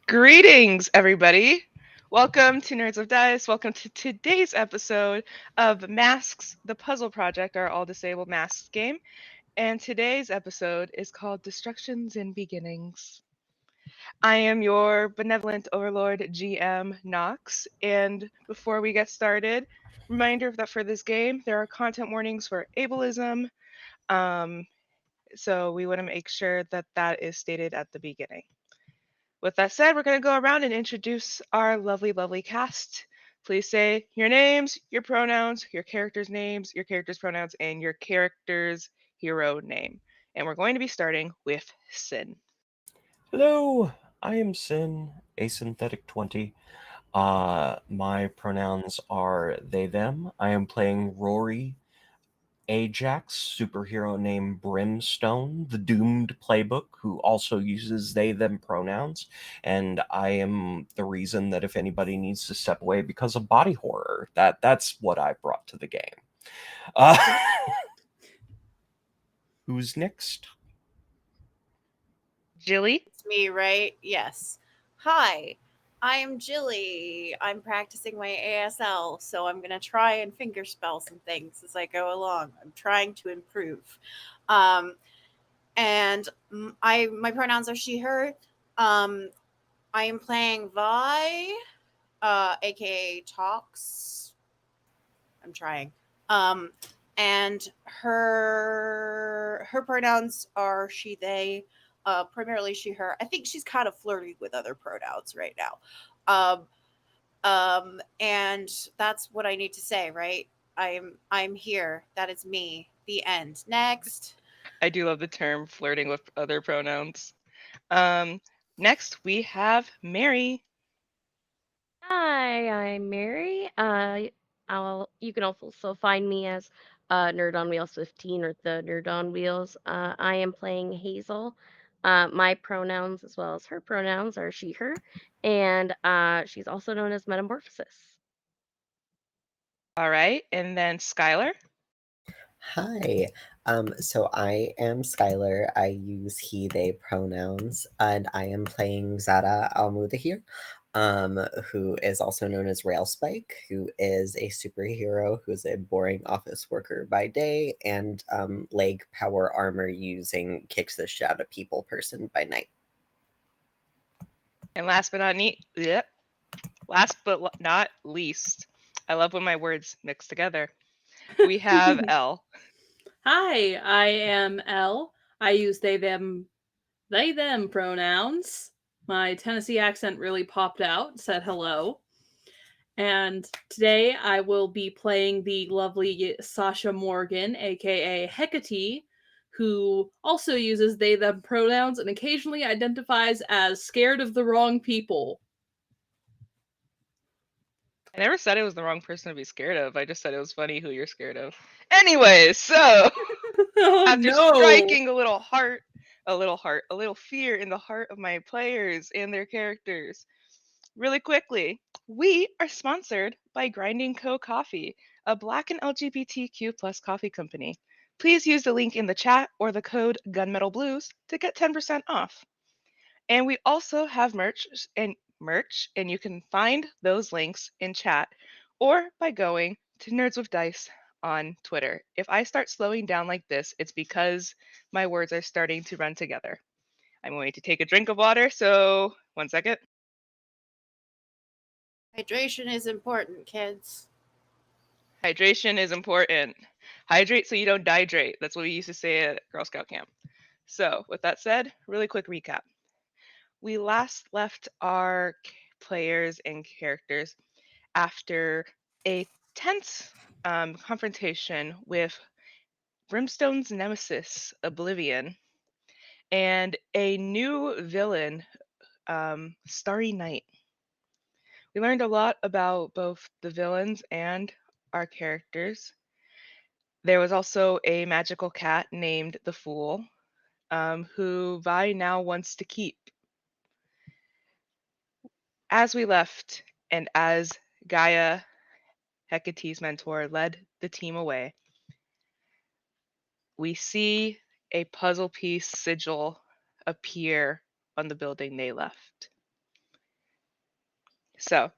Greetings, everybody. Welcome to Nerds of Dice. Welcome to today's episode of Masks, the Puzzle Project, our all disabled masks game. And today's episode is called Destructions and Beginnings. I am your benevolent overlord, GM Knox. And before we get started, reminder that for this game, there are content warnings for ableism. Um, so we want to make sure that that is stated at the beginning. With that said, we're going to go around and introduce our lovely, lovely cast. Please say your names, your pronouns, your characters' names, your characters' pronouns, and your character's hero name. And we're going to be starting with Sin. Hello, I am Sin, a synthetic 20. My pronouns are they, them. I am playing Rory Ajax, superhero named Brimstone, the Doomed Playbook, who also uses they, them pronouns. And I am the reason that if anybody needs to step away because of body horror, that's what I brought to the game. Uh, who's next? Jilly. It's me, right? Yes. Hi, I'm Jilly. I'm practicing my ASL, so I'm going to try and fingerspell some things as I go along. I'm trying to improve. Um, and my pronouns are she, her. Um, I am playing Vi, aka Talks. I'm trying. Um, and her pronouns are she, they, primarily she, her. I think she's kind of flirting with other pronouns right now. Um, and that's what I need to say, right? I'm here. That is me. The end. Next. I do love the term flirting with other pronouns. Um, Next, we have Mary. Hi, I'm Mary. You can also find me as Nerd on Wheels 15 or the Nerd on Wheels. I am playing Hazel. My pronouns, as well as her pronouns, are she, her, and she's also known as Metamorphosis. All right, and then Skylar. Hi. So I am Skylar. I use he, they pronouns, and I am playing Zara Almudahir, who is also known as Railspike, who is a superhero who's a boring office worker by day and leg power armor using kicks the shit out of people person by night. And last but not least, I love when my words mix together. We have Elle. Hi, I am Elle. I use they, them pronouns. My Tennessee accent really popped out, said hello. And today I will be playing the lovely Sasha Morgan, aka Hecate, who also uses they, them pronouns and occasionally identifies as scared of the wrong people. I never said it was the wrong person to be scared of. I just said it was funny who you're scared of. Anyways, so Oh after no! striking a little fear in the heart of my players and their characters, really quickly, we are sponsored by Grinding Co. Coffee, a Black and LGBTQ plus coffee company. Please use the link in the chat or the code Gunmetal Blues to get 10% off. And we also have merch, and you can find those links in chat or by going to Nerds with Dice on Twitter. If I start slowing down like this, it's because my words are starting to run together. I'm going to take a drink of water, so 1 second. Hydration is important, kids. Hydration is important. Hydrate so you don't dehydrate. That's what we used to say at Girl Scout camp. So, with that said, really quick recap. We last left our players and characters after a tense confrontation with Brimstone's nemesis, Oblivion, and a new villain, Starry Night. We learned a lot about both the villains and our characters. There was also a magical cat named the Fool, who Vi now wants to keep. As we left, and as Gaia, Hecate's mentor, led the team away, we see a puzzle piece sigil appear on the building they left. So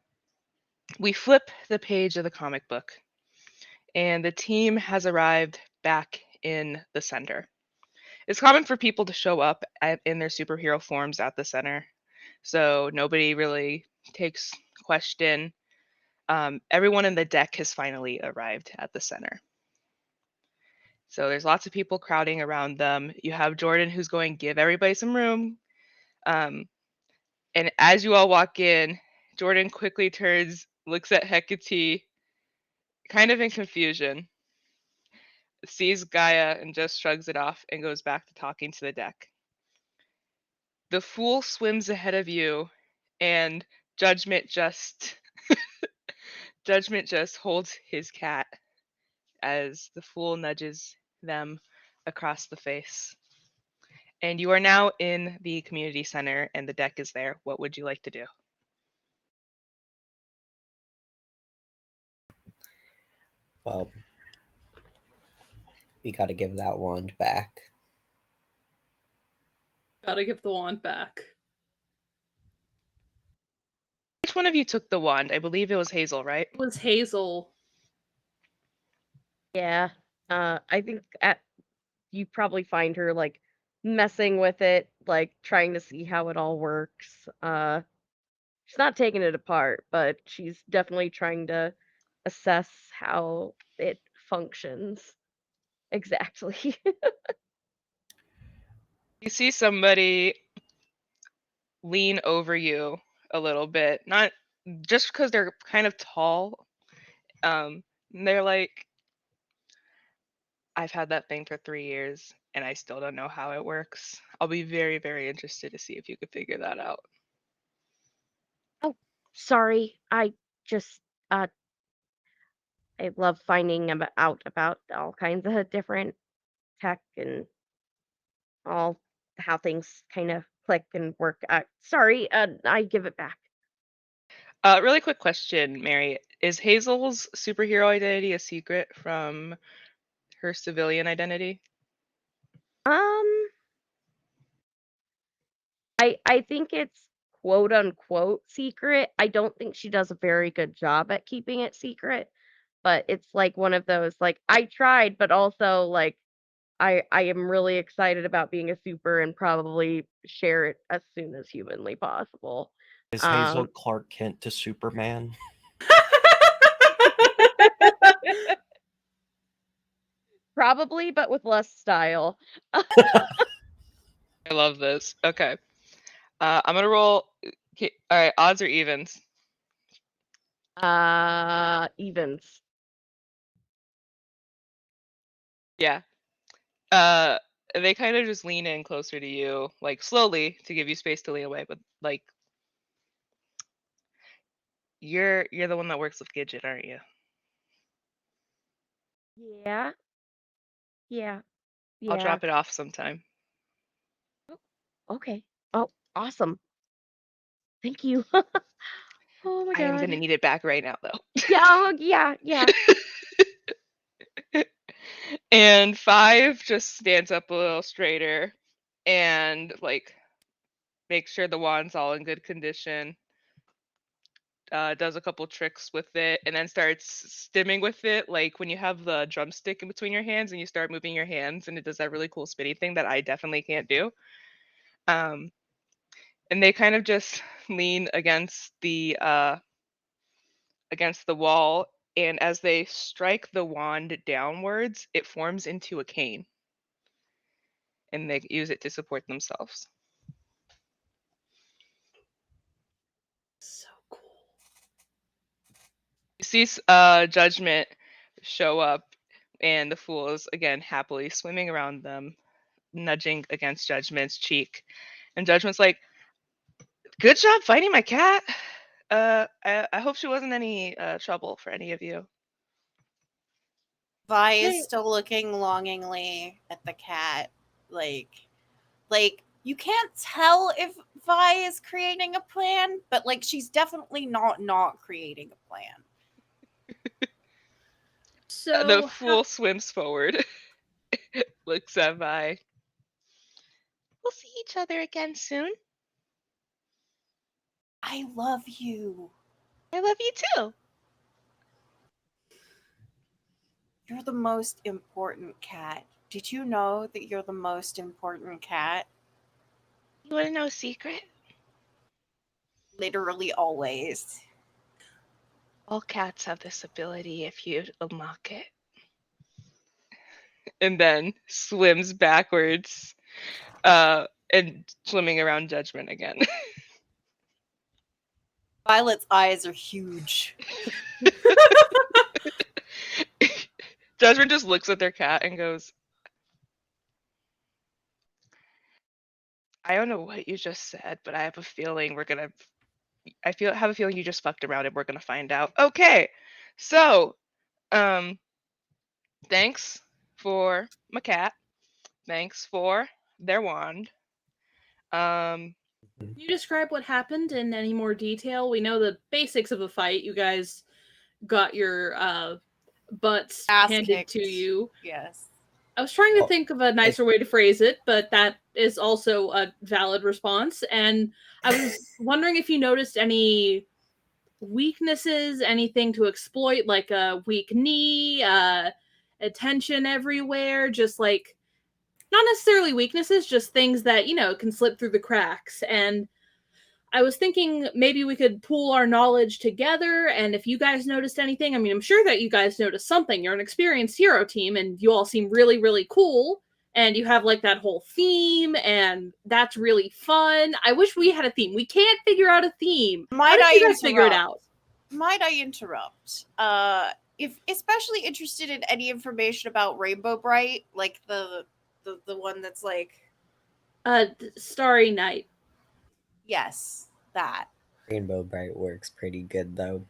we flip the page of the comic book, and the team has arrived back in the center. It's common for people to show up in their superhero forms at the center, so nobody really takes question. Everyone in the deck has finally arrived at the center. So there's lots of people crowding around them. You have Jordan who's going to give everybody some room. And as you all walk in, Jordan quickly turns, looks at Hecate, kind of in confusion, sees Gaia and just shrugs it off and goes back to talking to the deck. The Fool swims ahead of you, and Judgment just Judgment just holds his cat as the Fool nudges them across the face. And you are now in the community center and the deck is there. What would you like to do? Well, we gotta give that wand back. Gotta give the wand back. Which one of you took the wand? I believe it was Hazel, right? It was Hazel. Yeah. I think you probably find her like messing with it, like trying to see how it all works. She's not taking it apart, but she's definitely trying to assess how it functions exactly. You see somebody lean over you a little bit, not just because they're kind of tall. They're like, I've had that thing for 3 years and I still don't know how it works. I'll be very, very interested to see if you could figure that out. Oh, sorry. I just I love finding out about all kinds of different tech and all how things kind of click and work. Sorry, I give it back. Really quick question, Mary. Is Hazel's superhero identity a secret from her civilian identity? Um, I think it's quote unquote secret. I don't think she does a very good job at keeping it secret, but it's like one of those like I tried, but also like I am really excited about being a super and probably share it as soon as humanly possible. Is Hazel Clark Kent to Superman? Probably, but with less style. I love this. Okay. I'm gonna roll. Okay, all right, odds or evens? Evens. Yeah. They kind of just lean in closer to you, like slowly to give you space to lean away, but like you're the one that works with Gidget, aren't you? Yeah. Yeah. I'll Yeah. drop it off sometime. Okay. Oh, awesome. Thank you. Oh my I am god. gonna need it back right now, though. Yeah. And 5 just stands up a little straighter and like makes sure the wand's all in good condition. Does a couple tricks with it and then starts stimming with it, like when you have the drumstick in between your hands and you start moving your hands and it does that really cool spinny thing that I definitely can't do. Um, and they kind of just lean against the wall, and as they strike the wand downwards, it forms into a cane, and they use it to support themselves. So cool. You see Judgment show up, and the Fool is again happily swimming around them, nudging against Judgment's cheek. And Judgment's like, "Good job fighting my cat. I hope she wasn't any trouble for any of you." Vi is Hey. still looking longingly at the cat, like you can't tell if Vi is creating a plan, but like she's definitely not creating a plan. So The Fool swims forward, looks at Vi. We'll see each other again soon. I love you. I love you too. You're the most important cat. Did you know that you're the most important cat? You want to know a secret? Literally always. All cats have this ability if you unlock it. And then swims backwards, and swimming around Judgment again. Violet's eyes are huge. Judgment just looks at their cat and goes, I don't know what you just said, but I have a feeling have a feeling you just fucked around and we're gonna find out. Okay. So, thanks for my cat. Thanks for their wand. Can you describe what happened in any more detail? We know the basics of the fight. You guys got your butts Ass handed kicked. to you. Yes. I was trying to Well, think of a nicer way to phrase it, but that is also a valid response. And I was wondering if you noticed any weaknesses, anything to exploit, like a weak knee, attention everywhere, just like not necessarily weaknesses, just things that, can slip through the cracks. And I was thinking maybe we could pool our knowledge together, and if you guys noticed anything, I mean, I'm sure that you guys noticed something. You're an experienced hero team, and you all seem really, really cool, and you have like that whole theme, and that's really fun. I wish we had a theme. We can't figure out a theme. How did you guys figure it out? Might I interrupt? If especially interested in any information about Rainbow Bright, like the one that's like, Starry Night. yes, that. Rainbow Bright works pretty good though.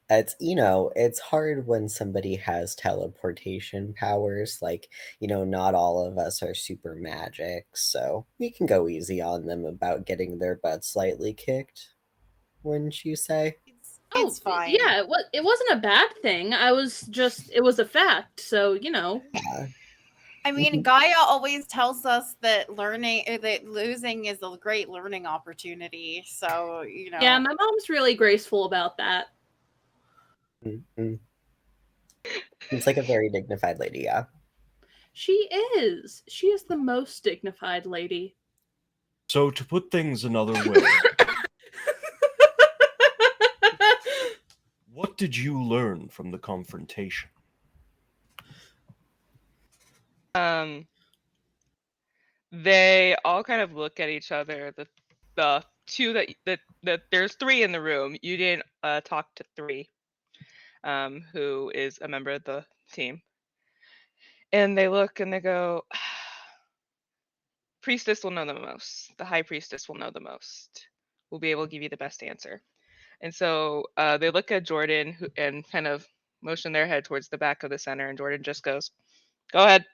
It's hard when somebody has teleportation powers. Like, not all of us are super magic, so we can go easy on them about getting their butt slightly kicked. Wouldn't you say? It's fine. Yeah, it wasn't a bad thing. It was a fact. So, Yeah. I mean, Gaia always tells us that losing is a great learning opportunity. So, Yeah, my mom's really graceful about that. Mhm. Seems like a very dignified lady, yeah. She is. She is the most dignified lady. So, to put things another way, what did you learn from the confrontation? They all kind of look at each other. The two that there's three in the room. You didn't talk to three, who is a member of the team. And they look and they go, Priestess will know the most. The High Priestess will know the most. We'll be able to give you the best answer. And so they look at Jordan and kind of motion their head towards the back of the center, and Jordan just goes, "Go ahead."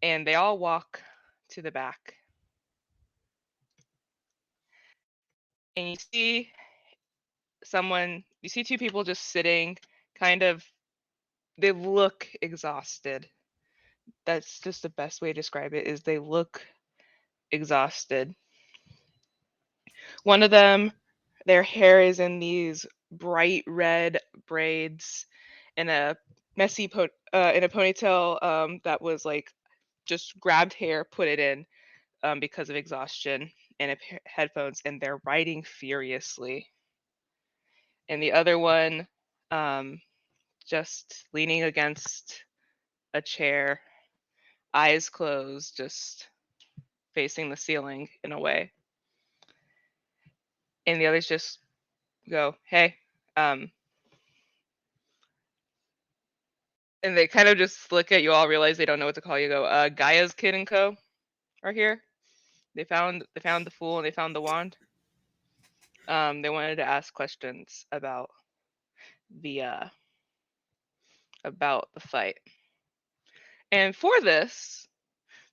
And they all walk to the back. And you see two people just sitting, kind of, they look exhausted. That's just the best way to describe it, is they look exhausted. One of them, their hair is in these bright red braids in a messy in a ponytail that was like just grabbed hair, put it in because of exhaustion, and headphones, and they're writing furiously. And the other one, just leaning against a chair, eyes closed, just facing the ceiling in a way. And the others just go, "Hey," and they kind of just look at you all, realize they don't know what to call you. Go, Gaia's Kid and Co. are here. They found the fool and they found the wand. They wanted to ask questions about the fight. And for this,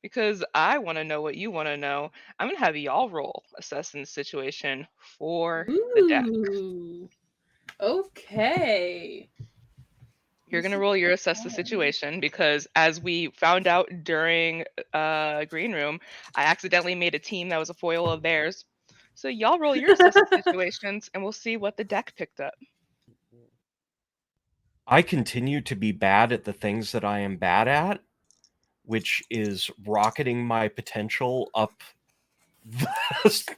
because I want to know what you want to know, I'm gonna have y'all roll assessing the situation for the deck. Ooh. Okay. You're gonna roll your assess the situation, because as we found out during Green Room, I accidentally made a team that was a foil of theirs. So y'all roll your assessment situations, and we'll see what the deck picked up. I continue to be bad at the things that I am bad at, which is rocketing my potential up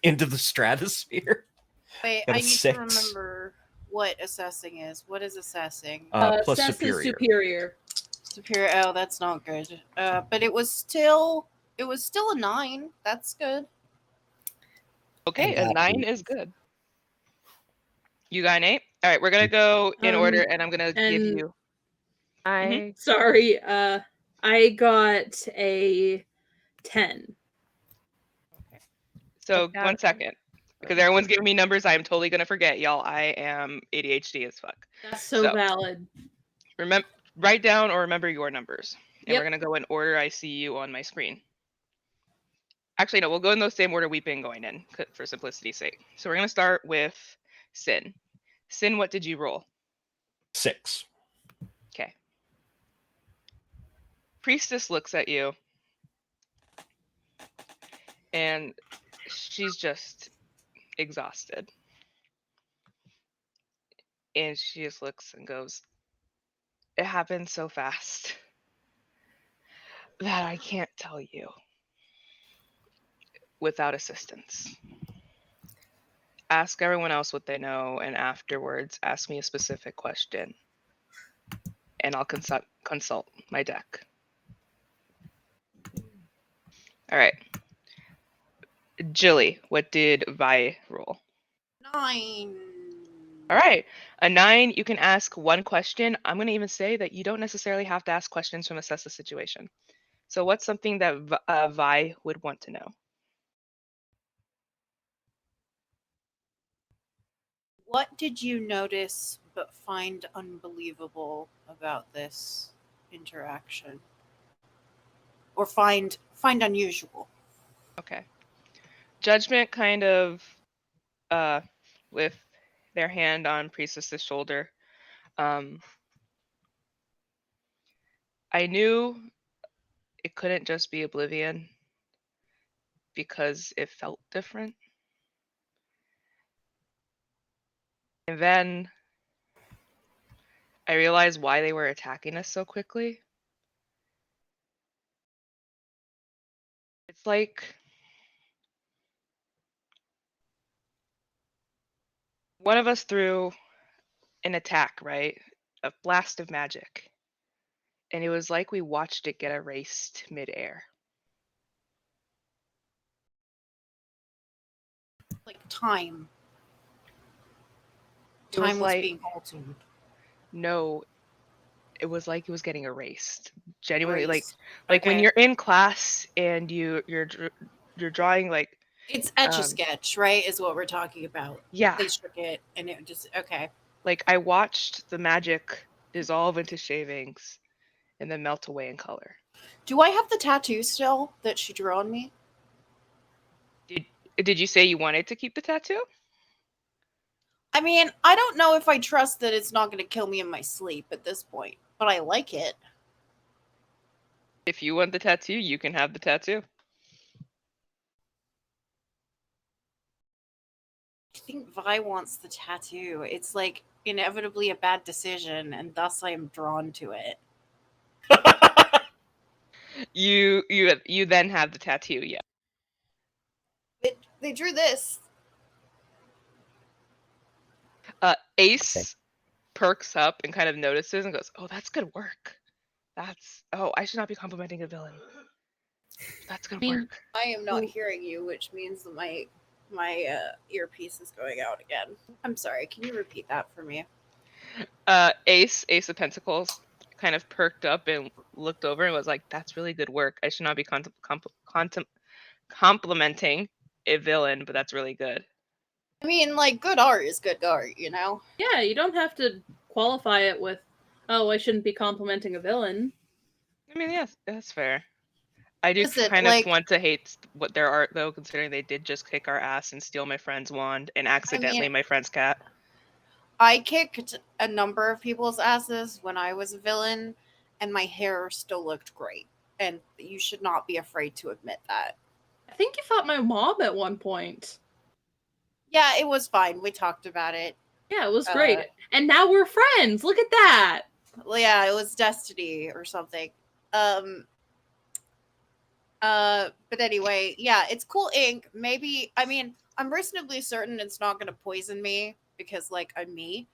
into the stratosphere. Wait, Got I a need 6. to remember what assessing is. What is assessing? Plus Assess is superior. superior. Superior. Oh, that's not good. But it was still a 9. That's good. Okay, And a 9 is good. You got an 8? All right, we're going to go in order, and I'm going to give and- you. I Sorry, I got a 10. So got 1 it. second, because everyone's giving me numbers I am totally going to forget, y'all. I am ADHD as fuck. That's so valid. Remember, write down or remember your numbers, and Yep. we're going to go in order I see you on my screen. Actually, no, we'll go in the same order we've been going in for simplicity's sake. So we're going to start with Sin. Sin, what did you roll? 6. Okay. Priestess looks at you, and she's just exhausted. And she just looks and goes, "It happened so fast that I can't tell you without assistance. Ask everyone else what they know, and afterwards ask me a specific question, and I'll consult my deck." All right. Jilly, what did Vi roll? 9. All right. A 9, you can ask one question. I'm going to even say that you don't necessarily have to ask questions from assess the situation. So what's something that Vi would want to know? What did you notice but find unbelievable about this interaction? Or find unusual? Okay. Judgment kind of with their hand on Priestess's shoulder. I knew it couldn't just be Oblivion because it felt different. And then I realized why they were attacking us so quickly. It's like one of us threw an attack, right? A blast of magic. And it was like we watched it get erased midair. Like time. It was Time was like- being altered. No, it was like it was getting erased. Genuinely, like Erased. when Okay. you're in class and you're drawing like It's etch a sketch, right? Is what we're talking about. yeah, They shook it and it just okay. like I watched the magic dissolve into shavings and then melt away in color. Do I have the tattoo still that she drew on me? Did you say you wanted to keep the tattoo? I mean, I don't know if I trust that it's not going to kill me in my sleep at this point, but I like it. If you want the tattoo, you can have the tattoo. I think Vi wants the tattoo. It's like inevitably a bad decision, and thus I am drawn to it. You then have the tattoo, yeah. They drew this. Ace perks up and kind of notices and goes, "Oh, that's good work. I should not be complimenting a villain. That's good work." I am not hearing you, which means that my earpiece is going out again. I'm sorry. Can you repeat that for me? Ace of Pentacles kind of perked up and looked over and was like, "That's really good work. I should not be complimenting a villain, but that's really good." I mean, like, good art is good art, you know? Yeah, you don't have to qualify it with, "Oh, I shouldn't be complimenting a villain." I mean, yes, that's fair. I do Listen, kind like- of want to hate what their art, though, considering they did just kick our ass and steal my friend's wand and accidentally my friend's cat. I kicked a number of people's asses when I was a villain, and my hair still looked great. And you should not be afraid to admit that. I think you fought my mom at one point. Yeah, it was fine. We talked about it. Yeah, it was great. And now we're friends. Look at that. Well, yeah, it was destiny or something. But anyway, yeah, it's cool ink. Maybe, I mean, I'm reasonably certain it's not going to poison me because, like, I'm me.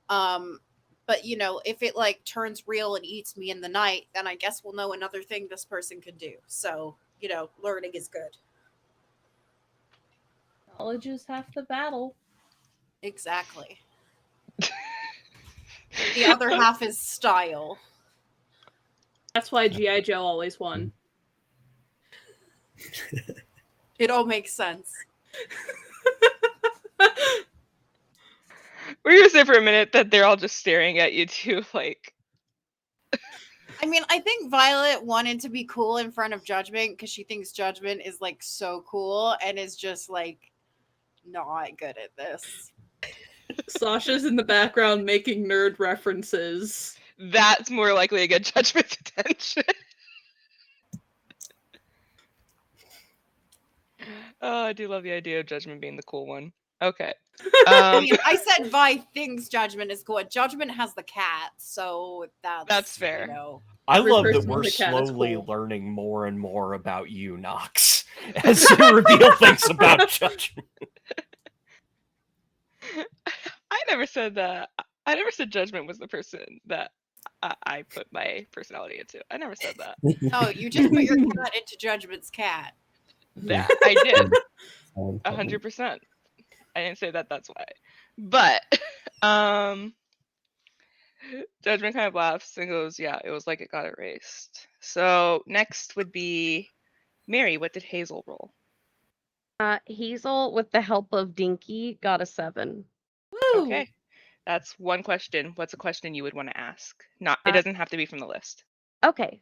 But you know, if it like turns real and eats me in the night, then I guess we'll know another thing this person can do. So, you know, learning is good. Knowledge is half the battle. Exactly. The other half is style. That's why G.I. Joe always won. It all makes sense. We're gonna say for a minute that they're all just staring at you too, like. I mean, I think Violet wanted to be cool in front of Judgment because she thinks Judgment is like so cool and is just like not good at this. Sasha's in the background making nerd references. That's more likely to get Judgment's attention. Oh, I do love the idea of Judgment being the cool one. Okay. I mean, I said Vi thinks Judgment is cool. Judgment has the cat, so That's fair. You know. I Every love that person we're with a cat is slowly cool. learning more and more about you, Nox, as you reveal things about Judgment. I never said that. I never said Judgment was the person that I put my personality into. I never said that. No, you just put your cat into Judgment's cat. That I did. So 100%. I didn't say that. That's why. But Judgment kind of laughs and goes, "Yeah, it was like it got erased." So next would be Mary. What did Hazel roll? Hazel, with the help of Dinky, got a 7. Woo! Okay, that's one question. What's a question you would want to ask? Not. It Uh, doesn't have to be from the list. Okay.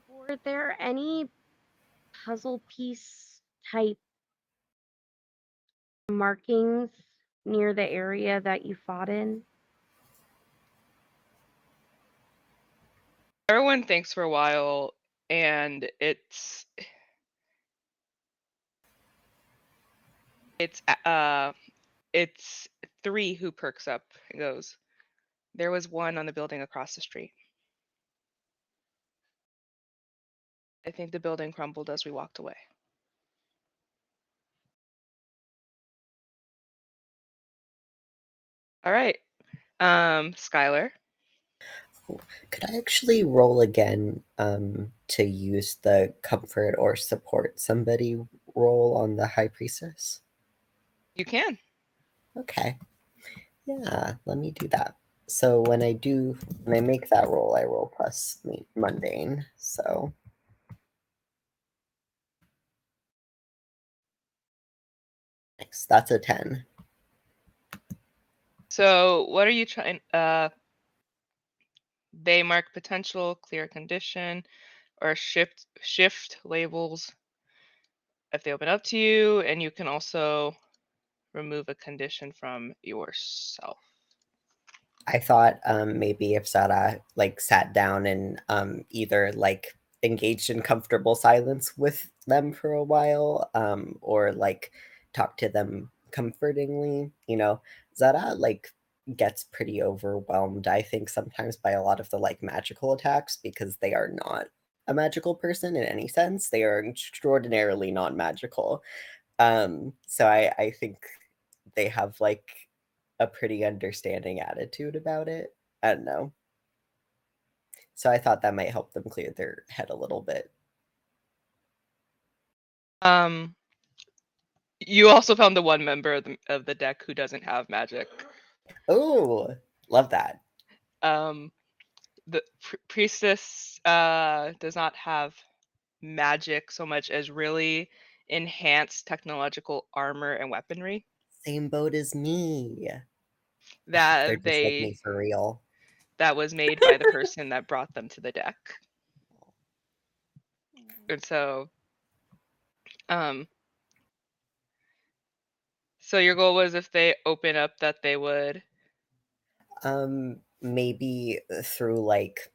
Were there any puzzle piece type markings near the area that you fought in? Everyone thinks for a while, and it's 3 who perks up and goes, "There was one on the building across the street. I think the building crumbled as we walked away." All right. Skylar. could I actually roll again to use the comfort or support somebody roll on the High Priestess? You can. Okay. Yeah, let me do that. So when I make that roll, I roll plus mundane. So nice. That's a 10. So what are you trying? They mark potential, clear condition, or shift labels if they open up to you, and you can also remove a condition from yourself. I thought maybe if Zara like sat down and either like engaged in comfortable silence with them for a while, or like talked to them comfortingly, you know, Zara like gets pretty overwhelmed, I think, sometimes by a lot of the like magical attacks because they are not a magical person in any sense. They are extraordinarily not magical. So I think they have like a pretty understanding attitude about it. I don't know. So I thought that might help them clear their head a little bit. You also found the one member of the deck who doesn't have magic. Oh, love that. The priestess does not have magic so much as really enhanced technological armor and weaponry Same boat as me. that They're just like me for real. that was made by the person that brought them to the deck. And so so your goal was if they open up that they would Maybe through like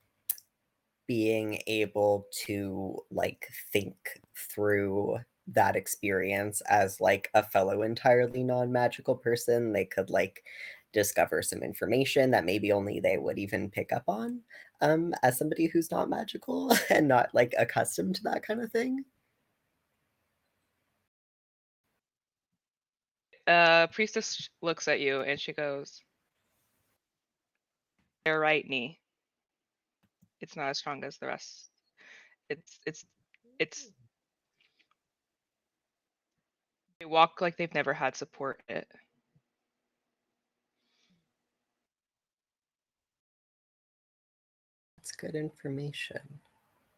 being able to like think through that experience as like a fellow entirely non-magical person, they could like discover some information that maybe only they would even pick up on as somebody who's not magical and not like accustomed to that kind of thing. Priestess looks at you and she goes, "Their right knee. It's not as strong as the rest. It's they walk like they've never had support it." That's good information.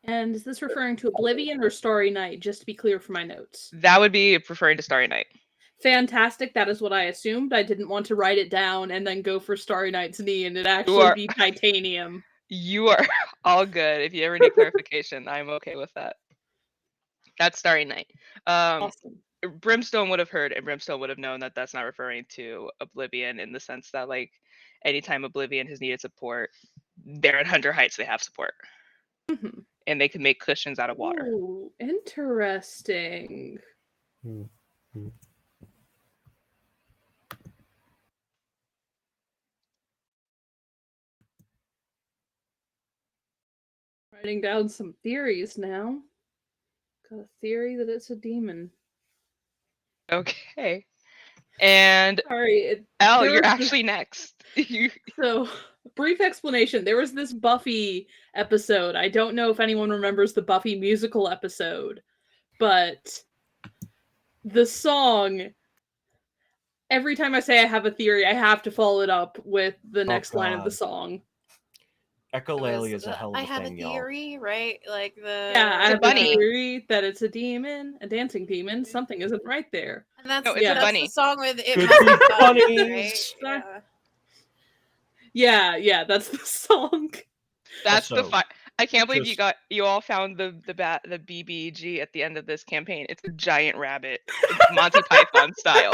And is this referring to Oblivion or Starry Night? Just to be clear for my notes. That would be referring to Starry Night. Fantastic. That is what I assumed. I didn't want to write it down and then go for Starry Night's knee and it actually are- be titanium. You are all good. If you ever need clarification, I'm okay with that. That's Starry Night. Awesome. Brimstone would have heard, and Brimstone would have known that that's not referring to Oblivion in the sense that, like, anytime Oblivion has needed support, they're at Hunter Heights, they have support. Mm-hmm. And they can make cushions out of water. Ooh, interesting. Mm-hmm. Writing down some theories now. Got a theory that it's a demon. Okay. And Sorry, Elle, there you're was actually next. So, brief explanation. There was this Buffy episode. I don't know if anyone remembers the Buffy musical episode, but the song, every time I say I have a theory, I have to follow it up with the next line of the God. song. Echolale is a hell of a I have thing, a y'all. theory, right? Like the Yeah, I It's a have a bunny. theory that it's a demon, a dancing demon. Something isn't right there. and that's No, it's a that's bunny. the song with it Could must be be bunnies, bunnies. right? Yeah. Yeah, that's the song. That's the Also, I can't believe just- you all found the BBG at the end of this campaign. It's a giant rabbit. It's Monty Python style.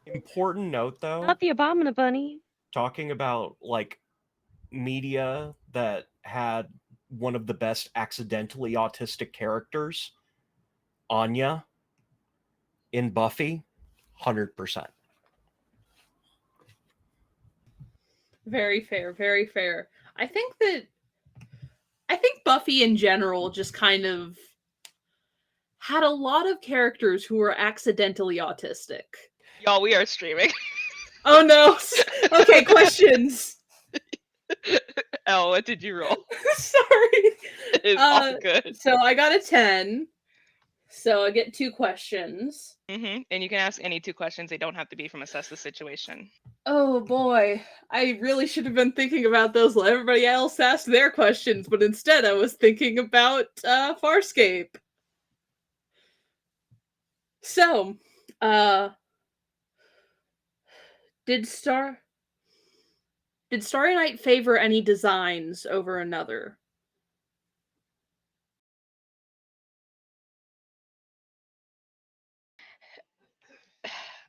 Important note though, Not the Abominable Bunny. talking about like media that had one of the best accidentally autistic characters, Anya in Buffy, 100%. Very fair, very fair. I think Buffy in general just kind of had a lot of characters who were accidentally autistic. Y'all, we are streaming. Oh no. Okay, questions. Elle, what did you roll? Sorry. It's all good. So I got a 10. So I get 2 questions. And you can ask any 2 questions. They don't have to be from assess the situation. Oh boy, I really should have been thinking about those while everybody else asked their questions, but instead I was thinking about Farscape. So, did Starry Night favor any designs over another?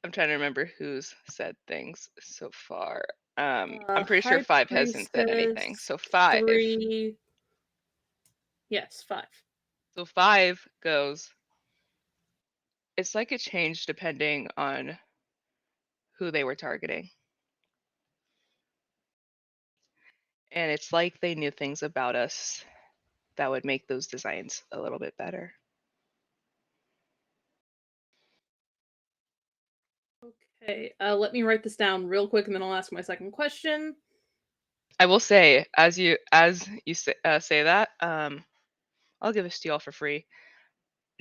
I'm trying to remember who's said things so far. I'm pretty High sure 5 hasn't said anything. Priestess, So 5. 3. Yes, 5. So 5 goes. It's like it changed depending on who they were targeting. And it's like they knew things about us that would make those designs a little bit better. Okay, let me write this down real quick and then I'll ask my second question. I will say, as you say that, I'll give this to y'all for free.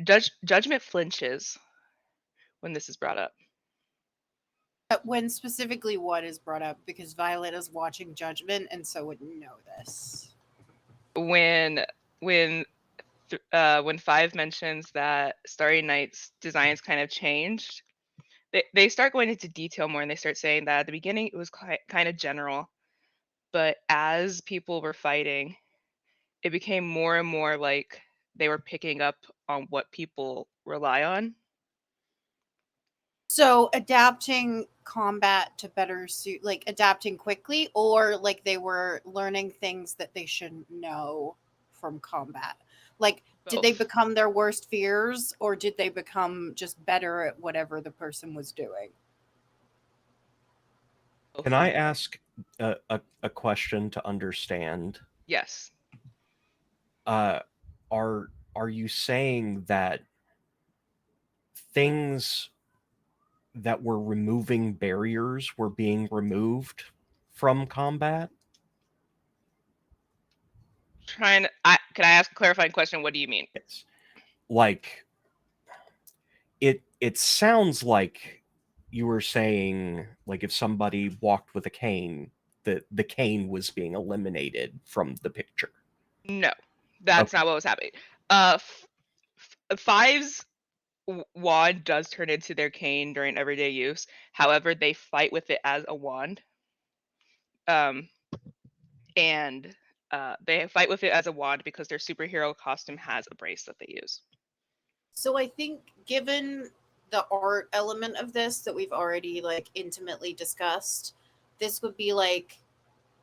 Judgment flinches when this is brought up. When specifically what is brought up, because Violet is watching Judgment and so would know this. When 5 mentions that Starry Night's designs kind of changed, they start going into detail more, and they start saying that at the beginning it was kind of general, but as people were fighting, it became more and more like they were picking up on what people rely on. So adapting combat to better suit, like adapting quickly, or like they were learning things that they shouldn't know from combat? Like, did they Both. become their worst fears, or did they become just better at whatever the person was doing? Can I ask a question to understand? Yes. Are you saying that things that were removing barriers were being removed from combat? Can I ask a clarifying question? What do you mean? It's like it sounds like you were saying, like, if somebody walked with a cane, the cane was being eliminated from the picture. No, that's not what was happening. Five's wand does turn into their cane during everyday use. However, they fight with it as a wand. And they fight with it as a wand because their superhero costume has a brace that they use. So I think, given the art element of this that we've already like intimately discussed, this would be like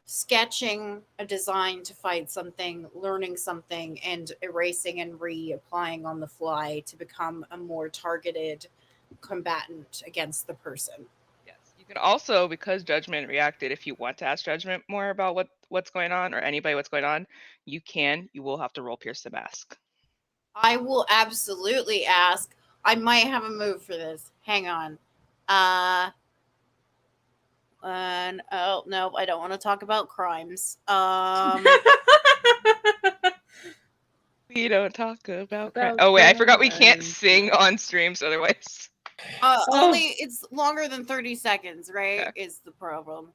sketching a design to fight something, learning something, and erasing and reapplying on the fly to become a more targeted combatant against the person. Yes. You can also, because Judgment reacted, if you want to ask Judgment more about what's going on, or anybody what's going on, you can. You will have to roll Pierce the Mask. I will absolutely ask. I might have a move for this. Hang on. And oh no, I don't want to talk about crimes. We don't talk about crime. About Oh wait, I forgot we can't crimes. sing on streams otherwise. Only it's longer than 30 seconds, right? Okay. Is the problem.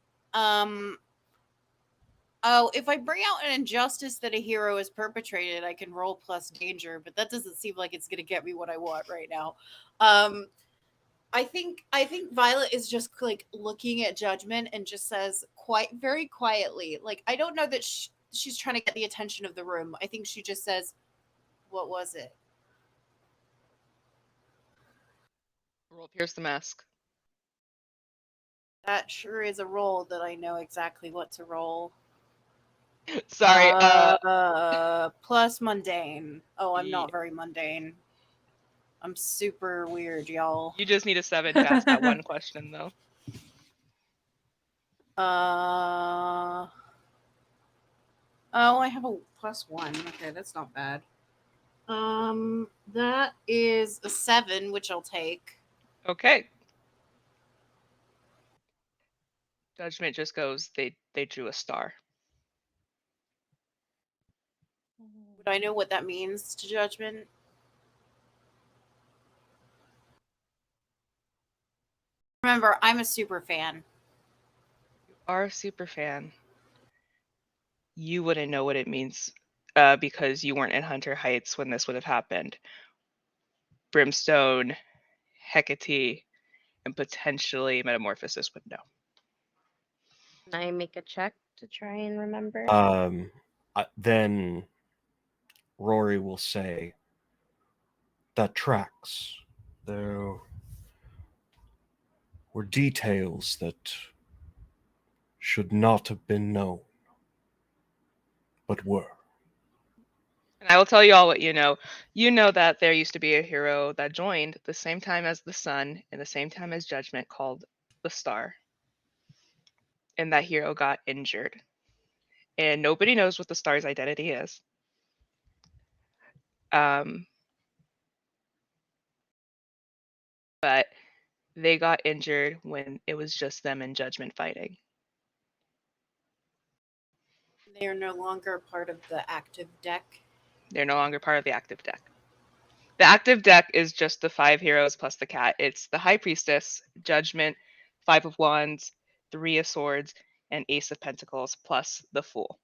Oh, if I bring out an injustice that a hero has perpetrated, I can roll plus danger, but that doesn't seem like it's gonna get me what I want right now. I think Violet is just like looking at Judgment and just says quite very quietly, like, I don't know that she's trying to get the attention of the room. I think she just says, "What was it?" Roll Pierce the Mask. That sure is a roll that I know exactly what to roll. Sorry. Plus mundane. Oh, I'm Yeah. not very mundane. I'm super weird, y'all. You just need a 7 to ask that one question, though. Oh, I have a +1. Okay, that's not bad. That is a 7, which I'll take. Okay. Judgment just goes, they drew a star. Would I know what that means to Judgment? Remember, I'm a super fan. You are a super fan. You wouldn't know what it means because you weren't in Hunter Heights when this would have happened. Brimstone, Hecate, and potentially Metamorphosis would know. Can I make a check to try and remember? Then Rory will say, "That tracks. There were details that should not have been known, but were." And I will tell you all what you know. You know that there used to be a hero that joined the same time as the Sun and the same time as Judgment called the Star. And that hero got injured. And nobody knows what the Star's identity is. But they got injured when it was just them and Judgment fighting. They are no longer part of the active deck. They're no longer part of the active deck. The active deck is just the 5 heroes plus the cat. It's the High Priestess, Judgment, 5 of Wands, 3 of Swords, and Ace of Pentacles plus the Fool.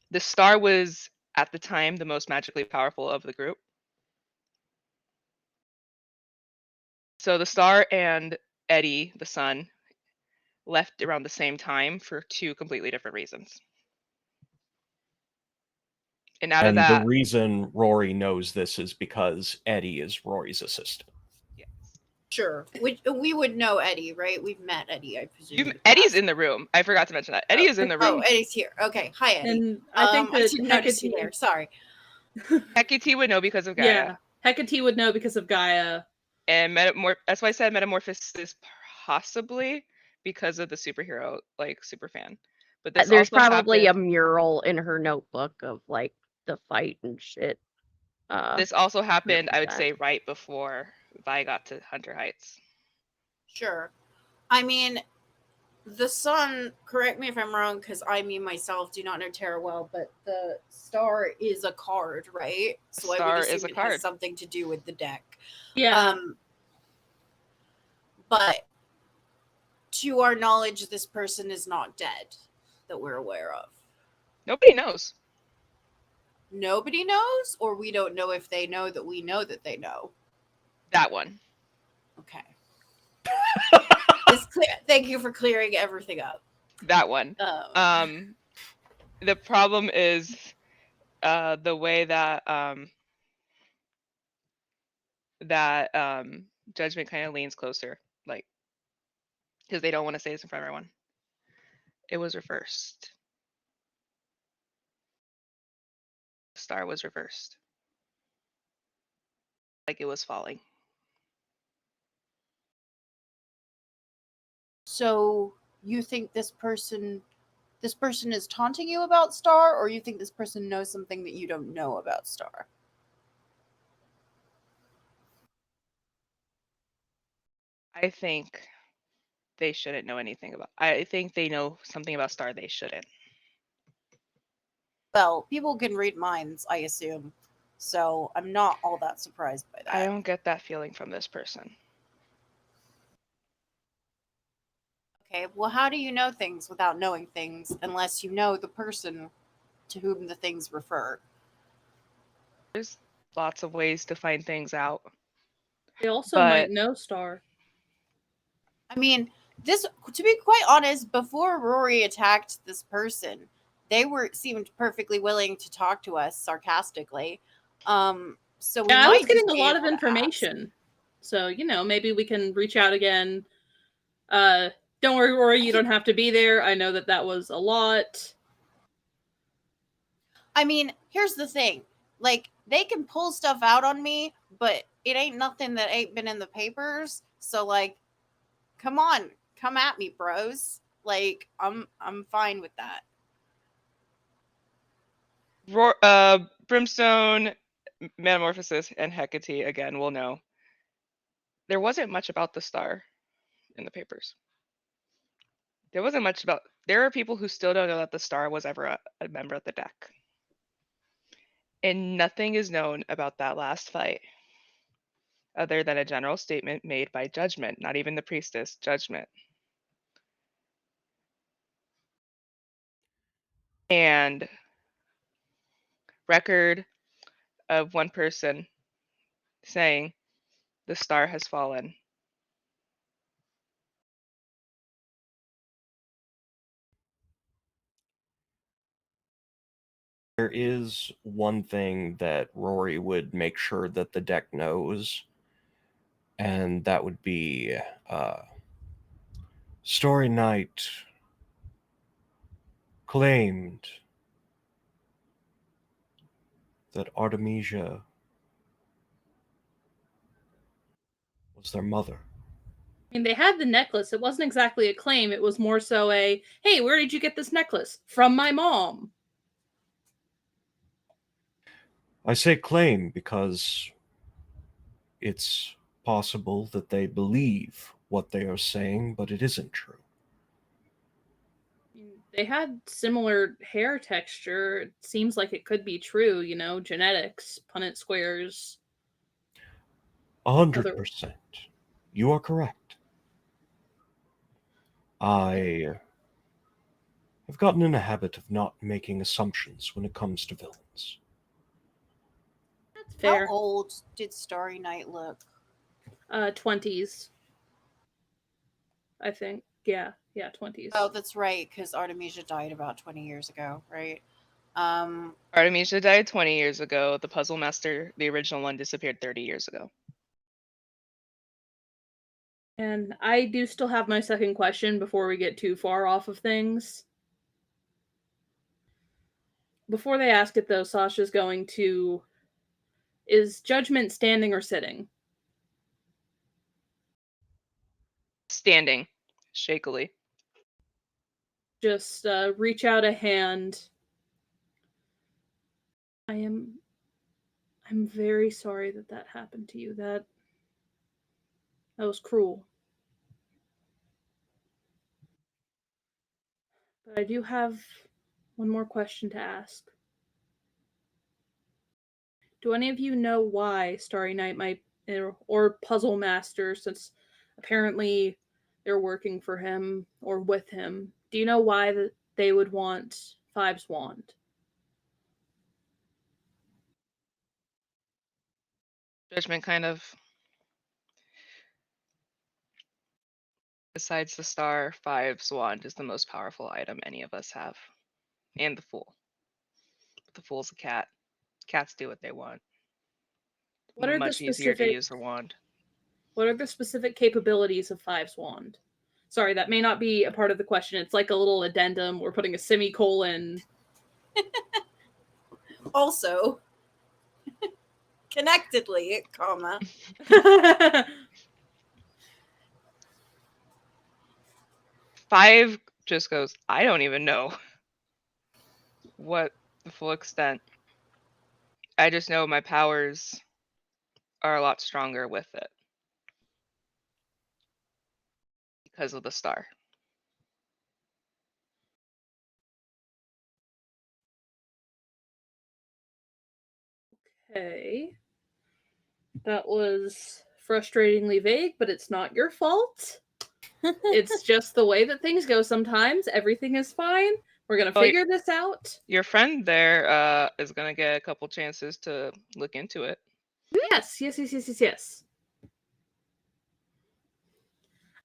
The Star was, at the time, the most magically powerful of the group. So the Star and Eddie, the Sun, left around the same time for 2 completely different reasons. And out of And the that, reason Rory knows this is because Eddie is Rory's assistant. yes. Sure. We would know Eddie, right? We've met Eddie, I presume. Eddie's in the room. I forgot to mention that. Eddie is in the Oh, room. Eddie's here. Okay. Hi, Eddie. And I think I that didn't notice you Hecate, there. Sorry. Hecate would know because of Gaia. yeah, Hecate would know because of Gaia. And that's why I said Metamorphosis possibly because of the superhero, like super fan. But this There's also probably happened, a mural in her notebook of like the fight and shit. this also happened, I would that. say, right before Vi got to Hunter Heights. Sure. I mean, the sun, correct me if I'm wrong, because I, me, myself, do not know tarot well, but the star is a card, right? So I Star would is assume a it card. has something to do with the deck. Yeah. But to our knowledge, this person is not dead that we're aware of. Nobody knows. Nobody knows, or we don't know if they know that we know that they know. That one. Okay. Thank you for clearing everything up. That one. The problem is the way that Judgment kind of leans closer, like, because they don't want to say this in front of everyone. It was reversed. The star was reversed. Like it was falling. So you think this person is taunting you about Star, or you think this person knows something that you don't know about Star? I think they shouldn't know anything about. I think they know something about Star they shouldn't. Well, people can read minds, I assume. So I'm not all that surprised by that. I don't get that feeling from this person. Okay, well, how do you know things without knowing things unless you know the person to whom the things refer? There's lots of ways to find things out. They also But- might know Star. I mean, this, to be quite honest, before Rory attacked this person, they seemed perfectly willing to talk to us sarcastically. So we Yeah, I might was getting just a be lot of able to ask. information. So, maybe we can reach out again. Don't worry, Rory, you don't have to be there. I know that was a lot. I mean, here's the thing. Like, they can pull stuff out on me, but it ain't nothing that ain't been in the papers. So, like, come on, come at me, bros. Like, I'm fine with that. Brimstone, Metamorphosis, and Hecate again will know. There wasn't much about the star in the papers. There wasn't much about. There are people who still don't know that the star was ever a member of the deck. And nothing is known about that last fight other than a general statement made by Judgment, not even the priestess, Judgment. And record of one person saying the star has fallen. There is one thing that Rory would make sure that the deck knows, and that would be Story Night claimed that Artemisia was their mother. I mean, they had the necklace. It wasn't exactly a claim. It was more so a, hey, where did you get this necklace? From my mom. I say claim because it's possible that they believe what they are saying, but it isn't true. They had similar hair texture. It seems like it could be true, genetics, Punnett squares. 100%. You are correct. I have gotten in a habit of not making assumptions when it comes to villains. That's fair. How old did Starry Night look? 20s. I think. Yeah, 20s. Oh, that's right, because Artemisia died about 20 years ago, right? Artemisia died 20 years ago. The Puzzle Master, the original one, disappeared 30 years ago. And I do still have my second question before we get too far off of things. Before they ask it, though, Sasha's going to... Is Judgment standing or sitting? Standing, shakily. Just reach out a hand. I'm very sorry that happened to you. That was cruel. But I do have one more question to ask. Do any of you know why Starry Night might, or Puzzle Master, since apparently they're working for him or with him, do you know why they would want Five's wand? Judgment kind of... Besides the star, Five's wand is the most powerful item any of us have. And the Fool. But the Fool's a cat. Cats do what they want. What are much the easier to specific use the wand. What are the specific capabilities of Five's wand? Sorry, that may not be a part of the question. It's like a little addendum. We're putting a semicolon. Also, connectedly, comma. Five just goes, I don't even know what the full extent. I just know my powers are a lot stronger with it. Because of the star. Okay. That was frustratingly vague, but it's not your fault. It's just the way that things go sometimes. Everything is fine. We're going to figure this out. Your friend there is going to get a couple chances to look into it. Yes. I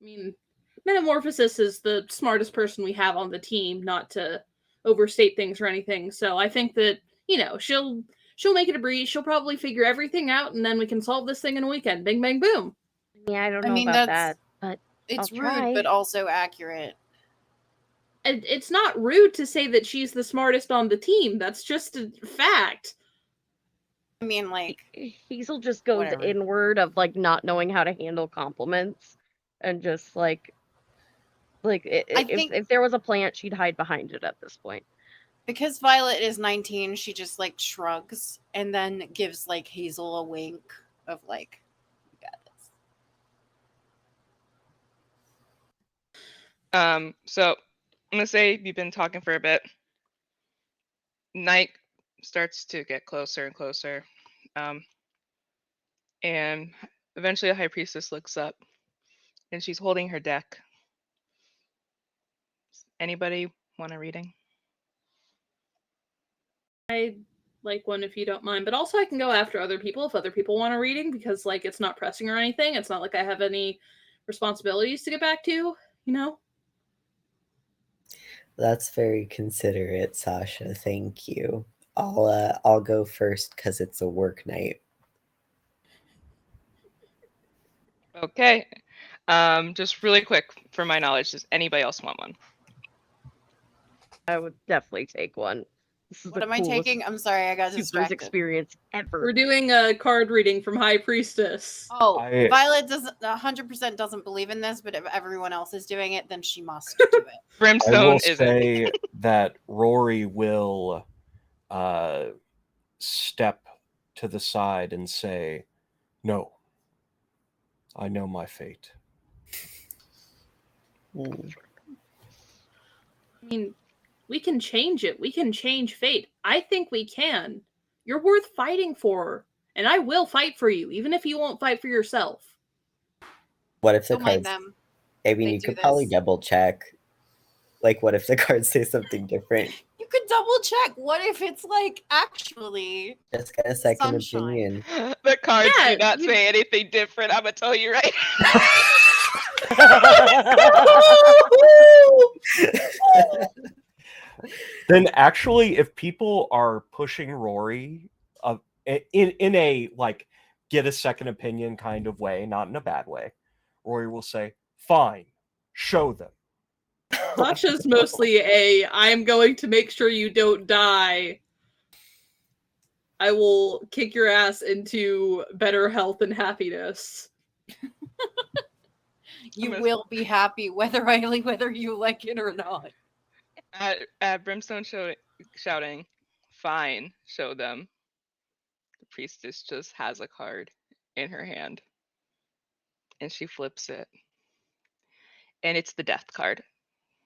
mean, Metamorphosis is the smartest person we have on the team, not to overstate things or anything. So I think that, she'll make it a breeze. She'll probably figure everything out, and then we can solve this thing in a weekend. Bing, bang, boom. Yeah, I don't know about that, but it's I'll rude, try. but also accurate. It's not rude to say that she's the smartest on the team. That's just a fact. I mean, like, Hazel just goes whatever. inward of like not knowing how to handle compliments, and just like if there was a plant, she'd hide behind it at this point. Because Violet is 19, she just like shrugs and then gives like Hazel a wink of like, you got this. So I'm gonna say you've been talking for a bit. Night starts to get closer and closer. And eventually the High Priestess looks up and she's holding her deck. Anybody want a reading? I'd like one if you don't mind, but also I can go after other people if other people want a reading, because like it's not pressing or anything. It's not like I have any responsibilities to get back to, That's very considerate, Sasha. Thank you. I'll go first because it's a work night. Okay. Just really quick, for my knowledge, does anybody else want one? I would definitely take one. This is What the am I coolest taking? I'm sorry, I got Supers distracted. experience ever. We're doing a card reading from High Priestess. Oh, Violet doesn't 100% doesn't believe in this, but if everyone else is doing it, then she must do it. Brimstone I will isn't. say that Rory will step to the side and say, "No, I know my fate." Mm. I mean, we can change it. We can change fate. I think we can. You're worth fighting for, and I will fight for you, even if you won't fight for yourself. What if the Don't mind cards? them. I mean, They you do could probably this. double check. Like, what if the cards say something different? You could double check. What if it's like actually Just get a second sunshine? opinion. The cards Yeah, do not say anything different. I'm gonna tell you right. Then actually, if people are pushing Rory in a like get a second opinion kind of way, not in a bad way, Rory will say, "Fine, show them." Sasha's mostly I'm going to make sure you don't die. I will kick your ass into better health and happiness. You gonna- will be happy whether you like it or not. At Brimstone shouting, "Fine, show them." The priestess just has a card in her hand, and she flips it, and it's the death card.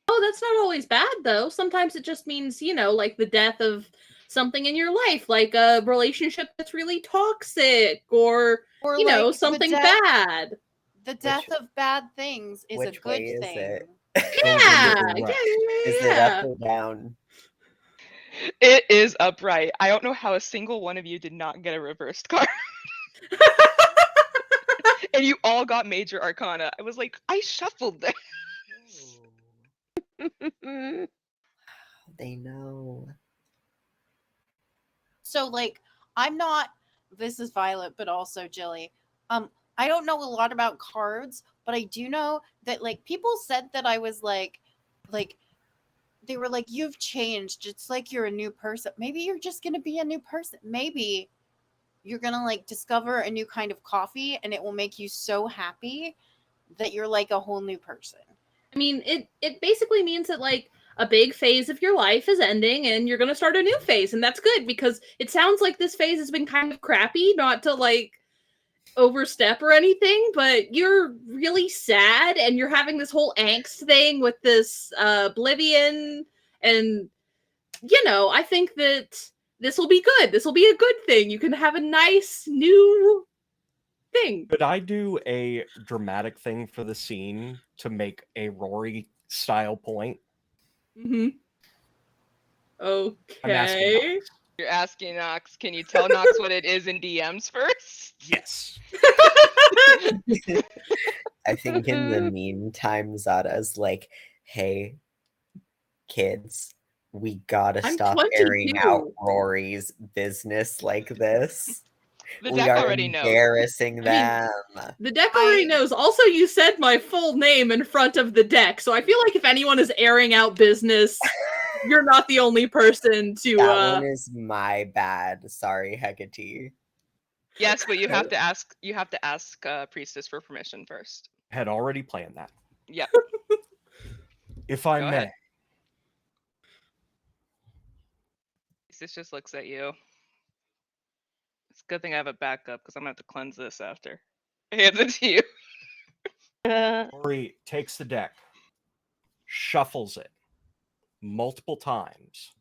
Oh, that's not always bad, though. Sometimes it just means, like the death of something in your life, like a relationship that's really toxic, or Or like the something death- bad. The death of bad things is a which good way is thing. it? Yeah, Right. Is it up or down? It is upright. I don't know how a single one of you did not get a reversed card. And you all got major arcana. I was like, I shuffled this. They know. So like this is Violet, but also Jilly. I don't know a lot about cards, but I do know that like people said that I was like they were like, you've changed. It's like you're a new person. Maybe you're just gonna be a new person. Maybe you're gonna like discover a new kind of coffee and it will make you so happy that you're like a whole new person. I mean, it basically means that like a big phase of your life is ending and you're gonna start a new phase, and that's good because it sounds like this phase has been kind of crappy, not to like overstep or anything, but you're really sad and you're having this whole angst thing with this oblivion, and I think that this will be good. This will be a good thing. You can have a nice new thing. Could I do a dramatic thing for the scene to make a Rory style point? Mm-hmm. I'm asking Okay. Knox. You're asking Nox, can you tell Nox what it is in DMs first? Yes. I think in the meantime, Zada's like, hey, kids, we gotta I'm stop airing out 22. Rory's business like this. The We deck are already knows. embarrassing them. The deck already knows. Also, you said my full name in front of the deck, so I feel like if anyone is airing out business, you're not the only person to. That one is my bad. Sorry, Hecate. Yes, but you have to ask. You have to ask Priestess for permission first. Had already planned that. Yep. If I Go may. ahead. Priestess just looks at you. It's a good thing I have a backup because I'm gonna have to cleanse this after. Hands it to you. Rory takes the deck, shuffles it multiple times,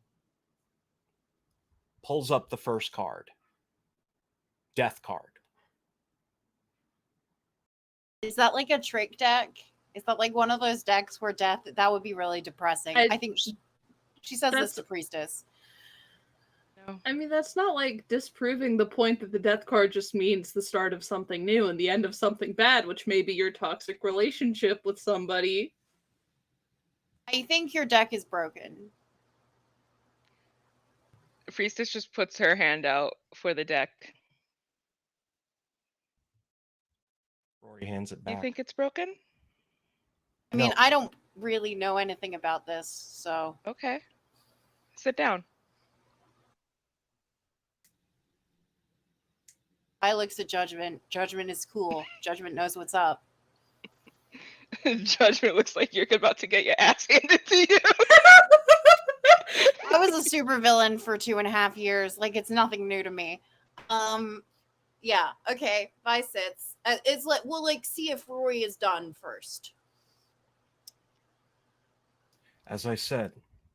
pulls up the first card. Death card. Is that like a trick deck? Is that like one of those decks where that would be really depressing? I think she says this to Priestess. No. I mean, that's not like disproving the point that the death card just means the start of something new and the end of something bad, which may be your toxic relationship with somebody. I think your deck is broken. Priestess just puts her hand out for the deck. Rory hands it Do you back. think it's broken? I mean, No. I don't really know anything about this, so Okay. Sit down. I looks at Judgment. Judgment is cool. Judgment knows what's up. Judgment looks like you're about to get your ass handed to you. I was a super villain for 2.5 years. Like, it's nothing new to me. Yeah. Okay. Bye, Sits. It's like we'll like see if Rory is done first. As I said,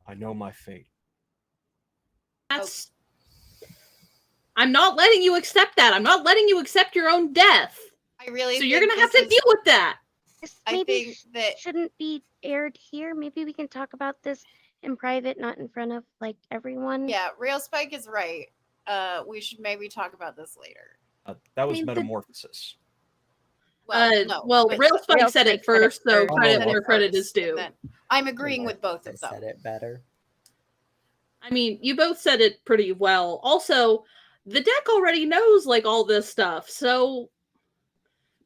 I know my fate. That's. I'm not letting you accept that. I'm not letting you accept your own death. I really. So you're think gonna have this to is- deal with that. This I maybe think that shouldn't be aired here. Maybe we can talk about this in private, not in front of like everyone. yeah, Real Spike is right. We should maybe talk about this later. That was mean, the- Metamorphosis. No. Well, but- Real Spike Real said it Spike said it first, so first. credit Oh, where credit is first, and due. then- I'm agreeing with both I of them. said it better. I mean, you both said it pretty well. Also, the deck already knows like all this stuff, so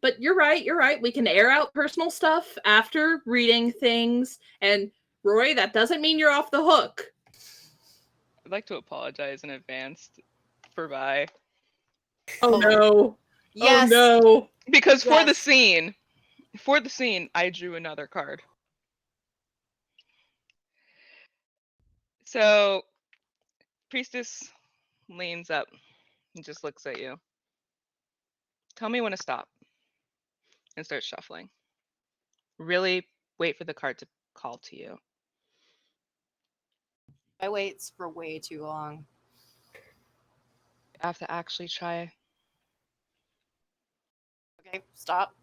But you're right. We can air out personal stuff after reading things. And Rory, that doesn't mean you're off the hook. I'd like to apologize in advance for Vi. Oh no. Yes. Oh no. Because for the Yes. scene, I drew another card. So, Priestess leans up and just looks at you. Tell me when to stop. And starts shuffling. Really wait for the card to call to you. I waits for way too long. I have to actually try. Okay, stop.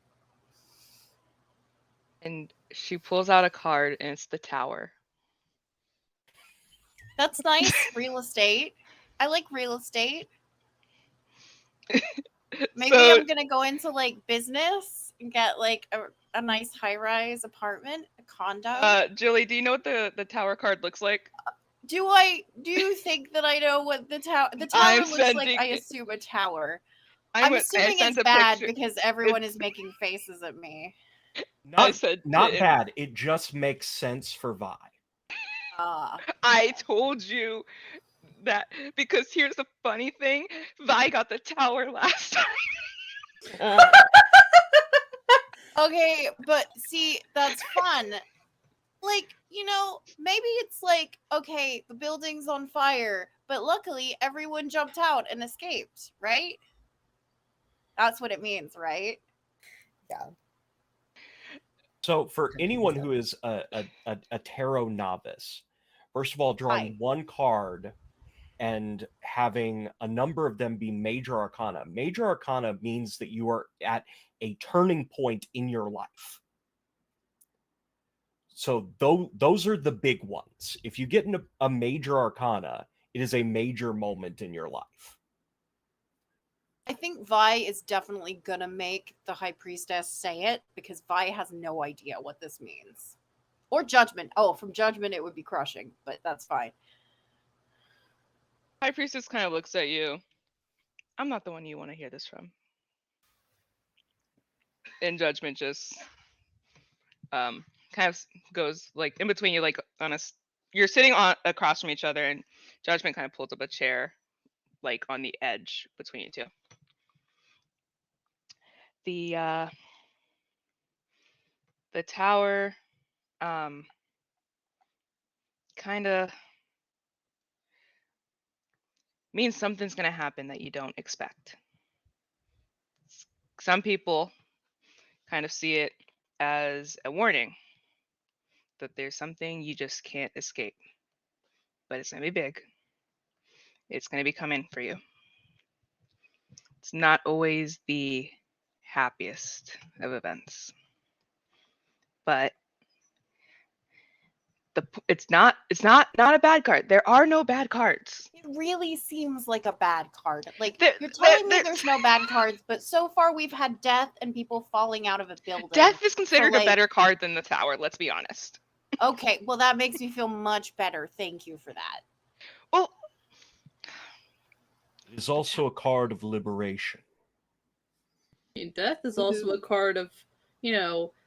And she pulls out a card, and it's the Tower. That's nice. Real estate. I like real estate. Maybe So- I'm gonna go into like business and get like a nice high-rise apartment, a condo. Jilly, do you know what the Tower card looks like? Do you think that I know what the tower I'm looks like? sending I it- assume a tower. I I'm went- I assuming sent it's a bad picture- because everyone is making faces at me. I said Not it- bad. It just makes sense for Vi. I told you that because here's the funny thing. Vi got the Tower last time. Okay, but see, that's fun. Like, maybe it's like, okay, the building's on fire, but luckily everyone jumped out and escaped, right? That's what it means, right? So for anyone who is a tarot novice, first of all, drawing Hi. one card and having a number of them be major arcana. Major arcana means that you are at a turning point in your life. So those are the big ones. If you get in a major arcana, it is a major moment in your life. I think Vi is definitely gonna make the High Priestess say it because Vi has no idea what this means. Or Judgment. Oh, from Judgment it would be crushing, but that's fine. High Priestess kind of looks at you. I'm not the one you want to hear this from. And Judgment just kind of goes like in between you, like you're sitting on across from each other, and Judgment kind of pulls up a chair like on the edge between you two. The Tower kind of means something's going to happen that you don't expect. Some people kind of see it as a warning that there's something you just can't escape. But it's going to be big. It's going to be coming for you. It's not always the happiest of events. But it's not a bad card. There are no bad cards. It really seems like a bad card. Like you're There- telling me there- there's no bad cards, but so far we've had death and people falling out of a building. Death is considered like- a better card than the Tower, let's be honest. Okay, well that makes me feel much better. Thank you for that. Well, It is also a card of liberation. Death is also a card of,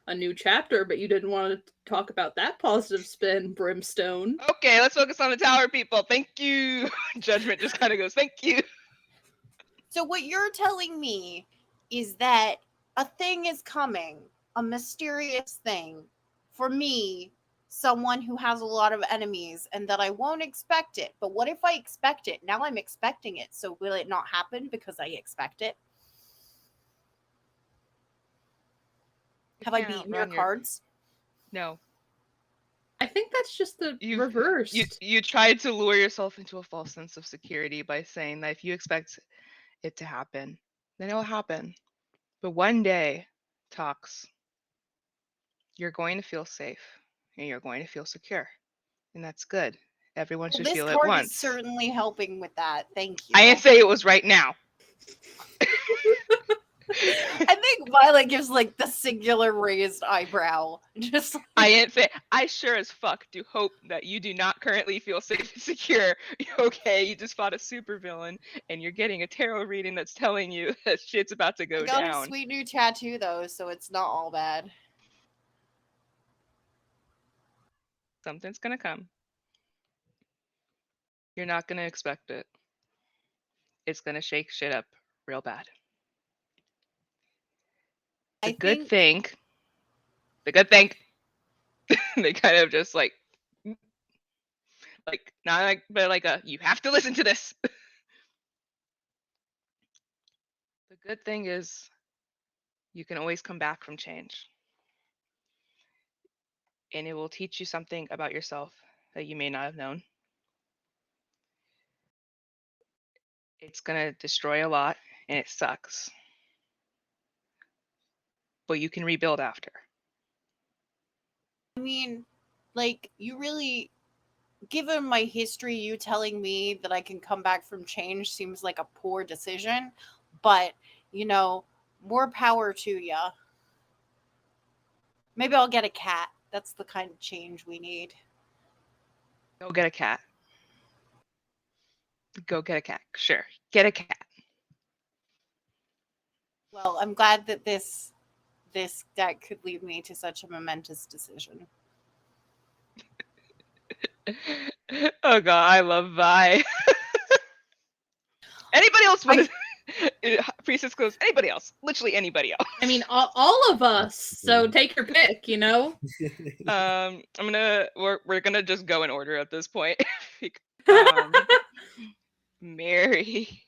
a new chapter, but you didn't want to talk about that positive spin, Brimstone. okay, let's focus on the Tower, people. Thank you. Judgment just kind of goes, thank you. So what you're telling me is that a thing is coming, a mysterious thing, for me, someone who has a lot of enemies, and that I won't expect it. But what if I expect it? Now I'm expecting it, so will it not happen because I expect it? Have I can't beaten your outrun cards? No. I think that's just the You've- reverse. You tried to lure yourself into a false sense of security by saying that if you expect it to happen, then it will happen. But one day, Tox, you're going to feel safe and you're going to feel secure. And that's good. Everyone should This feel it card once. is certainly helping with that. Thank you. I didn't say it was right now. I think Violet gives like the singular raised eyebrow. Just I ain't say I sure as fuck do hope that you do not currently feel safe and secure. Okay, you just fought a supervillain and you're getting a tarot reading that's telling you that shit's about to I go got a down. sweet new tattoo though, so it's not all bad. Something's gonna come. You're not gonna expect it. It's gonna shake shit up real bad. The I good think thing. The good thing. They kind of just like not like, but like a you have to listen to this. The good thing is you can always come back from change. And it will teach you something about yourself that you may not have known. It's gonna destroy a lot and it sucks. But you can rebuild after. I mean, like, you really, given my history, you telling me that I can come back from change seems like a poor decision. But, you know, more power to ya. Maybe I'll get a cat. That's the kind of change we need. Go get a cat. Go get a cat. Sure. Get a cat. Well, I'm glad that this deck could lead me to such a momentous decision. Oh god, I love Vi. Anybody else want to Priestess goes, anybody else? Literally anybody else. I mean, all of us. So take your pick, you know? We're gonna just go in order at this point. Mary.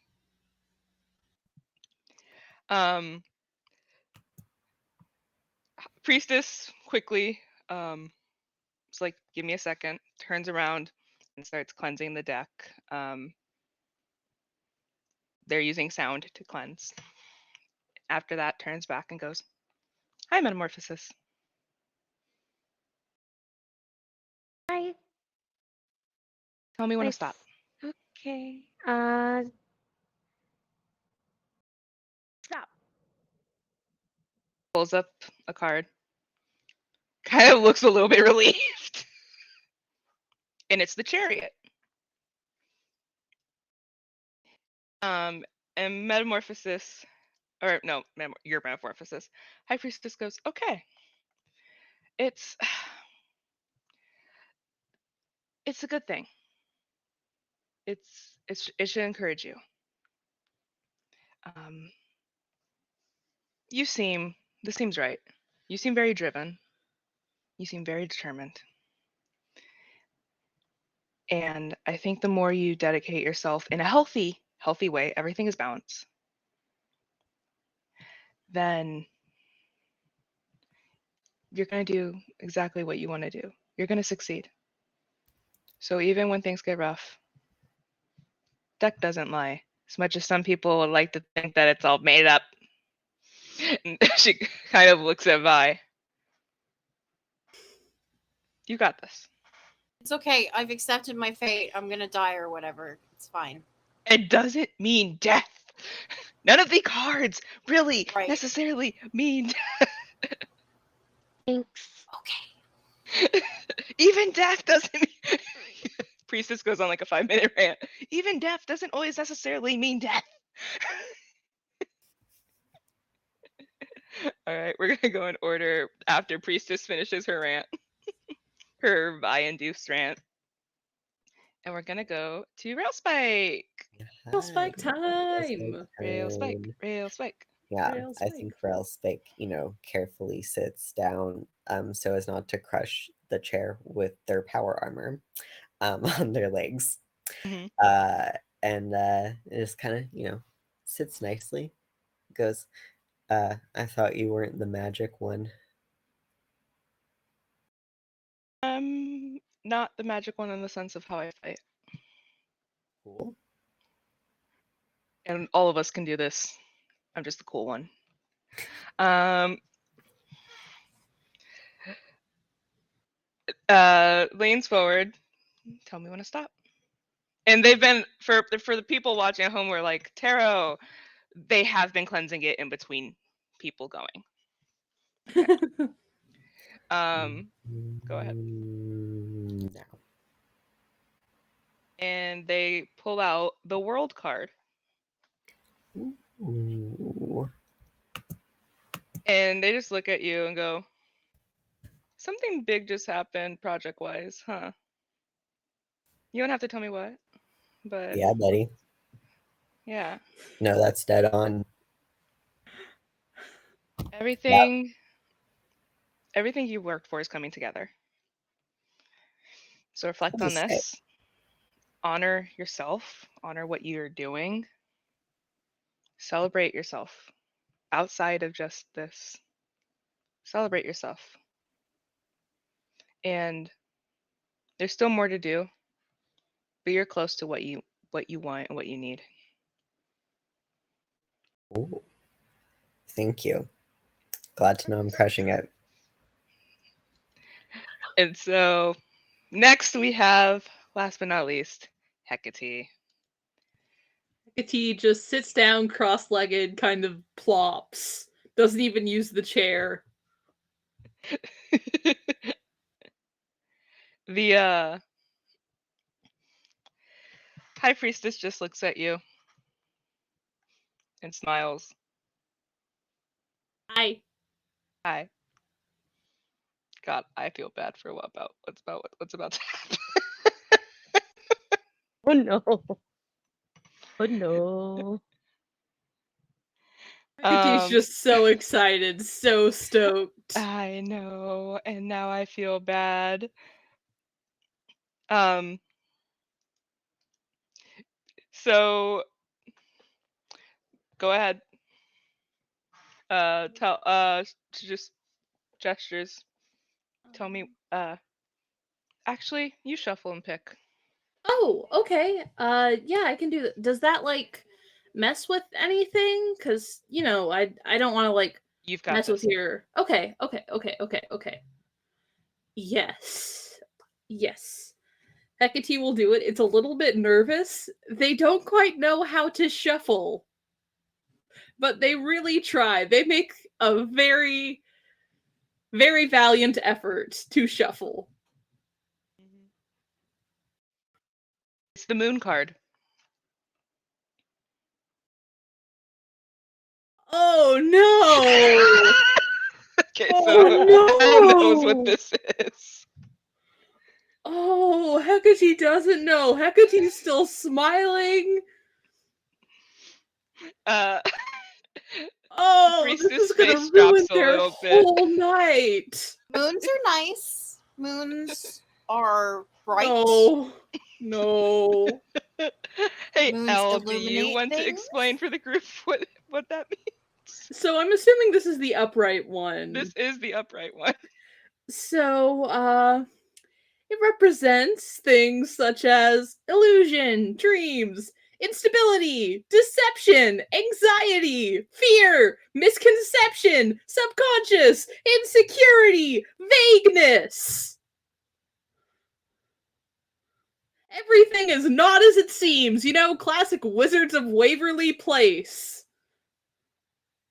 Priestess quickly, it's like, give me a second, turns around and starts cleansing the deck. They're using sound to cleanse. After that, turns back and goes, hi, Metamorphosis. Hi. Tell me when to Nice. stop. Okay. Stop. Pulls up a card. Kind of looks a little bit relieved. And it's the Chariot. And Metamorphosis, or no, your Metamorphosis. High Priestess goes, okay. It's a good thing. It should encourage you. This seems right. You seem very driven. You seem very determined. And I think the more you dedicate yourself in a healthy way, everything is balance, then you're going to do exactly what you want to do. You're going to succeed. So even when things get rough, deck doesn't lie. As much as some people would like to think that it's all made up. And she kind of looks at Vi. You got this. It's okay. I've accepted my fate. I'm gonna die or whatever. It's fine. It doesn't mean death. None of the cards really Right. necessarily mean death. Thanks. Okay. Even death doesn't mean... Priestess goes on like a 5-minute rant. Even death doesn't always necessarily mean death. All right, we're gonna go in order after Priestess finishes her rant. Her Vi-induced rant. And we're gonna go to Railspike. Railspike time. Railspike. Yeah, Railspike. I think Railspike, carefully sits down so as not to crush the chair with their power armor on their legs. Mhm. And it just kind of, sits nicely. Goes, I thought you weren't the magic one. Not the magic one in the sense of how I fight. Cool. And all of us can do this. I'm just the cool one. Leans forward. Tell me when to stop. And they've been for the people watching at home. We're like, tarot, they have been cleansing it in between people going. Go ahead. No. And they pull out the world card. Ooh. And they just look at you and go, something big just happened project-wise, huh? You don't have to tell me what, but Yeah, buddy. yeah. No, that's dead on. Everything you worked for is coming together. So reflect on Just say- this. Honor yourself. Honor what you're doing. Celebrate yourself. Outside of just this. Celebrate yourself. And there's still more to do, but you're close to what you want and what you need. Ooh. Thank you. Glad to know I'm crushing it. And so next we have, last but not least, Hecate. Hecate just sits down cross-legged, kind of plops. Doesn't even use the chair. The High Priestess just looks at you and smiles. Hi. Hi. God, I feel bad for what's about to happen. Oh no. Oh no. Hecate's just so excited, so stoked. I know, and now I feel bad. So go ahead. Just gestures. Tell me. Actually, you shuffle and pick. Oh, okay. Yeah, I can do that. Does that like mess with anything? Cause I don't want to like You've got mess with this. your. Okay. Yes. Hecate will do it. It's a little bit nervous. They don't quite know how to shuffle, but they really try. They make a very, very valiant effort to shuffle. It's the moon card. Oh no! Okay, Oh, so Elle knows no! what this is. Oh, Hecate doesn't know. Hecate's still smiling. Uh, Oh, this Priestess' is gonna face ruin drops a their little bit. whole night. Moons are nice. Moons are bright. No. Hey, Moons Elle, do you illuminate want to things. explain for the group what that means? So I'm assuming this is the upright one. This is the upright one. So, it represents things such as illusion, dreams, instability, deception, anxiety, fear, misconception, subconscious, insecurity, vagueness. Everything is not as it seems, classic Wizards of Waverly Place.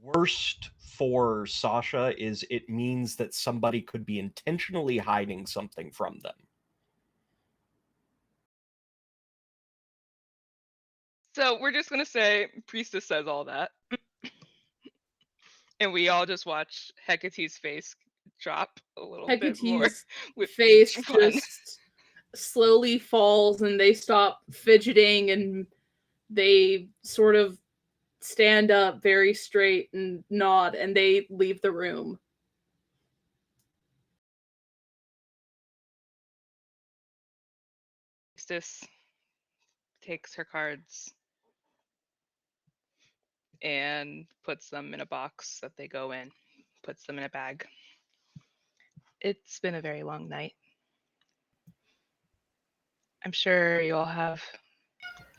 Worst for Sasha is it means that somebody could be intentionally hiding something from them. So we're just gonna say Priestess says all that. And we all just watch Hecate's face drop a little bit more. Hecate's With face each one. just slowly falls and they stop fidgeting and they sort of stand up very straight and nod and they leave the room. Priestess takes her cards and puts them in a box that they go in, puts them in a bag. It's been a very long night. I'm sure you all have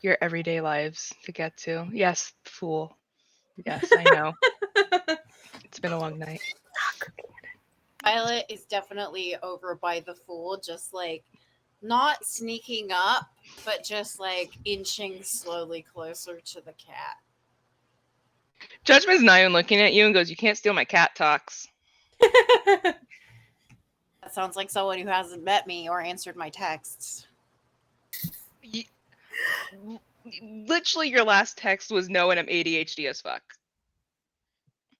your everyday lives to get to. Yes, fool. Yes, I know. It's been a long night. Violet is definitely over by the Fool, just like not sneaking up, but just like inching slowly closer to the cat. Judgment's not even looking at you and goes, "You can't steal my cat talks." That sounds like someone who hasn't met me or answered my texts. Literally, your last text was no, and I'm ADHD as fuck.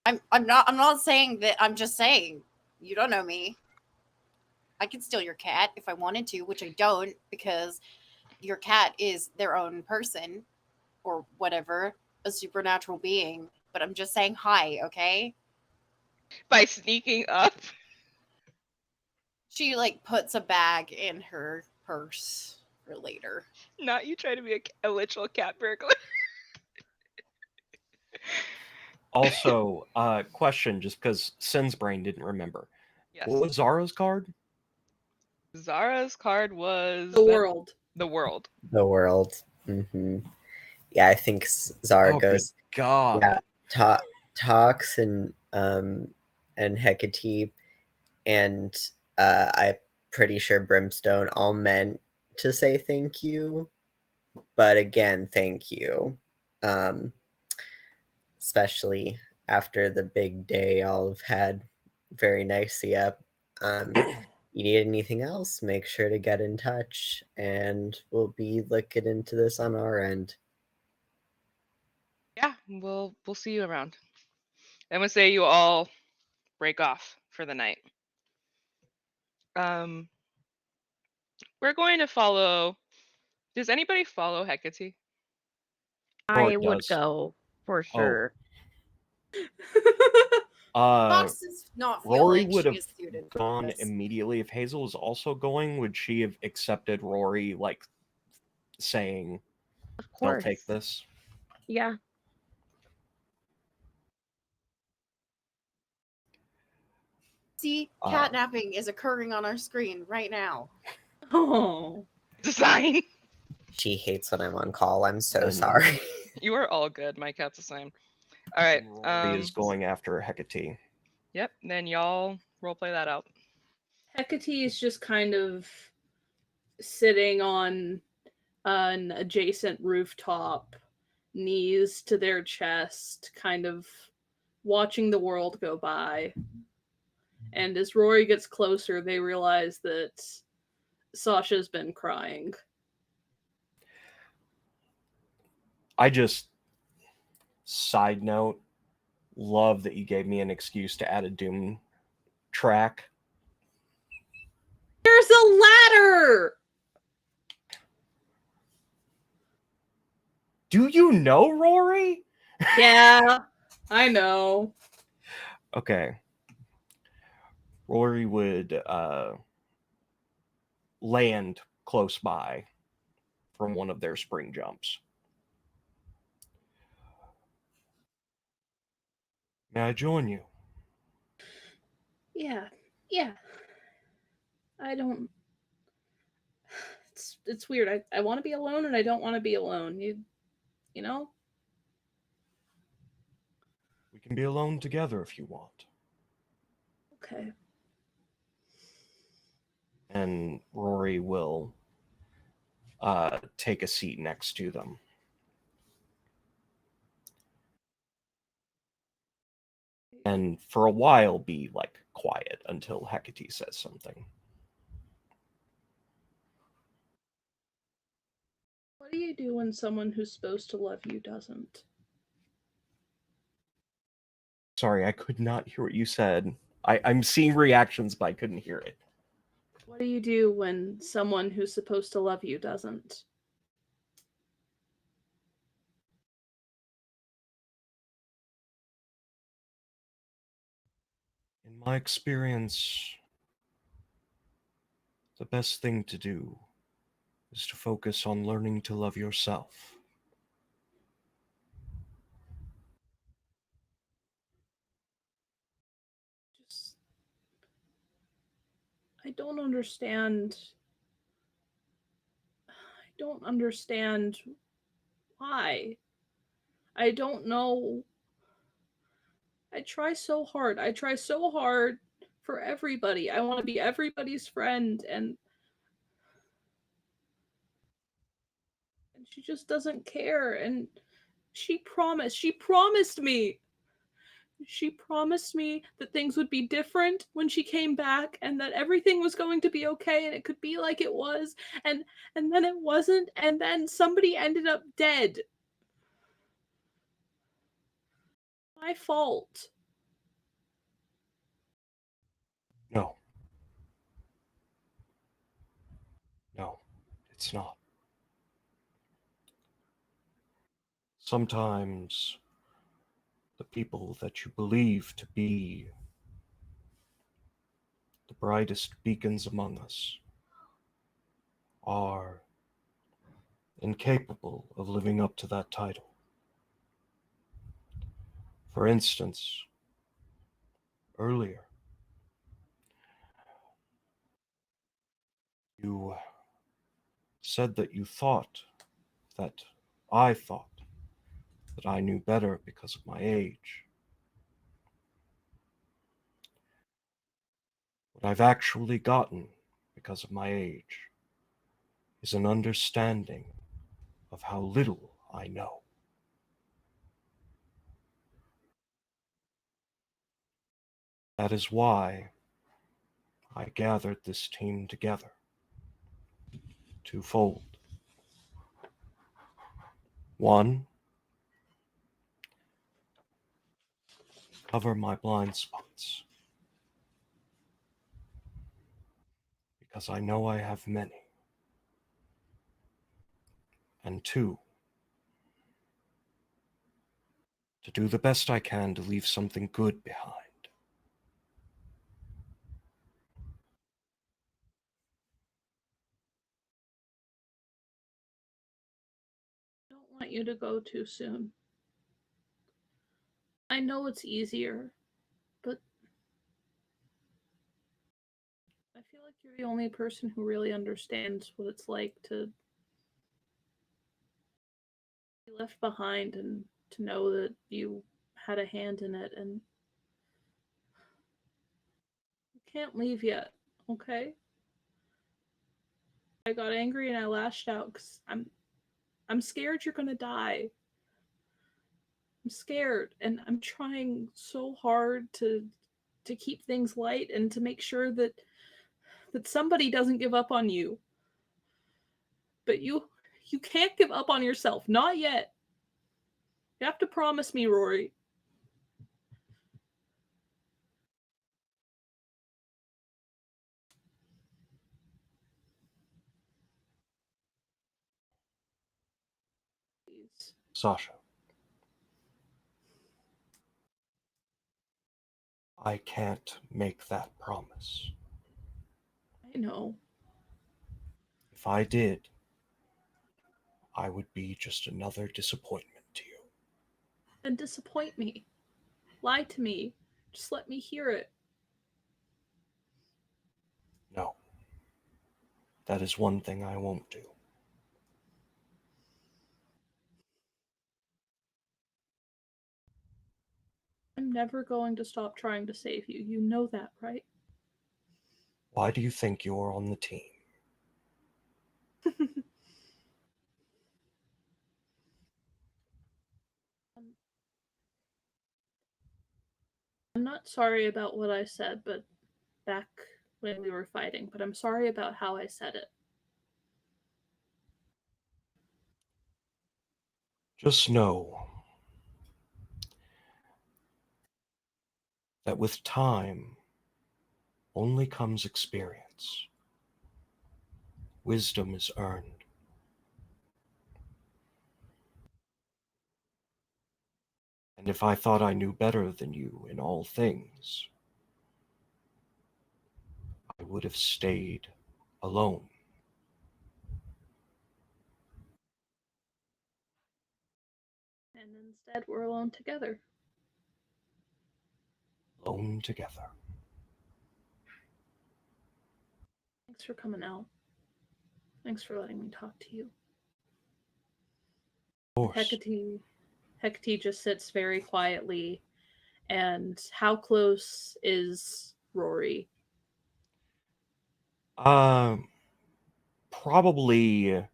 I'm not saying that. I'm just saying you don't know me. I could steal your cat if I wanted to, which I don't, because your cat is their own person or whatever, a supernatural being. But I'm just saying hi, okay? By sneaking up. She like puts a bag in her purse for later. Not you trying to be a literal cat burglar. Also, question, just because Sin's brain didn't remember. Yes. What was Zara's card? Zara's card was The world. The world. The world. Yeah, I think Zara Oh, good goes. God. Yeah, Tox and Hecate and I'm pretty sure Brimstone all meant to say thank you, but again, thank you. Especially after the big day y'all have had. Very nice. Yep. You need anything else, make sure to get in touch, and we'll be looking into this on our end. Yeah, we'll see you around. I'm gonna say you all break off for the night. We're going to follow. Does anybody follow Hecate? I would does. go for sure. Fox does not feel Rory like would she have is suited for gone this. immediately. If Hazel was also going, would she have accepted Rory, like, saying, Of "I'll course. take this"? Yeah. See, catnapping is occurring on our screen right now. Oh. Design. She hates when I'm on call. I'm so And- sorry. You are all good. My cat's the same. All right. Rory is going after Hecate. Yep. Then y'all roleplay that out. Hecate is just kind of sitting on an adjacent rooftop, knees to their chest, kind of watching the world go by. And as Rory gets closer, they realize that Sasha's been crying. I just, side note, love that you gave me an excuse to add a Doom track. There's a ladder! Do you know Rory? Yeah, I know. Okay. Rory would land close by from one of their spring jumps. May I join you? Yeah. I don't. It's weird. I want to be alone and I don't want to be alone. You know? We can be alone together if you want. Okay. And Rory will take a seat next to them. And for a while be like quiet until Hecate says something. What do you do when someone who's supposed to love you doesn't? Sorry, I could not hear what you said. I'm seeing reactions, but I couldn't hear it. What do you do when someone who's supposed to love you doesn't? In my experience, the best thing to do is to focus on learning to love yourself. I don't understand. I don't understand why. I don't know. I try so hard. I try so hard for everybody. I want to be everybody's friend, and she just doesn't care. And She promised me. She promised me that things would be different when she came back and that everything was going to be okay and it could be like it was, and then it wasn't, and then somebody ended up dead. My fault. No. No, it's not. Sometimes the people that you believe to be the brightest beacons among us are incapable of living up to that title. For instance, earlier, you said that you thought that I thought that I knew better because of my age. What I've actually gotten because of my age is an understanding of how little I know. That is why I gathered this team together. Twofold. One, cover my blind spots, because I know I have many. And two, to do the best I can to leave something good behind. I don't want you to go too soon. I know it's easier, but I feel like you're the only person who really understands what it's like to be left behind and to know that you had a hand in it, and you can't leave yet, okay? I got angry and I lashed out because I'm scared you're gonna die. I'm scared, and I'm trying so hard to keep things light and to make sure that somebody doesn't give up on you. But you can't give up on yourself, not yet. You have to promise me, Rory. Please. Sasha, I can't make that promise. I know. If I did, I would be just another disappointment to you. Then disappoint me. Lie to me. Just let me hear it. No. That is one thing I won't do. I'm never going to stop trying to save you. You know that, right? Why do you think you're on the team? I'm not sorry about what I said, but back when we were fighting, but I'm sorry about how I said it. Just know that with time only comes experience. Wisdom is earned. And if I thought I knew better than you in all things, I would have stayed alone. And instead, we're alone together. Alone together. Thanks for coming out. Thanks for letting me talk to you. Of course. Hecate just sits very quietly. And how close is Rory? Probably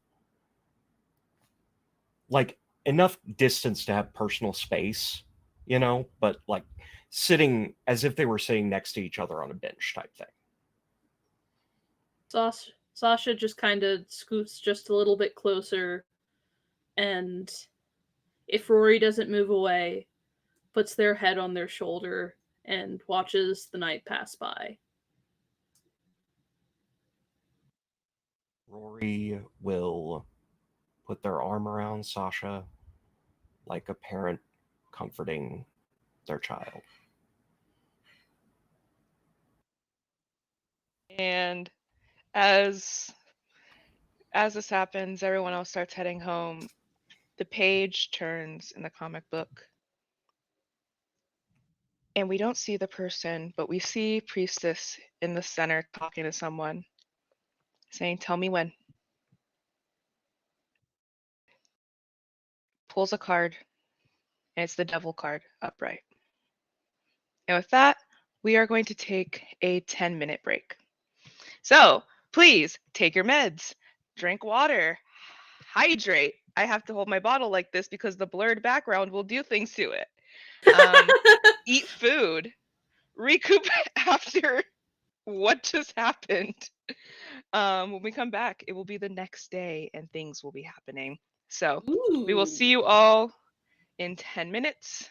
like enough distance to have personal space, you know, but like sitting as if they were sitting next to each other on a bench type thing. Sasha just kind of scoots just a little bit closer, and if Rory doesn't move away, puts their head on their shoulder and watches the night pass by. Rory will put their arm around Sasha like a parent comforting their child. And as this happens, everyone else starts heading home. The page turns in the comic book. And we don't see the person, but we see Priestess in the center talking to someone, saying, "Tell me when." Pulls a card, and it's the Devil card upright. And with that, we are going to take a 10-minute break. So please take your meds, drink water, hydrate. I have to hold my bottle like this because the blurred background will do things to it. Eat food, recoup after what just happened. When we come back, it will be the next day and things will be happening. So we will see you all in 10 minutes.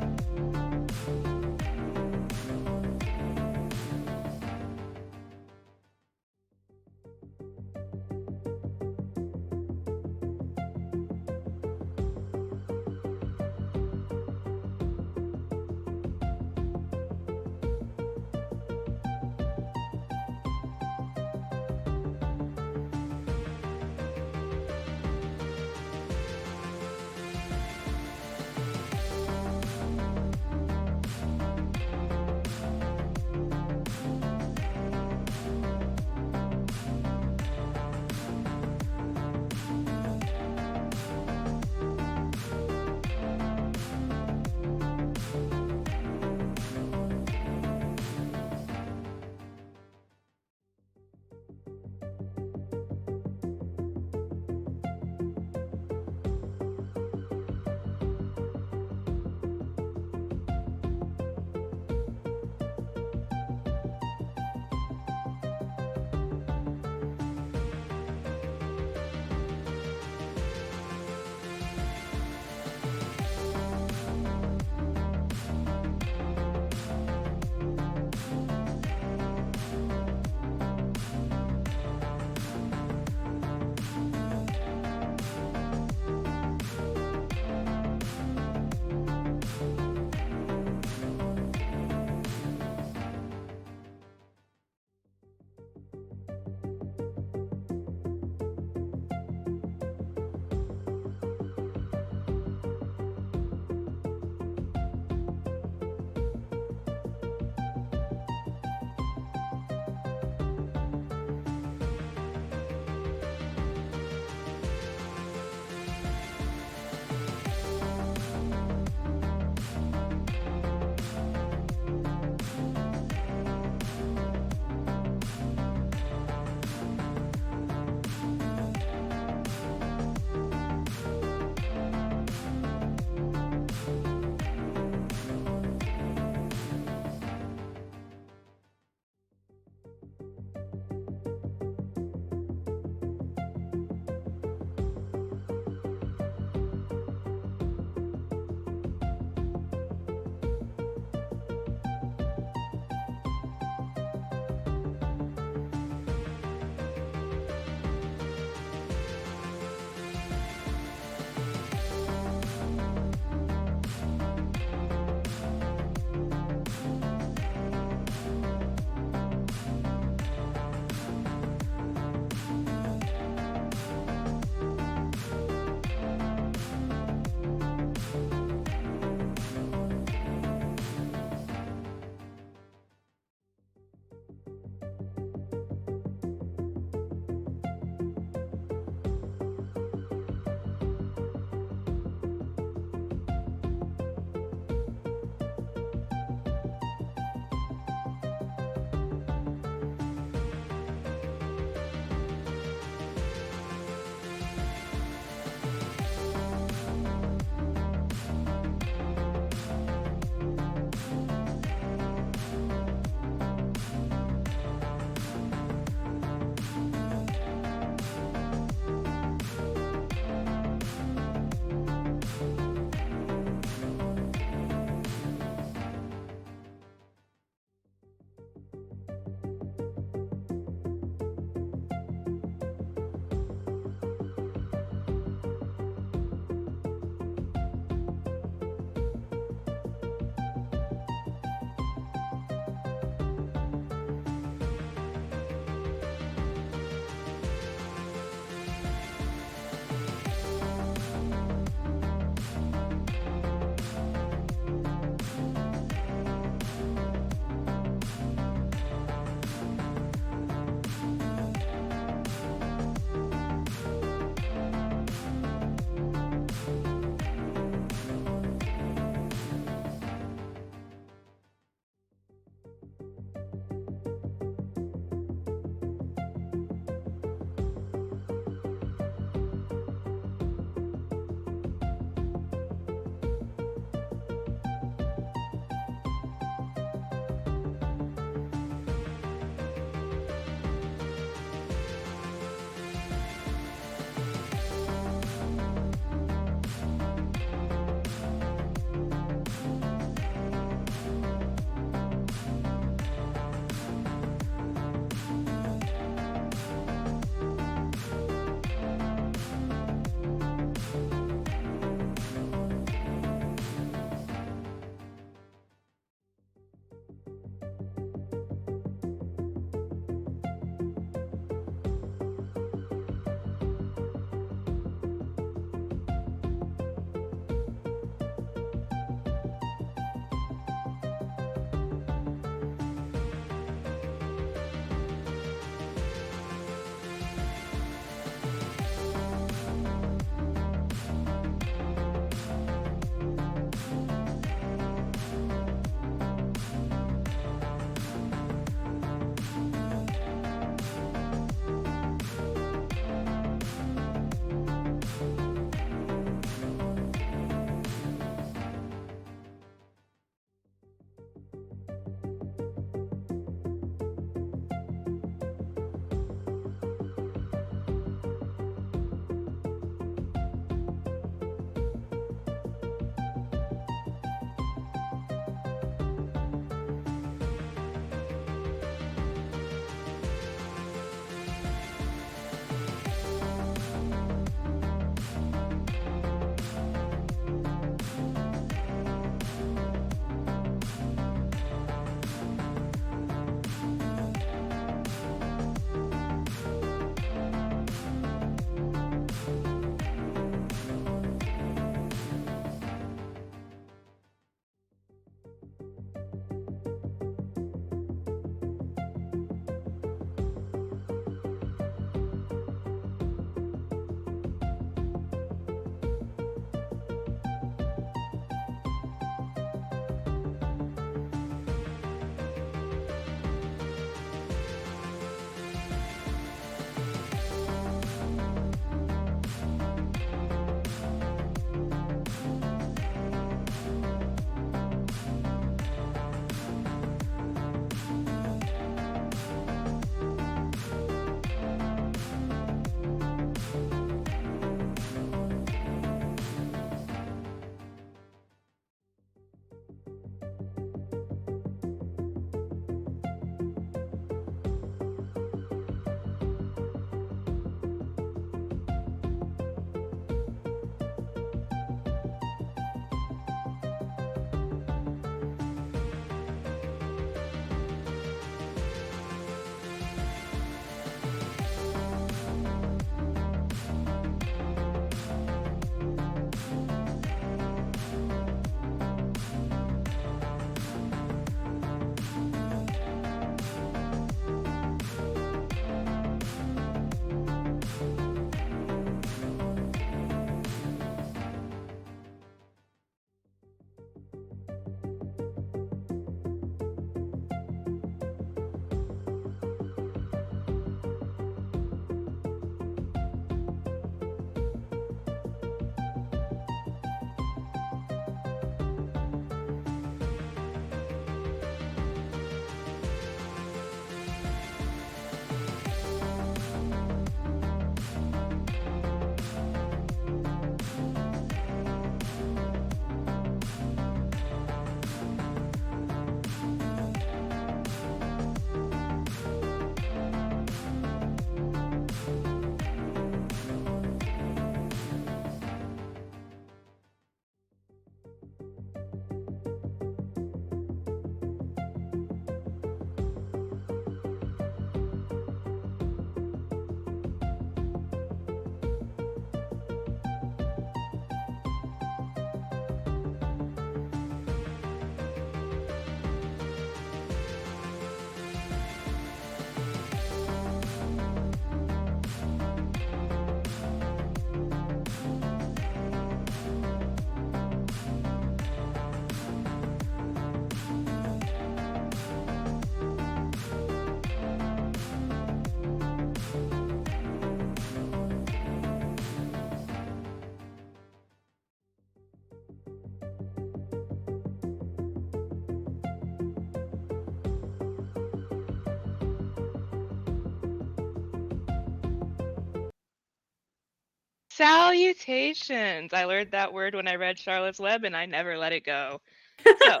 Salutations. I learned that word when I read Charlotte's Web and I never let it go. So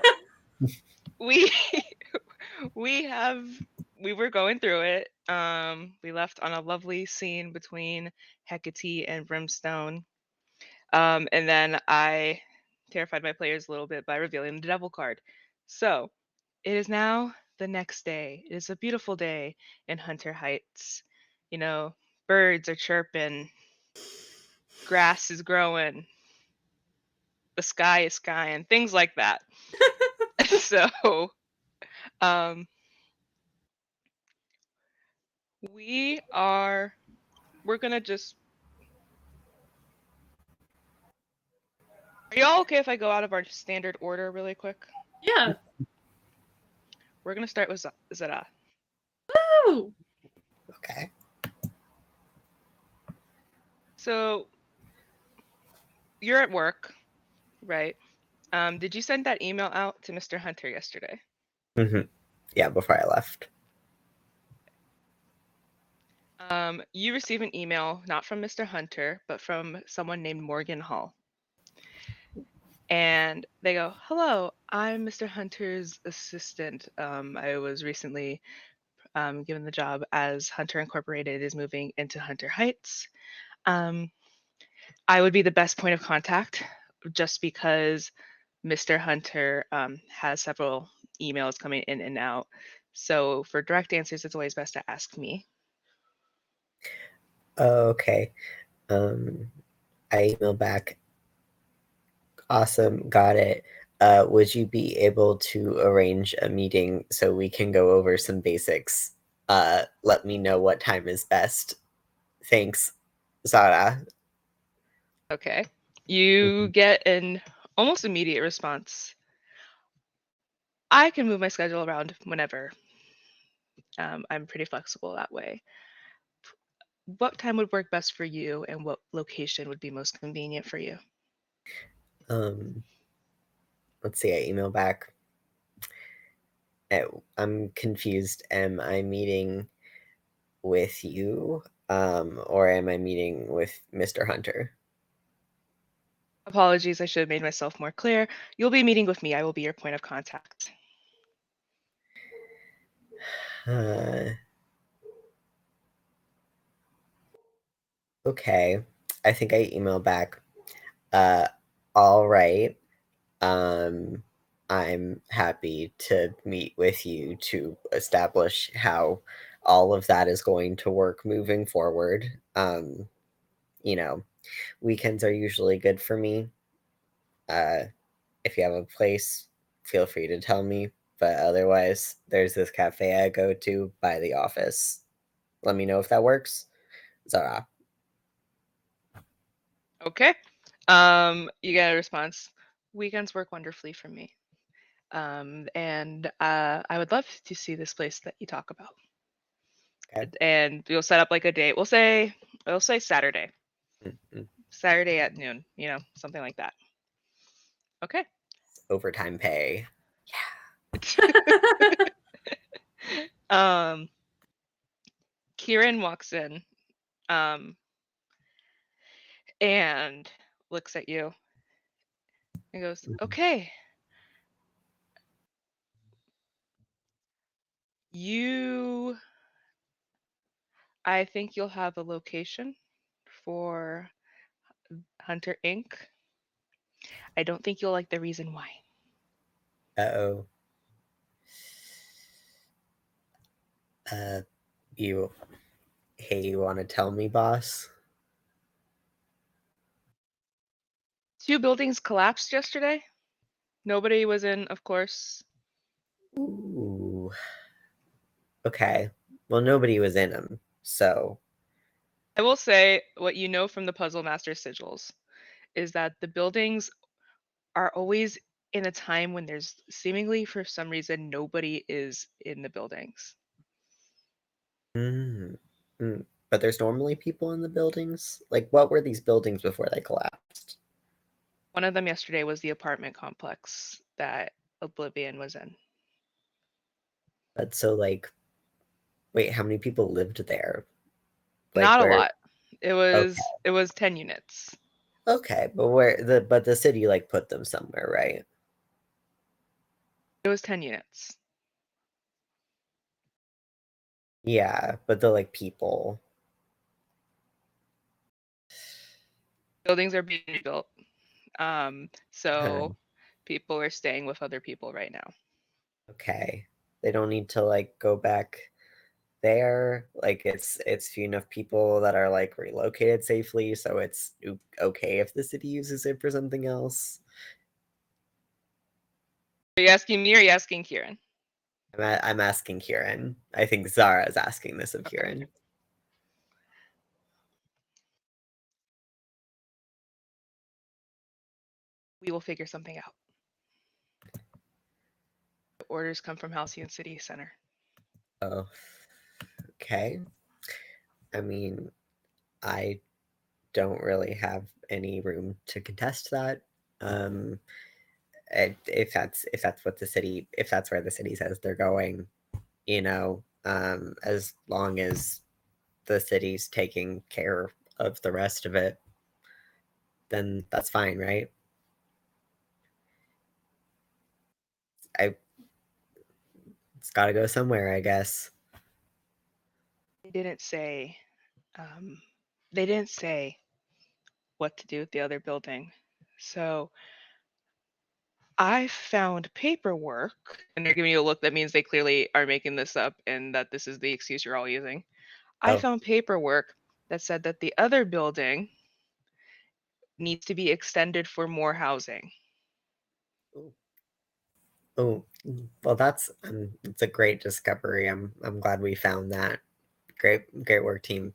we we were going through it. We left on a lovely scene between Hecate and Brimstone. And then I terrified my players a little bit by revealing the devil card. So it is now the next day. It is a beautiful day in Hunter Heights. You know, birds are chirping, grass is growing, the sky is skying, things like that. So we're gonna just are y'all okay if I go out of our standard order really quick? Yeah. We're gonna start with Zara. Woo! Okay. So you're at work, right? Did you send that email out to Mr. Hunter yesterday? Yeah, before I left. You receive an email not from Mr. Hunter, but from someone named Morgan Hall. And they go, "Hello, I'm Mr. Hunter's assistant. I was recently given the job as Hunter Incorporated is moving into Hunter Heights. I would be the best point of contact just because Mr. Hunter has several emails coming in and out. So for direct answers, it's always best to ask me." Okay. I email back. Awesome, got it. Would you be able to arrange a meeting so we can go over some basics? Let me know what time is best. Thanks, Zara. Okay. You get an almost immediate response. I can move my schedule around whenever. I'm pretty flexible that way. What time would work best for you and what location would be most convenient for you? Let's see, I email back. I'm confused. Am I meeting with you? Or am I meeting with Mr. Hunter? Apologies, I should have made myself more clear. You'll be meeting with me. I will be your point of contact. Okay. I think I email back. All right. I'm happy to meet with you to establish how all of that is going to work moving forward. You know, weekends are usually good for me. If you have a place, feel free to tell me. But otherwise, there's this cafe I go to by the office. Let me know if that works. Zara. Okay. You get a response. Weekends work wonderfully for me. And I would love to see this place that you talk about. Okay. And we'll set up like a date. We'll say Saturday. Mm-hmm. Saturday at noon, something like that. Okay. Overtime pay. Kieran walks in and looks at you and goes, "Okay. I think you'll have a location for Hunter Inc. I don't think you'll like the reason why." Uh-oh. You want to tell me, boss? 2 buildings collapsed yesterday. Nobody was in, of course. Ooh. Okay. Well, nobody was in them, so. I will say what you know from the Puzzle Master sigils is that the buildings are always in a time when there's seemingly for some reason nobody is in the buildings. But there's normally people in the buildings? Like, what were these buildings before they collapsed? One of them yesterday was the apartment complex that Oblivion was in. But so, like, wait, how many people lived there? Not a lot. It Okay. was 10 units. Okay, but the city like put them somewhere, right? It was 10 units. Yeah, but the like people. Buildings are being rebuilt. So people are staying with other people right now. Okay. They don't need to like go back there. Like it's few enough people that are like relocated safely, so it's okay if the city uses it for something else. Are you asking me or are you asking Kieran? I'm asking Kieran. I think Zara is asking this of Kieran. We will figure something out. The orders come from Halcyon City Center. Oh, okay. I mean, I don't really have any room to contest that. Um, if that's what the city, if that's where the city says they're going, as long as the city's taking care of the rest of it, then that's fine, right? It's got to go somewhere, I guess. They didn't say they didn't say what to do with the other building. So I found paperwork, and they're giving you a look that means they clearly are making this up and that this is the excuse you're all using. I Oh. found paperwork that said that the other building needs to be extended for more housing. Oh, well, it's a great discovery. I'm glad we found that. Great work, team.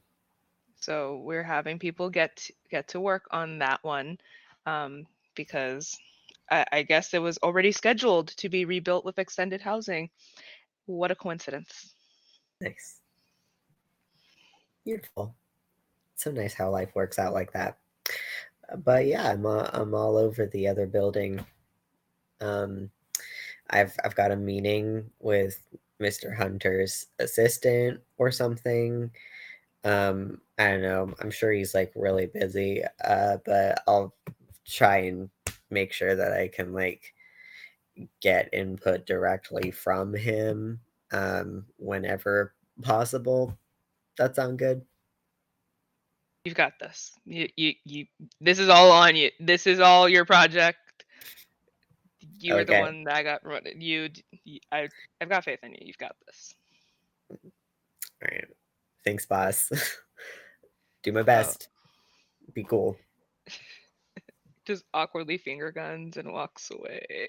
So we're having people get to work on that one because I guess it was already scheduled to be rebuilt with extended housing. What a coincidence. Nice. Beautiful. So nice how life works out like that. But yeah, I'm all over the other building. Um, I've got a meeting with Mr. Hunter's assistant or something. I don't know. I'm sure he's like really busy. But I'll try and make sure that I can like get input directly from him whenever possible. That sound good? You've got this. You this is all on you. This is all your project. You were the Okay. one that I got running. I've got faith in you. You've got this. All right. Thanks, boss. Do my So best. Be cool. just awkwardly finger guns and walks away.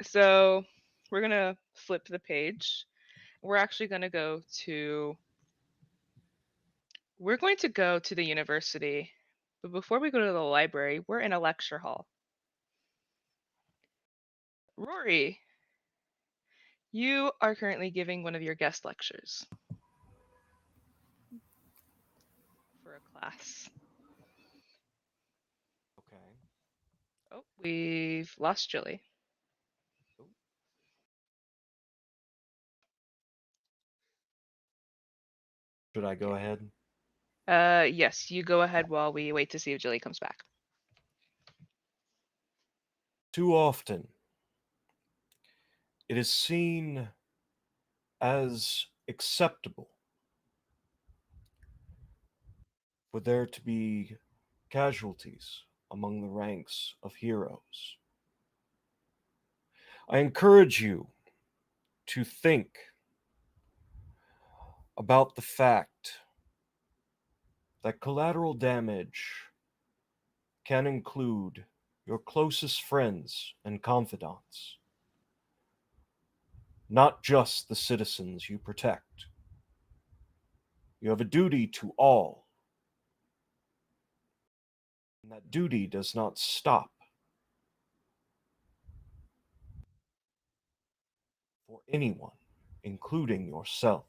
So we're gonna flip the page. We're actually gonna go to the university. But before we go to the library, we're in a lecture hall. Rory, you are currently giving one of your guest lectures for a class. Okay. Oh, we've lost Julie. Should I go ahead? Yes, you go ahead while we wait to see if Julie comes back. Too often, it is seen as acceptable for there to be casualties among the ranks of heroes. I encourage you to think about the fact that collateral damage can include your closest friends and confidants, not just the citizens you protect. You have a duty to all, and that duty does not stop for anyone, including yourself.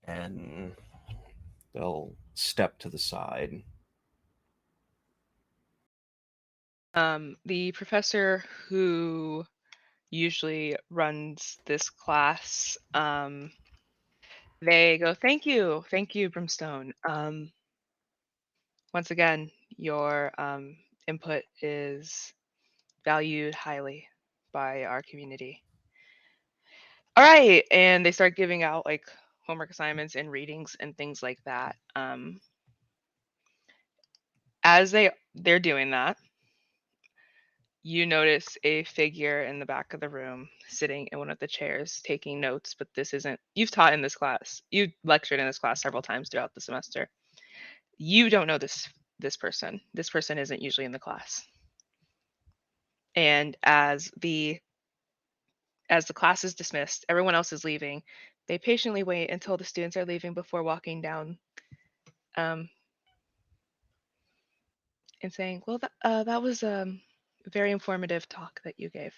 And they'll step to the side. The professor who usually runs this class, they go, thank you, Brimstone. Once again, your input is valued highly by our community. All right, and they start giving out like homework assignments and readings and things like that. As they're doing that, you notice a figure in the back of the room sitting in one of the chairs taking notes, but this isn't, you've taught in this class, you lectured in this class several times throughout the semester. You don't know this person. This person isn't usually in the class. And as the class is dismissed, everyone else is leaving. They patiently wait until the students are leaving before walking down and saying, well, that was a very informative talk that you gave.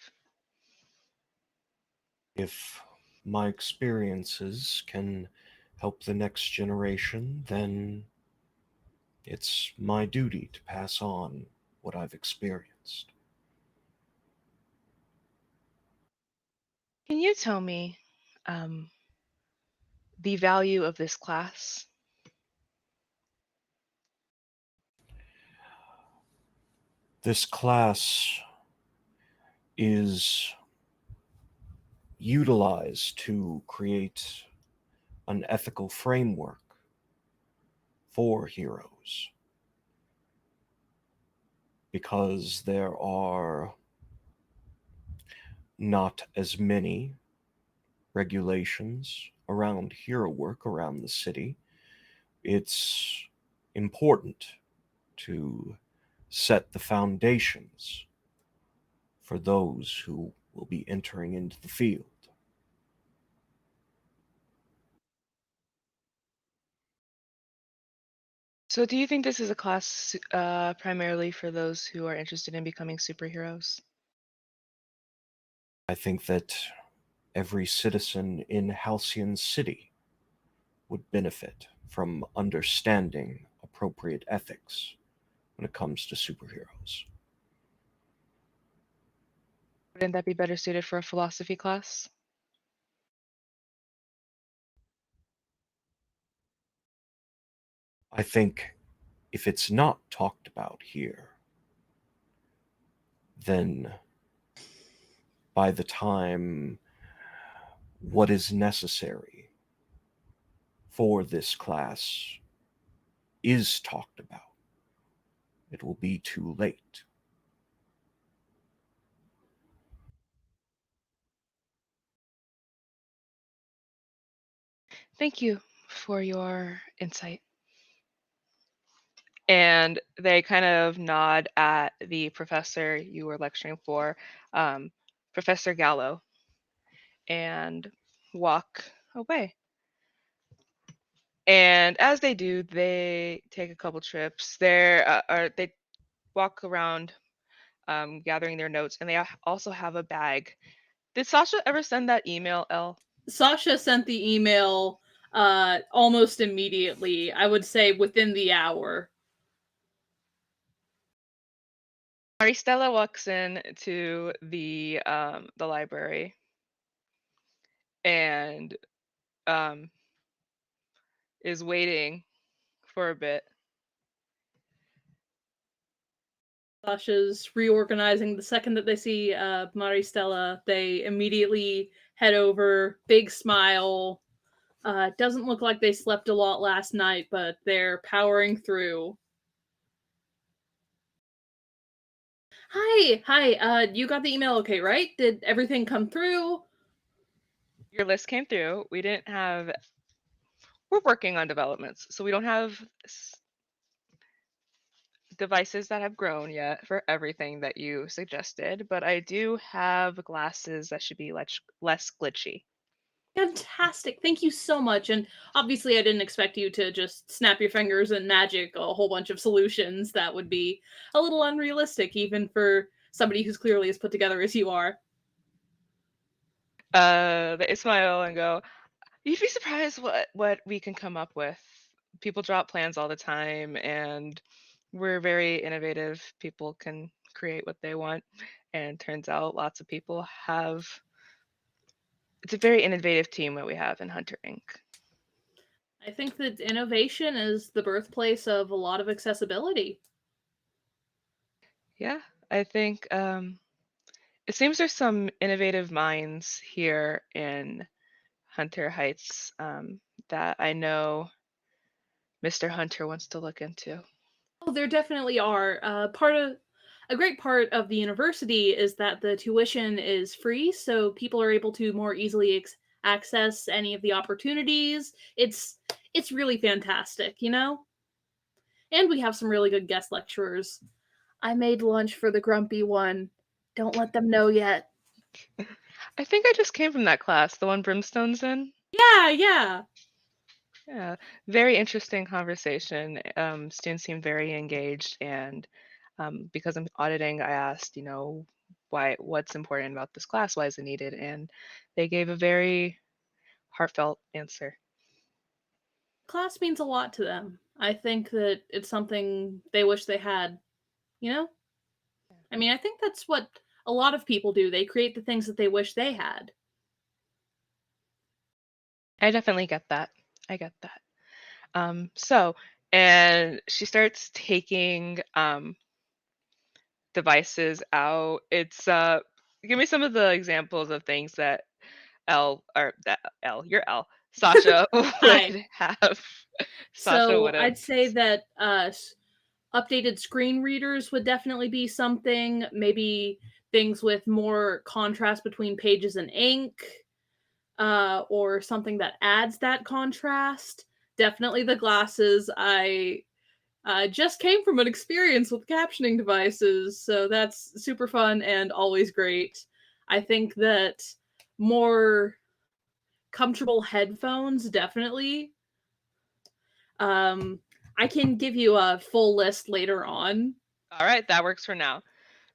If my experiences can help the next generation, then it's my duty to pass on what I've experienced. Can you tell me the value of this class? This class is utilized to create an ethical framework for heroes, because there are not as many regulations around hero work around the city. It's important to set the foundations for those who will be entering into the field. So do you think this is a class primarily for those who are interested in becoming superheroes? I think that every citizen in Halcyon City would benefit from understanding appropriate ethics when it comes to superheroes. Wouldn't that be better suited for a philosophy class? I think if it's not talked about here, then by the time what is necessary for this class is talked about, it will be too late. Thank you for your insight. And they kind of nod at the professor you were lecturing for, Professor Gallo, and walk away. And as they do, they take a couple trips. They walk around, gathering their notes, and they also have a bag. Did Sasha ever send that email, Elle? Sasha sent the email almost immediately. I would say within the hour. Maristella walks in to the library and is waiting for a bit. Sasha's reorganizing. The second that they see Maristella, they immediately head over. Big smile. Doesn't look like they slept a lot last night, but they're powering through. Hi. You got the email okay, right? Did everything come through? Your list came through. We're working on developments, so we don't have devices that have grown yet for everything that you suggested, but I do have glasses that should be less glitchy. Fantastic. Thank you so much. And obviously, I didn't expect you to just snap your fingers and magic a whole bunch of solutions. That would be a little unrealistic, even for somebody who's clearly as put together as you are. They smile and go, you'd be surprised what we can come up with. People drop plans all the time, and we're very innovative. People can create what they want, and turns out lots of people have. It's a very innovative team that we have in Hunter Inc. I think that innovation is the birthplace of a lot of accessibility. Yeah, I think it seems there's some innovative minds here in Hunter Heights that I know Mr. Hunter wants to look into. Oh, there definitely are. A great part of the university is that the tuition is free, so people are able to more easily access any of the opportunities. It's really fantastic, you know. And we have some really good guest lecturers. I made lunch for the grumpy one. Don't let them know yet. I think I just came from that class, the one Brimstone's in. Yeah. Yeah, very interesting conversation. Students seemed very engaged, and because I'm auditing, I asked, what's important about this class? Why is it needed? And they gave a very heartfelt answer. Class means a lot to them. I think that it's something they wish they had, you know? I mean, I think that's what a lot of people do. They create the things that they wish they had. I definitely get that. I get that. And she starts taking devices out. It's give me some of the examples of things that you're L, Sasha Hi. would have. Sasha So would have. I'd say that updated screen readers would definitely be something. Maybe things with more contrast between pages and ink, or something that adds that contrast. Definitely the glasses. I just came from an experience with captioning devices, so that's super fun and always great. I think that more comfortable headphones, definitely. I can give you a full list later on. All right, that works for now.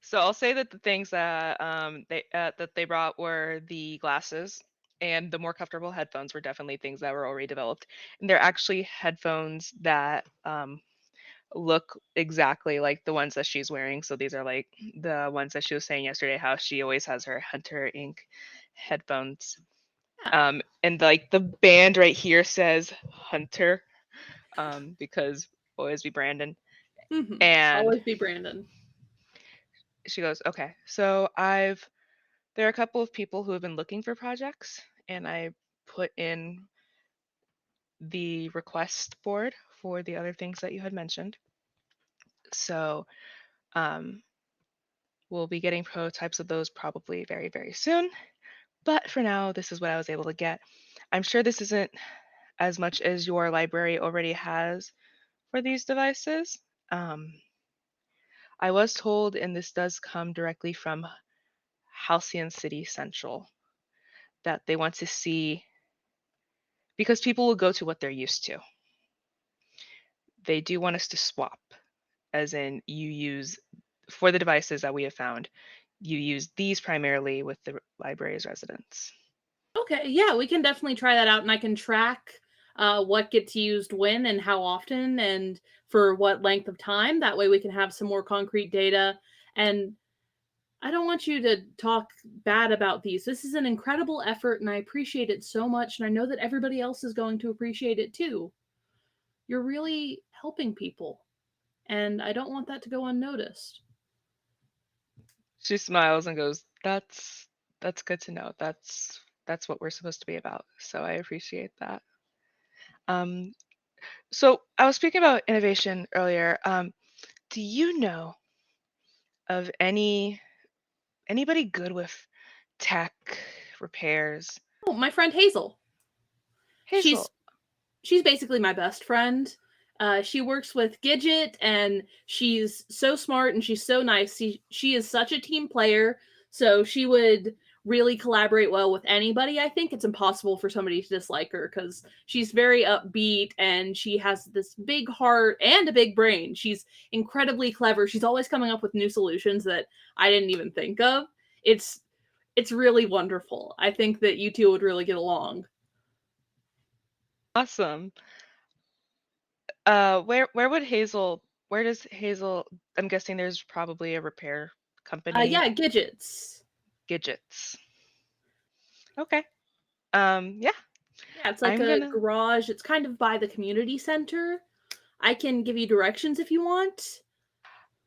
So I'll say that the things that they brought were the glasses, and the more comfortable headphones were definitely things that were already developed. And they're actually headphones that look exactly like the ones that she's wearing. So these are like the ones that she was saying yesterday, how she always has her Hunter Inc. headphones. And like the band right here says Hunter, because always be Brandon. Mm-hmm. And Always be Brandon. she goes, okay, so there are a couple of people who have been looking for projects, and I put in the request board for the other things that you had mentioned. So we'll be getting prototypes of those probably very, very soon. But for now, this is what I was able to get. I'm sure this isn't as much as your library already has for these devices. I was told, and this does come directly from Halcyon City Central, that they want to see, because people will go to what they're used to. They do want us to swap, as in you use, for the devices that we have found, you use these primarily with the library's residents. Okay, yeah, we can definitely try that out, and I can track what gets used when and how often and for what length of time. That way we can have some more concrete data. And I don't want you to talk bad about these. This is an incredible effort, and I appreciate it so much, and I know that everybody else is going to appreciate it too. You're really helping people, and I don't want that to go unnoticed. She smiles and goes, that's good to know. That's what we're supposed to be about. So I appreciate that. So I was speaking about innovation earlier. Do you know of anybody good with tech repairs? Oh, my friend Hazel. Hazel. She's basically my best friend. She works with Gidget, and she's so smart and she's so nice. She is such a team player, so she would really collaborate well with anybody. I think it's impossible for somebody to dislike her because she's very upbeat and she has this big heart and a big brain. She's incredibly clever. She's always coming up with new solutions that I didn't even think of. It's really wonderful. I think that you two would really get along. Awesome. Where where does Hazel? I'm guessing there's probably a repair company. Yeah, Gidgets. Gidgets. Okay. Yeah. Yeah, it's like I'm a gonna. garage. It's kind of by the community center. I can give you directions if you want.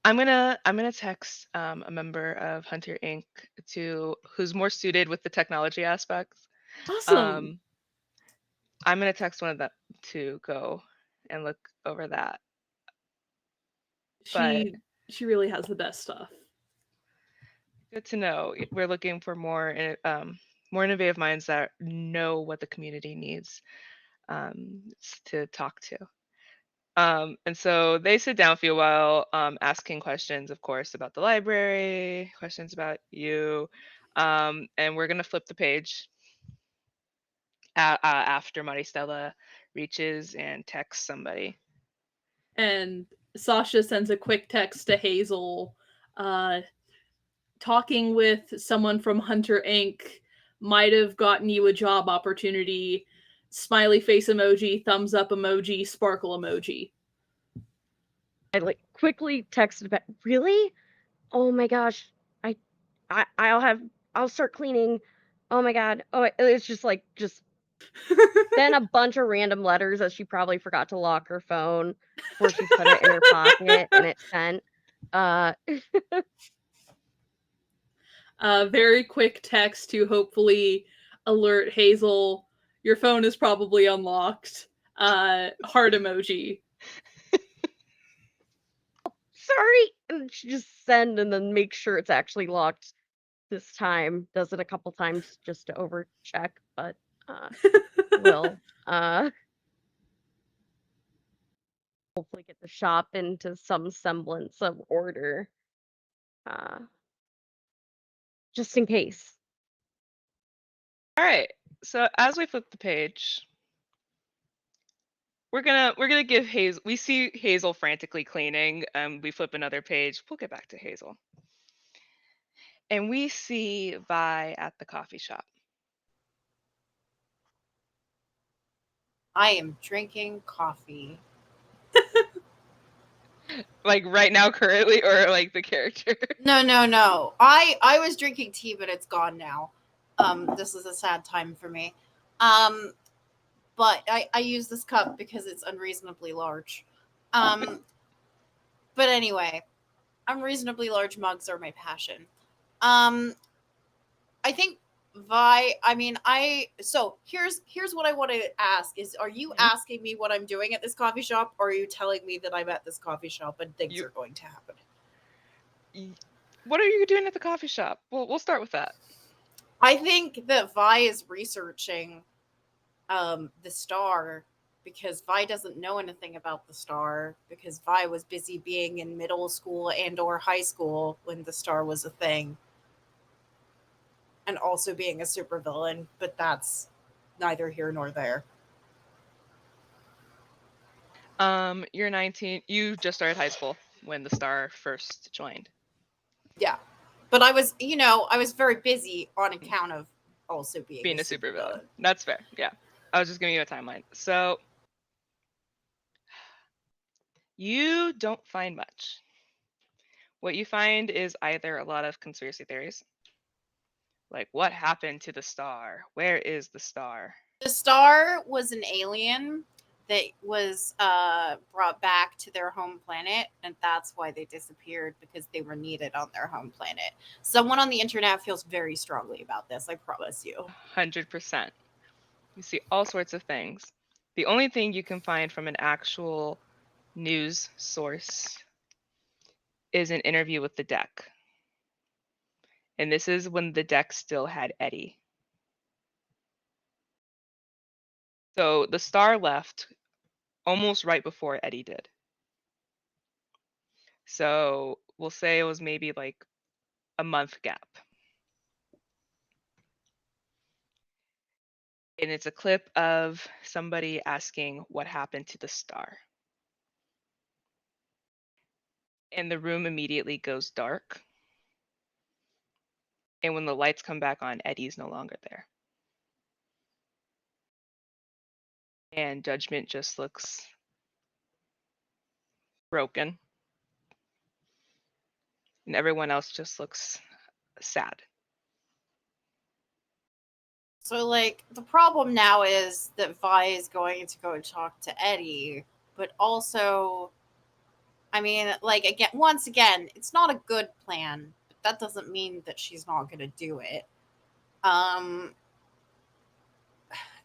I'm gonna text a member of Hunter Inc. who's more suited with the technology aspects. Awesome. I'm gonna text one of them to go and look over that. But She really has the best stuff. good to know. We're looking for more innovative minds that know what the community needs to talk to. And so they sit down for a while, asking questions, of course, about the library, questions about you, and we're gonna flip the page after Maristella reaches and texts somebody. And Sasha sends a quick text to Hazel, talking with someone from Hunter Inc. might have gotten you a job opportunity. Smiley face emoji, thumbs up emoji, sparkle emoji. I like quickly texted back. Really? Oh my gosh! I'll start cleaning. Oh my god! Oh, it's just then a bunch of random letters that she probably forgot to lock her phone before she put it in her pocket and it sent. Very quick text to hopefully alert Hazel. Your phone is probably unlocked. Heart emoji. Sorry, and she just send and then make sure it's actually locked this time. Does it a couple times just to overcheck, but will hopefully get the shop into some semblance of order. Just in case. All right. So as we flip the page, we're gonna give Hazel. We see Hazel frantically cleaning. We flip another page. We'll get back to Hazel, and we see Vi at the coffee shop. I am drinking coffee. Like right now, currently, or like the character. No. I was drinking tea, but it's gone now. This is a sad time for me. But I use this cup because it's unreasonably large. But anyway, unreasonably large mugs are my passion. I think so here's what I want to ask is, are you asking me what I'm doing at this coffee shop, or are you telling me that I'm at this coffee shop and things are going to happen? What are you doing at the coffee shop? We'll start with that. I think that Vi is researching the star, because Vi doesn't know anything about the star, because Vi was busy being in middle school and or high school when the star was a thing, and also being a supervillain, but that's neither here nor there. You're 19. You just started high school when the star first joined. Yeah, but I was very busy on account of also being a supervillain. That's fair. Yeah, I was just giving you a timeline. So you don't find much. What you find is either a lot of conspiracy theories, like what happened to the star? Where is the star? The star was an alien that was brought back to their home planet, and that's why they disappeared, because they were needed on their home planet. Someone on the internet feels very strongly about this, I promise you. 100%. You see all sorts of things. The only thing you can find from an actual news source is an interview with the deck. And this is when the deck still had Eddie. So the star left almost right before Eddie did. So we'll say it was maybe like a month gap. And it's a clip of somebody asking what happened to the star. And the room immediately goes dark. And when the lights come back on, Eddie's no longer there. And Judgment just looks broken. and everyone else just looks sad. So, like, the problem now is that Vi is going to go talk to Eddie, but also, I mean, like, once again, it's not a good plan, but that doesn't mean that she's not going to do it.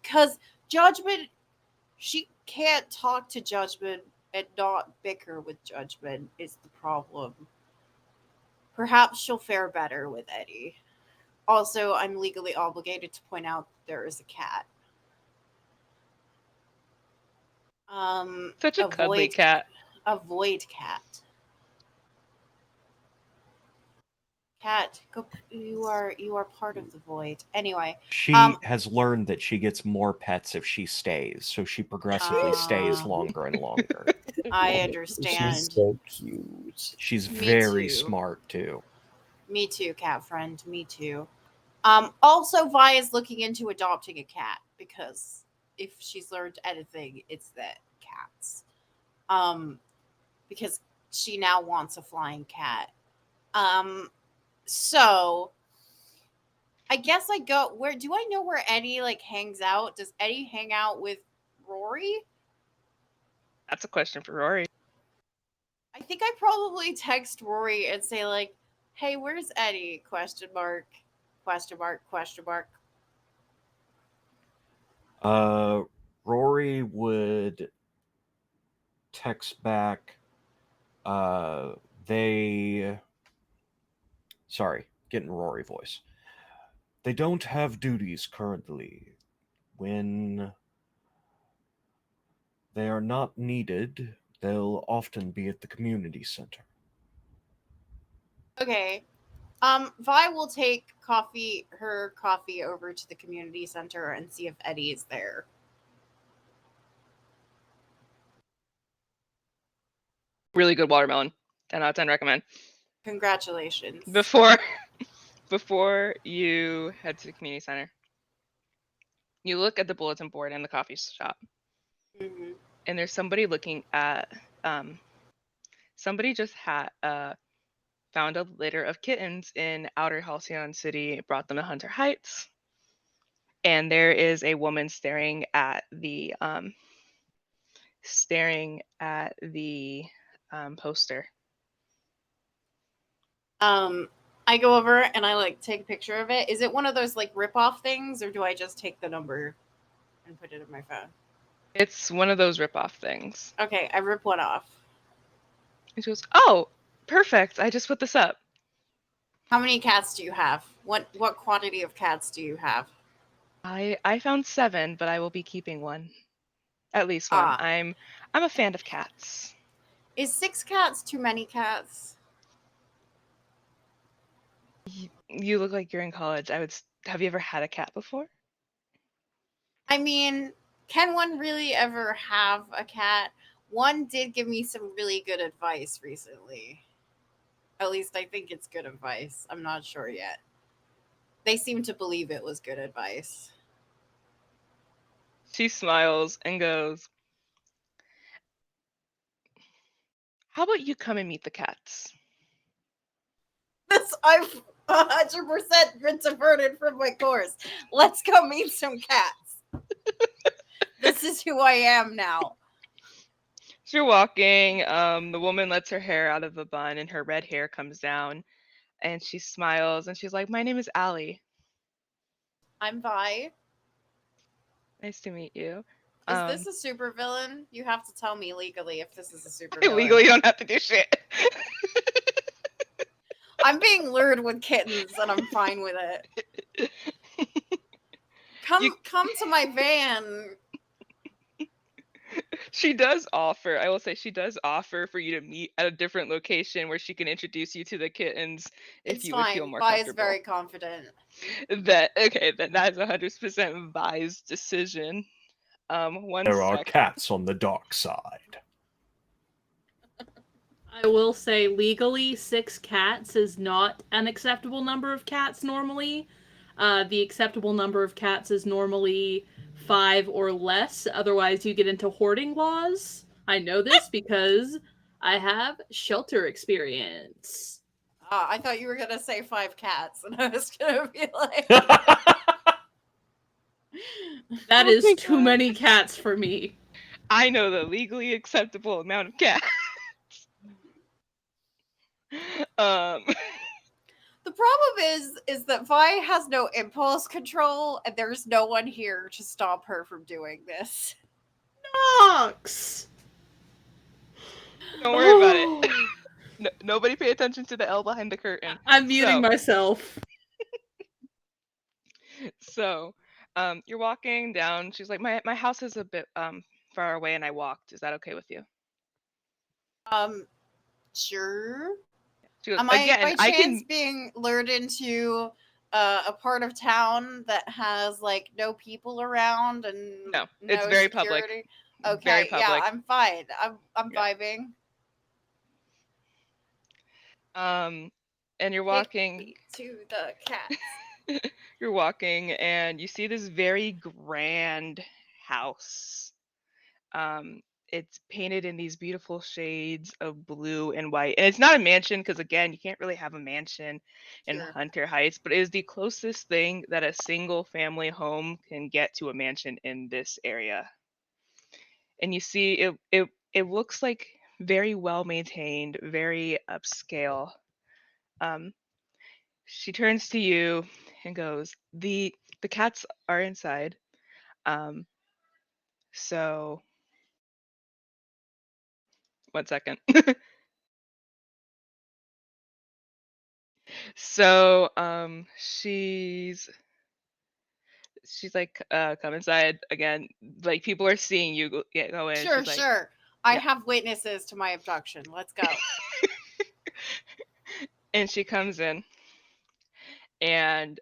Because Judgment, she can't talk to Judgment and not bicker with Judgment is the problem. Perhaps she'll fare better with Eddie. Also, I'm legally obligated to point out there is a cat. Such a cuddly cat. A void cat. Cat, go. You are part of the void. Anyway, She has learned that she gets more pets if she stays, so she progressively stays Ah. longer and longer. I understand. She's so cute. She's Me very too. smart too. Me too, cat friend. Me too. Also, Vi is looking into adopting a cat because if she's learned anything, it's that cats. Because she now wants a flying cat. So I guess I go. Where do I know where Eddie like hangs out? Does Eddie hang out with Rory? That's a question for Rory. I think I probably text Rory and say like, "Hey, where's Eddie?" Question mark. Question mark. Question mark. Rory would text back. Sorry, getting Rory voice. They don't have duties currently. When they are not needed, they'll often be at the community center. Okay. Vi will take her coffee over to the community center and see if Eddie is there. Really good watermelon. 10 out of 10 recommend. Congratulations. Before you head to the community center, you look at the bulletin board in the coffee shop, Mhm. and there's somebody looking at somebody just had found a litter of kittens in outer Halcyon City, brought them to Hunter Heights, and there is a woman staring at the poster. I go over and I like take a picture of it. Is it one of those like rip-off things, or do I just take the number and put it in my phone? It's one of those rip-off things. Okay, I rip one off. And she goes, "Oh, perfect! I just put this up." How many cats do you have? What quantity of cats do you have? I found 7, but I will be keeping one, at least one. Ah. I'm a fan of cats. Is 6 cats too many cats? You look like you're in college. Have you ever had a cat before? I mean, can one really ever have a cat? One did give me some really good advice recently. At least I think it's good advice. I'm not sure yet. They seem to believe it was good advice. She smiles and goes, "How about you come and meet the cats?" This I've 100% been diverted from my course. Let's go meet some cats. This is who I am now. So you're walking. The woman lets her hair out of a bun, and her red hair comes down, and she smiles, and she's like, "My name is Allie. I'm Vi. Nice to meet you." Is this a supervillain? You have to tell me legally if this is a supervillain. Legally, you don't have to do shit. I'm being lured with kittens, and I'm fine with it. Come to my van. She does offer, I will say, she does offer for you to meet at a different location where she can introduce you to the kittens if It's you fine. would feel more Vi is comfortable. very confident. Then that's 100% Vi's decision. There are cats on the dark side. I will say legally 6 cats is not an acceptable number of cats normally. The acceptable number of cats is normally 5 or less. Otherwise, you get into hoarding laws. I know this because I have shelter experience. I thought you were gonna say 5 cats, and I was gonna be like, That Oh is my too God. many cats for me. I know the legally acceptable amount of cats. um, the problem is that Vi has no impulse control, and there's no one here to stop her from doing this. Nox! don't worry about it. No, nobody pay attention to the L behind the curtain. I'm muting myself. So, you're walking down. She's like, my house is a bit far away, and I walked. Is that okay with you? Sure. She goes, Am I again, by I chance can. being lured into a part of town that has like no people around and No, it's very public. security? Very Okay, yeah, public. I'm fine. I'm Yeah. vibing. And you're walking. To the cats. You're walking, and you see this very grand house. It's painted in these beautiful shades of blue and white. And it's not a mansion because, again, you can't really have a mansion in Sure. Hunter Heights, but it is the closest thing that a single family home can get to a mansion in this area. And you see it looks like very well maintained, very upscale. Um, she turns to you and goes, the cats are inside. Um, so 1 second. So she's like, come inside again. Like people are seeing you go in. Sure, She's like, sure. I yeah. have witnesses to my abduction. Let's go. And she comes in, and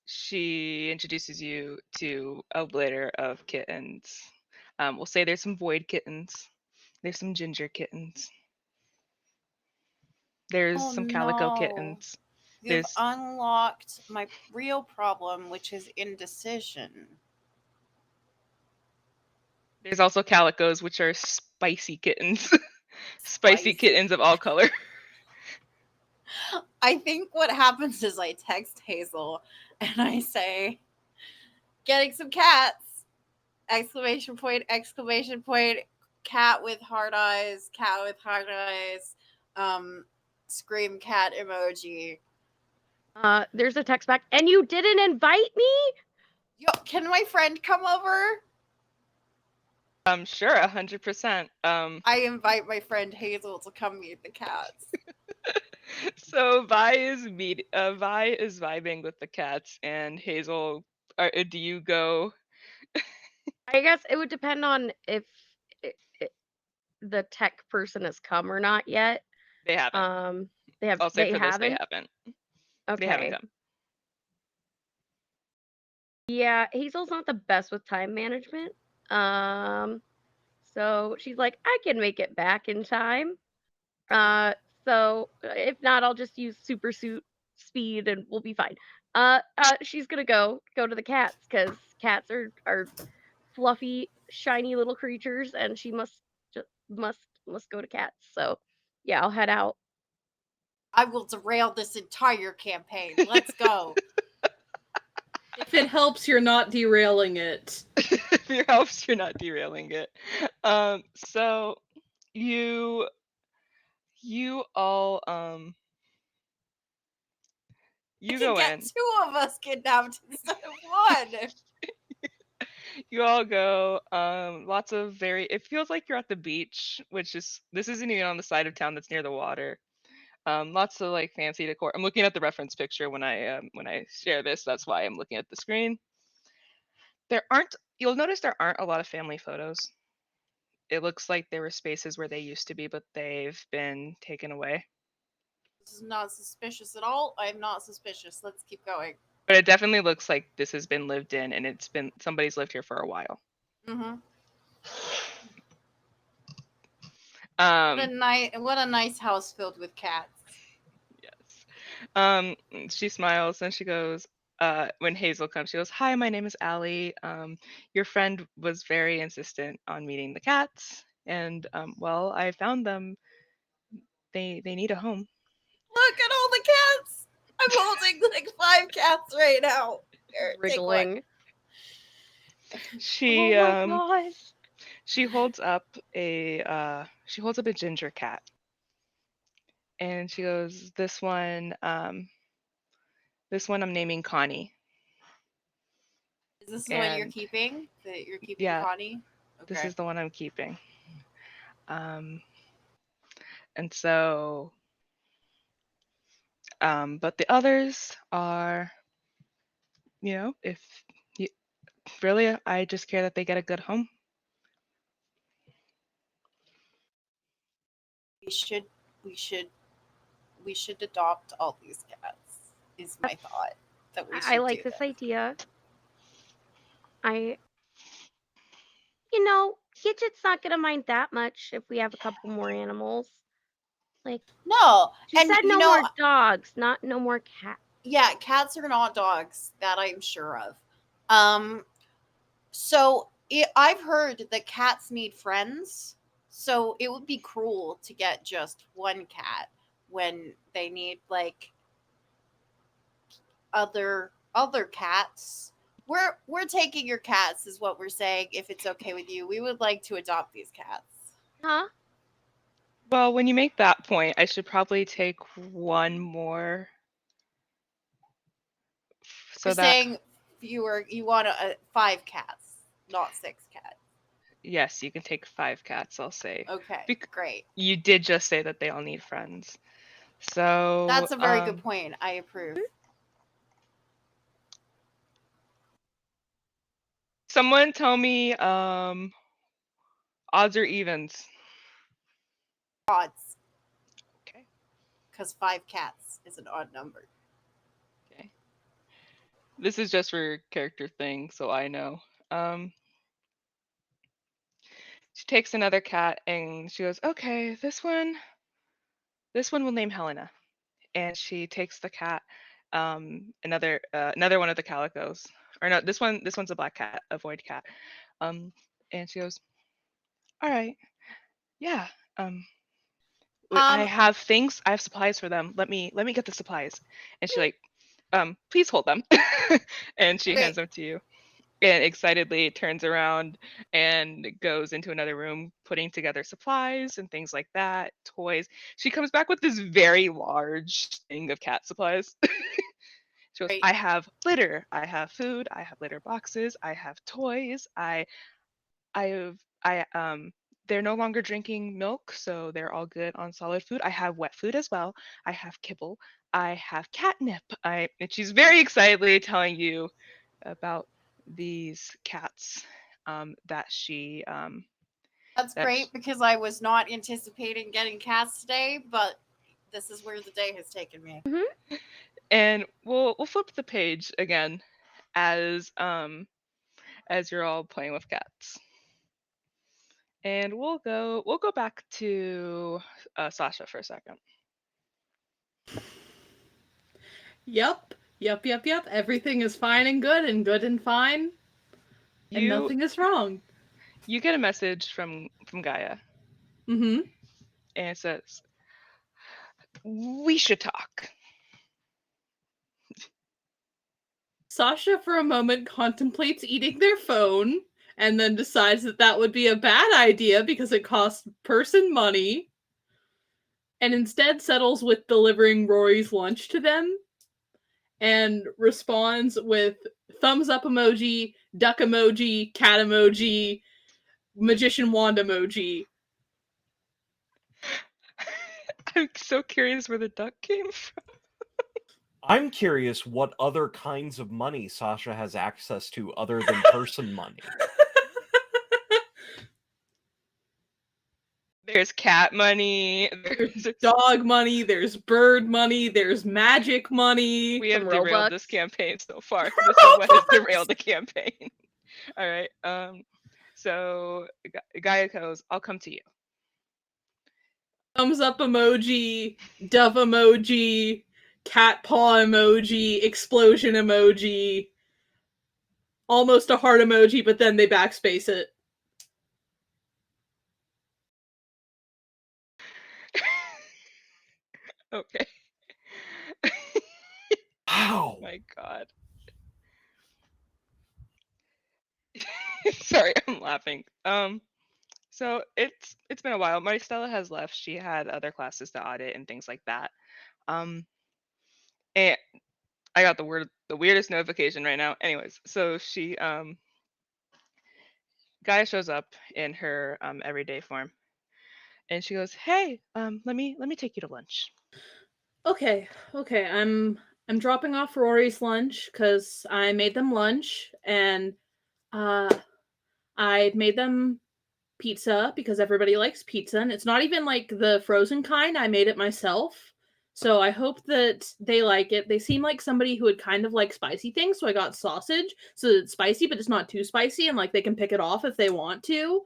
she introduces you to a litter of kittens. We'll say there's some void kittens. There's some ginger kittens. There's Oh some calico no. kittens. You've There's unlocked my real problem, which is indecision. there's also calicos, which are spicy kittens. Spicy kittens of all color. I think what happens is I text Hazel and I say, getting some cats! Exclamation point, cat with heart eyes, scream cat emoji. There's a text back, and you didn't invite me? Yo, can my friend come over? Sure, 100%. I invite my friend Hazel to come meet the cats. So Vi is vibing with the cats, and Hazel, do you go? I guess it would depend on if the tech person has come or not yet. They haven't. I'll say They for this, they haven't? haven't. They haven't Okay. come. Yeah, Hazel's not the best with time management. So she's like, I can make it back in time. So if not, I'll just use super suit speed and we'll be fine. She's gonna go to the cats because cats are fluffy, shiny little creatures, and she must go to cats. So yeah, I'll head out. I will derail this entire campaign. Let's go. If it helps, you're not derailing it. If it helps, you're not derailing it. So you all you go in. 2 of us kidnapped instead of 1. You all go. Lots of very. It feels like you're at the beach, which is this isn't even on the side of town that's near the water. Lots of like fancy decor. I'm looking at the reference picture when I share this. That's why I'm looking at the screen. You'll notice there aren't a lot of family photos. It looks like there were spaces where they used to be, but they've been taken away. This is not suspicious at all. I'm not suspicious. Let's keep going. But it definitely looks like this has been lived in, and somebody's lived here for a while. Mm-hmm. Um, What a nice house filled with cats. yes. She smiles and she goes, when Hazel comes, she goes, "Hi, my name is Allie. Your friend was very insistent on meeting the cats, and well, I found them they need a home. Look at all the cats. I'm holding like 5 cats right now. Here, take one. Wriggling. She Oh my gosh. she holds up a ginger cat, and she goes, this one I'm naming Connie. Is this the one you're And keeping? That you're keeping, yeah, Connie? this Okay. is the one I'm keeping. And so but the others are, if you, really, I just care that they get a good home. We should adopt all these cats. Is my thought that we should I like do this that. idea. Gidget's not gonna mind that much if we have a couple more animals. Like, No, she and said no more dogs, not no more cats. yeah, cats are not dogs. That I'm sure of. So I've heard that cats need friends. So it would be cruel to get just one cat when they need like other cats. We're taking your cats, is what we're saying. If it's okay with you, we would like to adopt these cats. Huh? Well, when you make that point, I should probably take one more. So We're saying you want 5 cats, not 6 cats. Yes, you can take 5 cats, I'll say. Okay, great. You did just say that they all need friends. So That's a very good point. I approve. Someone tell me odds or evens. Odds. Okay. Because 5 cats is an odd number. Okay. This is just for character thing, so I know. She takes another cat and she goes, okay, this one we'll name Helena. And she takes the cat, another one of the calicos. Or no, this one's a black cat, a void cat. And she goes, all right, yeah. I have supplies for them. Let me get the supplies. And she please hold them. And she hands them to you. And excitedly turns around and goes into another room, putting together supplies and things like that, toys. She comes back with this very large thing of cat supplies. She goes, I have litter, I have food, I have litter boxes, I have toys, they're no longer drinking milk, so they're all good on solid food. I have wet food as well. I have kibble. I have catnip. And she's very excitedly telling you about these cats that she. That's great because I was not anticipating getting cats today, but this is where the day has taken me. Mm-hmm. And we'll flip the page again as you're all playing with cats. And we'll go back to Sasha for a second. Yep. Everything is fine and good and fine. And nothing is wrong. You get a message from Gaia. Mm-hmm. And it says, we should talk. Sasha for a moment contemplates eating their phone and then decides that would be a bad idea because it costs person money, and instead settles with delivering Rory's lunch to them and responds with thumbs up emoji, duck emoji, cat emoji, magician wand emoji. I'm so curious where the duck came from. I'm curious what other kinds of money Sasha has access to other than person money. There's cat money. There's dog money. There's bird money. There's magic money. We have Some derailed Robux. this campaign so far. This is what has derailed the campaign. All right. So Gaia goes, I'll come to you. Thumbs up emoji, dove emoji, cat paw emoji, explosion emoji, almost a heart emoji, but then they backspace it. Okay. Wow. My God. Sorry, I'm laughing. So it's been a while. Maristella has left. She had other classes to audit and things like that. Um, and I got the weirdest notification right now. Anyways, so she Gaia shows up in her everyday form, and she goes, "Hey, let me take you to lunch." Okay, okay. I'm dropping off Rory's lunch because I made them lunch, and uh I made them pizza because everybody likes pizza, and it's not even like the frozen kind. I made it myself. So I hope that they like it. They seem like somebody who would kind of like spicy things, so I got sausage so that it's spicy, but it's not too spicy, and like they can pick it off if they want to.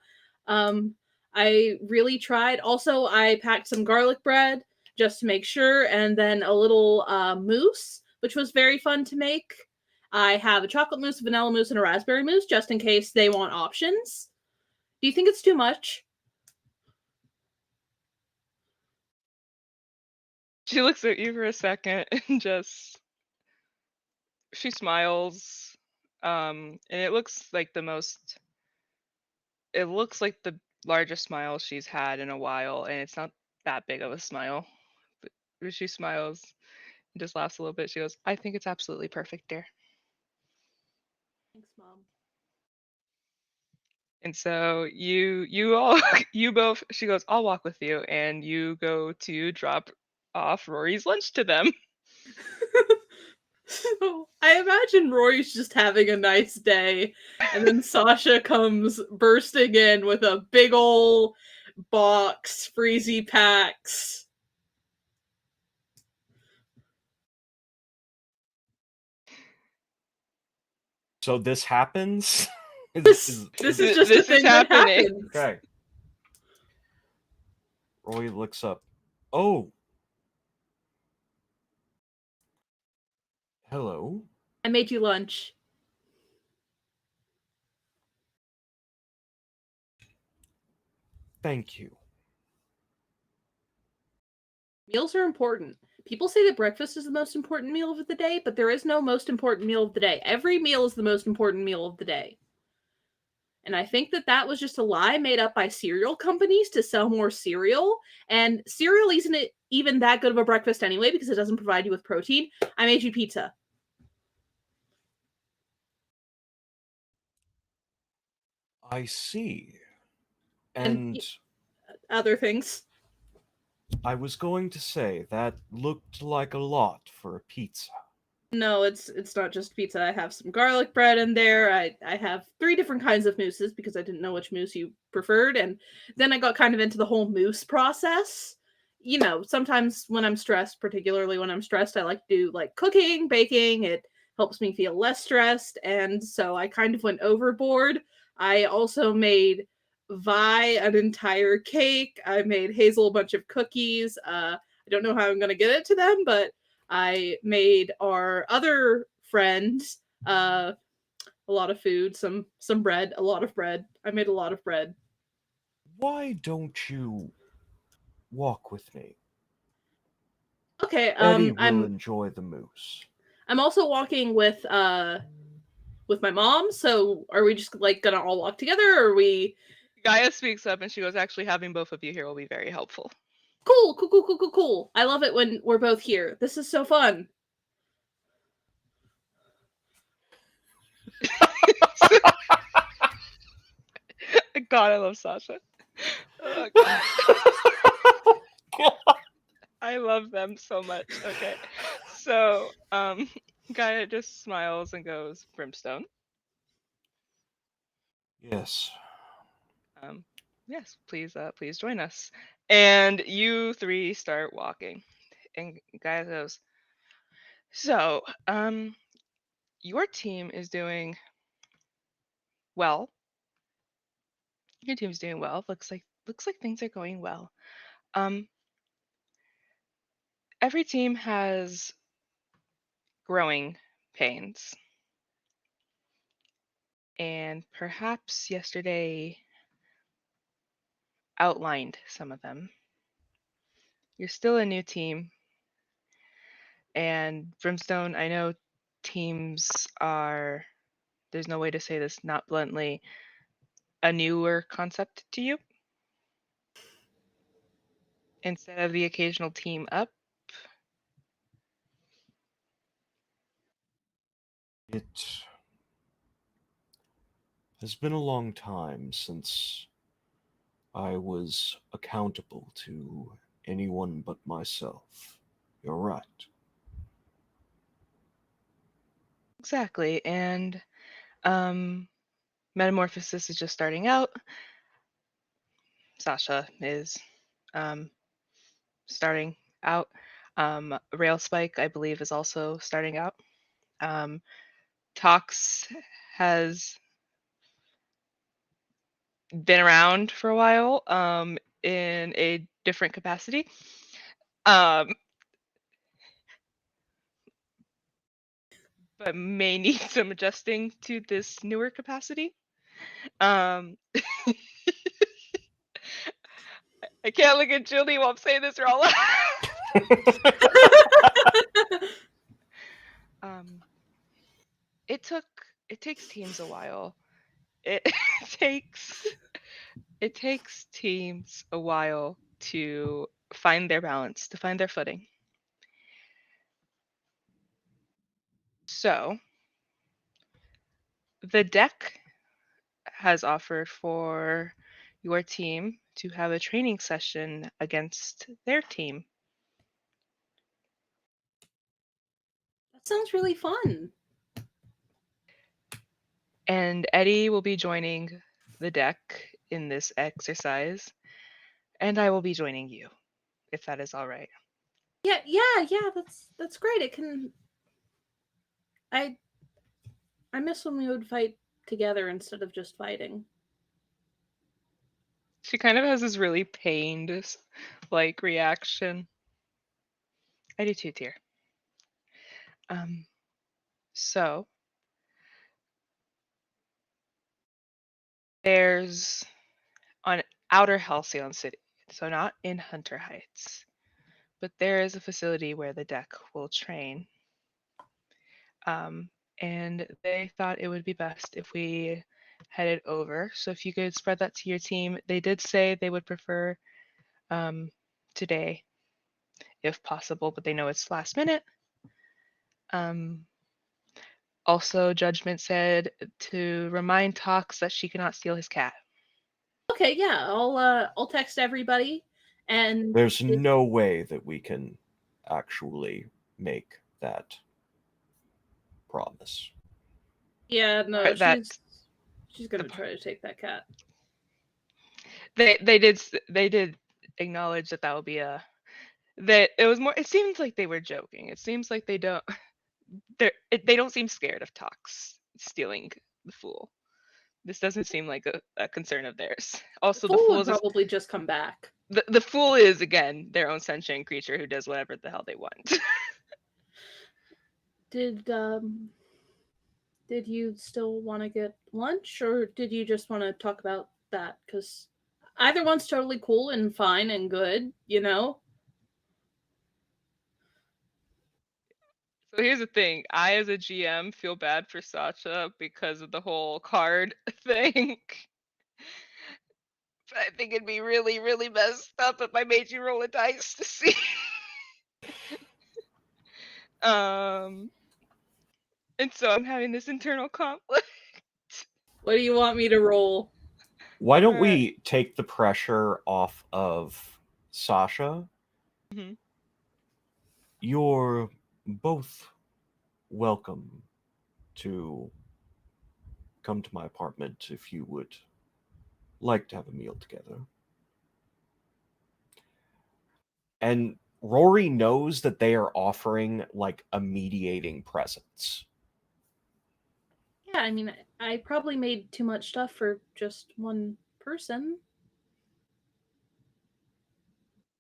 Um, I really tried. Also, I packed some garlic bread just to make sure, and then a little mousse, which was very fun to make. I have a chocolate mousse, a vanilla mousse, and a raspberry mousse just in case they want options. Do you think it's too much? She looks at you for a second and just she smiles. And it looks like the largest smile she's had in a while, and it's not that big of a smile. But she smiles and just laughs a little bit. She goes, "I think it's absolutely perfect, dear." Thanks, Mom. And so you all you both she goes, "I'll walk with you," and you go to drop off Rory's lunch to them. So I imagine Roy's just having a nice day, and then Sasha comes bursting in with a big ol' box, freezy packs. So this happens? This is just a This is thing that happening. happens. Okay. Roy looks up. Oh. Hello. I made you lunch. Thank you. Meals are important. People say that breakfast is the most important meal of the day, but there is no most important meal of the day. Every meal is the most important meal of the day. And I think that that was just a lie made up by cereal companies to sell more cereal. And cereal isn't even that good of a breakfast anyway because it doesn't provide you with protein. I made you pizza. I see. And And other things. I was going to say that looked like a lot for a pizza. No, it's not just pizza. I have some garlic bread in there. I have 3 different kinds of mousses because I didn't know which mousse you preferred, and then I got kind of into the whole mousse process. You know, sometimes when I'm stressed, particularly when I'm stressed, I like to do like cooking, baking. It helps me feel less stressed, and so I kind of went overboard. I also made Vi an entire cake. I made Hazel a bunch of cookies. I don't know how I'm gonna get it to them, but I made our other friend a lot of food, some bread, a lot of bread. I made a lot of bread. Why don't you walk with me? Okay, Eddie will enjoy the mousse. I'm also walking with my mom, so are we just like gonna all walk together or are we Gaia speaks up and she goes, "Actually, having both of you here will be very helpful." cool. I love it when we're both here. This is so fun. God, I love Sasha. Oh, I love them so much. Okay. So, Gaia just smiles and goes, "Brimstone." Yes. Yes, please join us. And you three start walking. And Gaia goes, "So, your team is doing well. Your team's doing well. Looks like things are going well. Um, every team has growing pains. And perhaps yesterday outlined some of them. You're still a new team. And Brimstone, I know teams are, there's no way to say this not bluntly, a newer concept to you. Instead of the occasional team up, It has been a long time since I was accountable to anyone but myself. You're right. exactly. And Metamorphosis is just starting out. Sasha is starting out. Rail Spike, I believe, is also starting out. Tox has been around for a while in a different capacity. But may need some adjusting to this newer capacity. I can't look at Julie while I'm saying this or I'll it takes teams a while. It takes teams a while to find their balance, to find their footing. So the deck has offered for your team to have a training session against their team. That sounds really fun. And Eddie will be joining the deck in this exercise, and I will be joining you, if that is all right. Yeah, that's great. It can. I miss when we would fight together instead of just fighting. She kind of has this really pained, like, reaction. I do too, dear. So there's on Outer Halcyon City, so not in Hunter Heights, but there is a facility where the deck will train. And they thought it would be best if we headed over. So if you could spread that to your team. They did say they would prefer today, if possible, but they know it's last minute. Also, Judgment said to remind Tox that she cannot steal his cat. Okay, yeah, I'll text everybody, and There's no way that we can actually make that promise. yeah, no, That she's gonna try to take that cat. they did acknowledge that that would be a that it was more. It seems like they were joking. It seems like they don't seem scared of Tox stealing the fool. This doesn't seem like a concern of theirs. Also, the Fool fool would is probably just come back. the fool is again their own sentient creature who does whatever the hell they want. Did you still want to get lunch, or did you just want to talk about that? Because either one's totally cool and fine and good, you know? So here's the thing. I, as a GM, feel bad for Sasha because of the whole card thing. But I think it'd be really, really messed up if I made you roll a dice to see. And so I'm having this internal conflict. What do you want me to roll? Why don't we take the pressure off of Sasha? Mhm. You're both welcome to come to my apartment if you would like to have a meal together. And Rory knows that they are offering like a mediating presence. Yeah, I mean, I probably made too much stuff for just one person.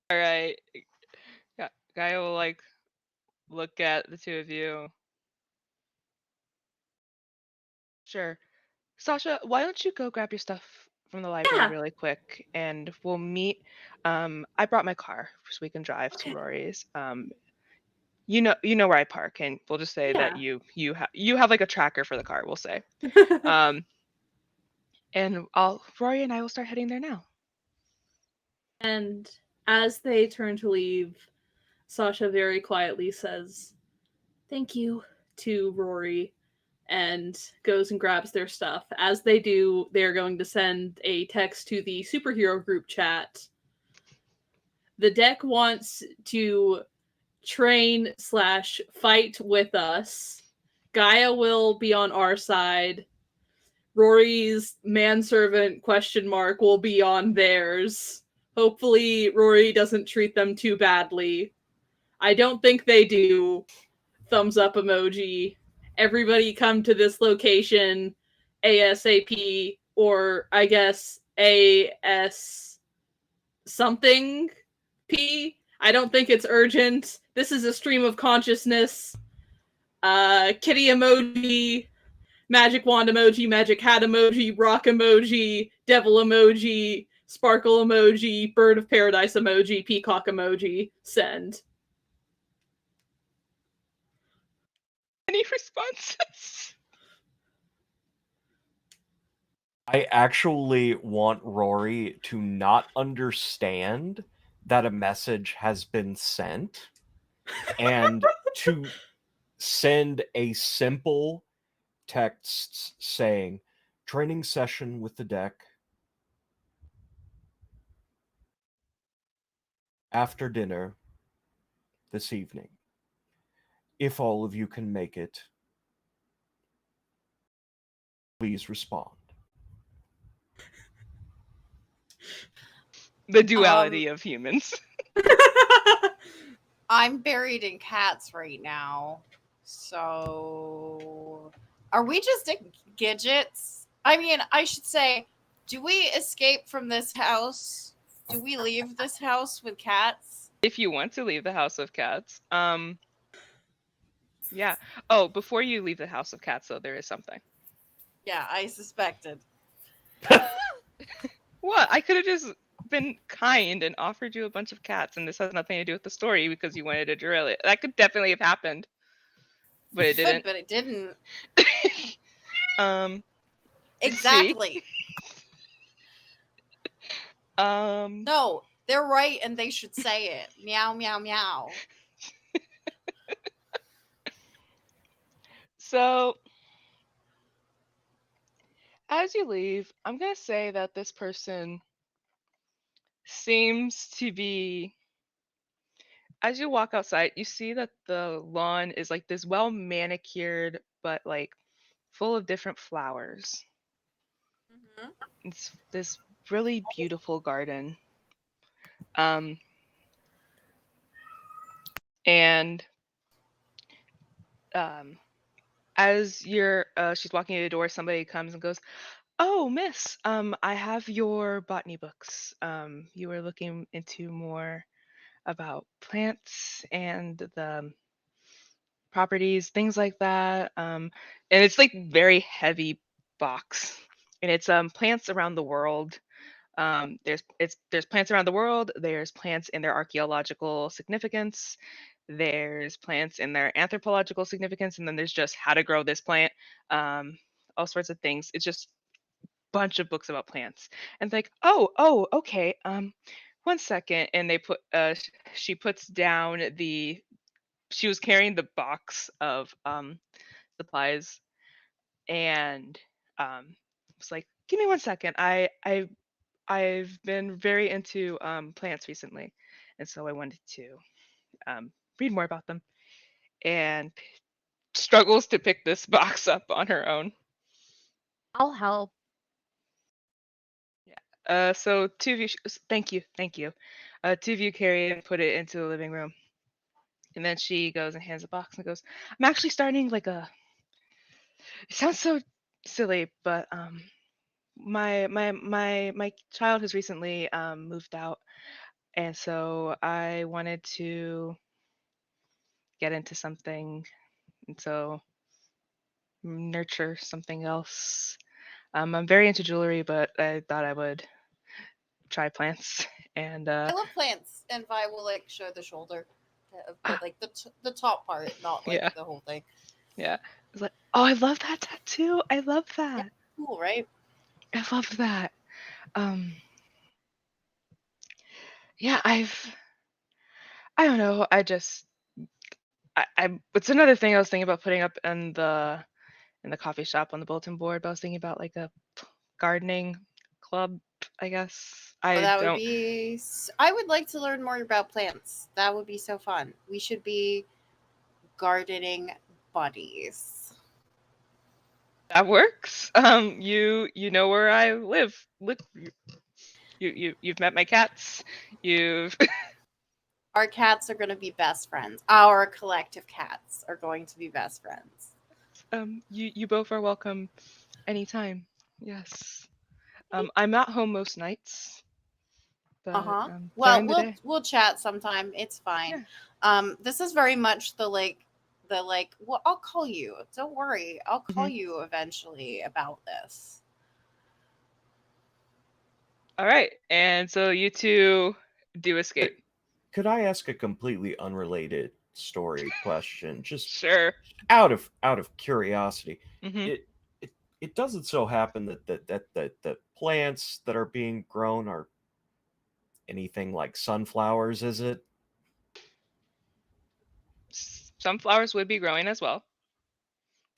All right. Guy will like look at the two of you. Sure. Sasha, why don't you go grab your stuff from the library Yeah. really quick and we'll meet. I brought my car so we can drive to Okay. Rory's. you know where I park, and we'll just say that Yeah. you have like a tracker for the car. We'll say, and Rory and I will start heading there now. And as they turn to leave, Sasha very quietly says, "Thank you," to Rory, and goes and grabs their stuff. As they do, they're going to send a text to the superhero group chat. The deck wants to train/fight with us. Gaia will be on our side. Rory's manservant ? Will be on theirs. Hopefully Rory doesn't treat them too badly. I don't think they do. Thumbs up emoji. Everybody come to this location ASAP, or I guess AS something P. I don't think it's urgent. This is a stream of consciousness. Kitty emoji, magic wand emoji, magic hat emoji, rock emoji, devil emoji, sparkle emoji, bird of paradise emoji, peacock emoji, send. Any responses? I actually want Rory to not understand that a message has been sent and to send a simple text saying, training session with the deck after dinner this evening. If all of you can make it, please respond. The duality of humans. I'm buried in cats right now. So are we just Gidgets? I mean, I should say, do we escape from this house? Do we leave this house with cats? If you want to leave the House of Cats. Yeah. Oh, before you leave the House of Cats, though, there is something. Yeah, I suspected. What? I could have just been kind and offered you a bunch of cats, and this has nothing to do with the story because you wanted to derail it. That could definitely have happened, but it didn't. But it didn't. See? Exactly. Um, No, they're right and they should say it. Meow, meow, meow. so as you leave, I'm gonna say that this person seems to be. As you walk outside, you see that the lawn is like this well manicured, but like full of different flowers. Mm-hmm. It's this really beautiful garden. Um, and as she's walking to the door, somebody comes and goes, "Oh, miss, I have your botany books. You were looking into more about plants and the properties, things like that. And it's like very heavy box, and it's plants around the world. There's plants around the world. There's plants in their archaeological significance. There's plants in their anthropological significance, and then there's just how to grow this plant. All sorts of things. It's just bunch of books about plants. And like, oh, okay. 1 second. And they put she puts down she was carrying the box of supplies, and was like, give me 1 second. I've been very into plants recently, and so I wanted to read more about them. And struggles to pick this box up on her own. I'll help. So two of you, thank you. Two of you carry it and put it into the living room, and then she goes and hands the box and goes, "I'm actually starting like a. It sounds so silly, but my child has recently moved out, and so I wanted to get into something, and so nurture something else. I'm very into jewelry, but I thought I would try plants, and I love plants, and Vi will like show the shoulder. but like the top part, not like Yeah. the whole thing. Yeah. It's like, oh, I love that tattoo. I love that. Cool, right? I love that. Yeah, I don't know. It's another thing I was thinking about putting up in the coffee shop on the bulletin board, but I was thinking about like a gardening club, I guess. Well, I that would don't. be. I would like to learn more about plants. That would be so fun. We should be gardening buddies. That works. You know where I live. Look, you've met my cats. You've Our cats are going to be best friends. Our collective cats are going to be best friends. you both are welcome anytime. Yes. I'm not home most nights, but Well, during the day. we'll chat sometime. It's fine. Yeah. This is very much the well, I'll call you. Don't worry. I'll call you eventually about this. All right. And so you two do escape. Could I ask a completely unrelated story question? Just Sure. out of curiosity. Mhm. It doesn't so happen that the plants that are being grown are anything like sunflowers, is it? Sunflowers would be growing as well.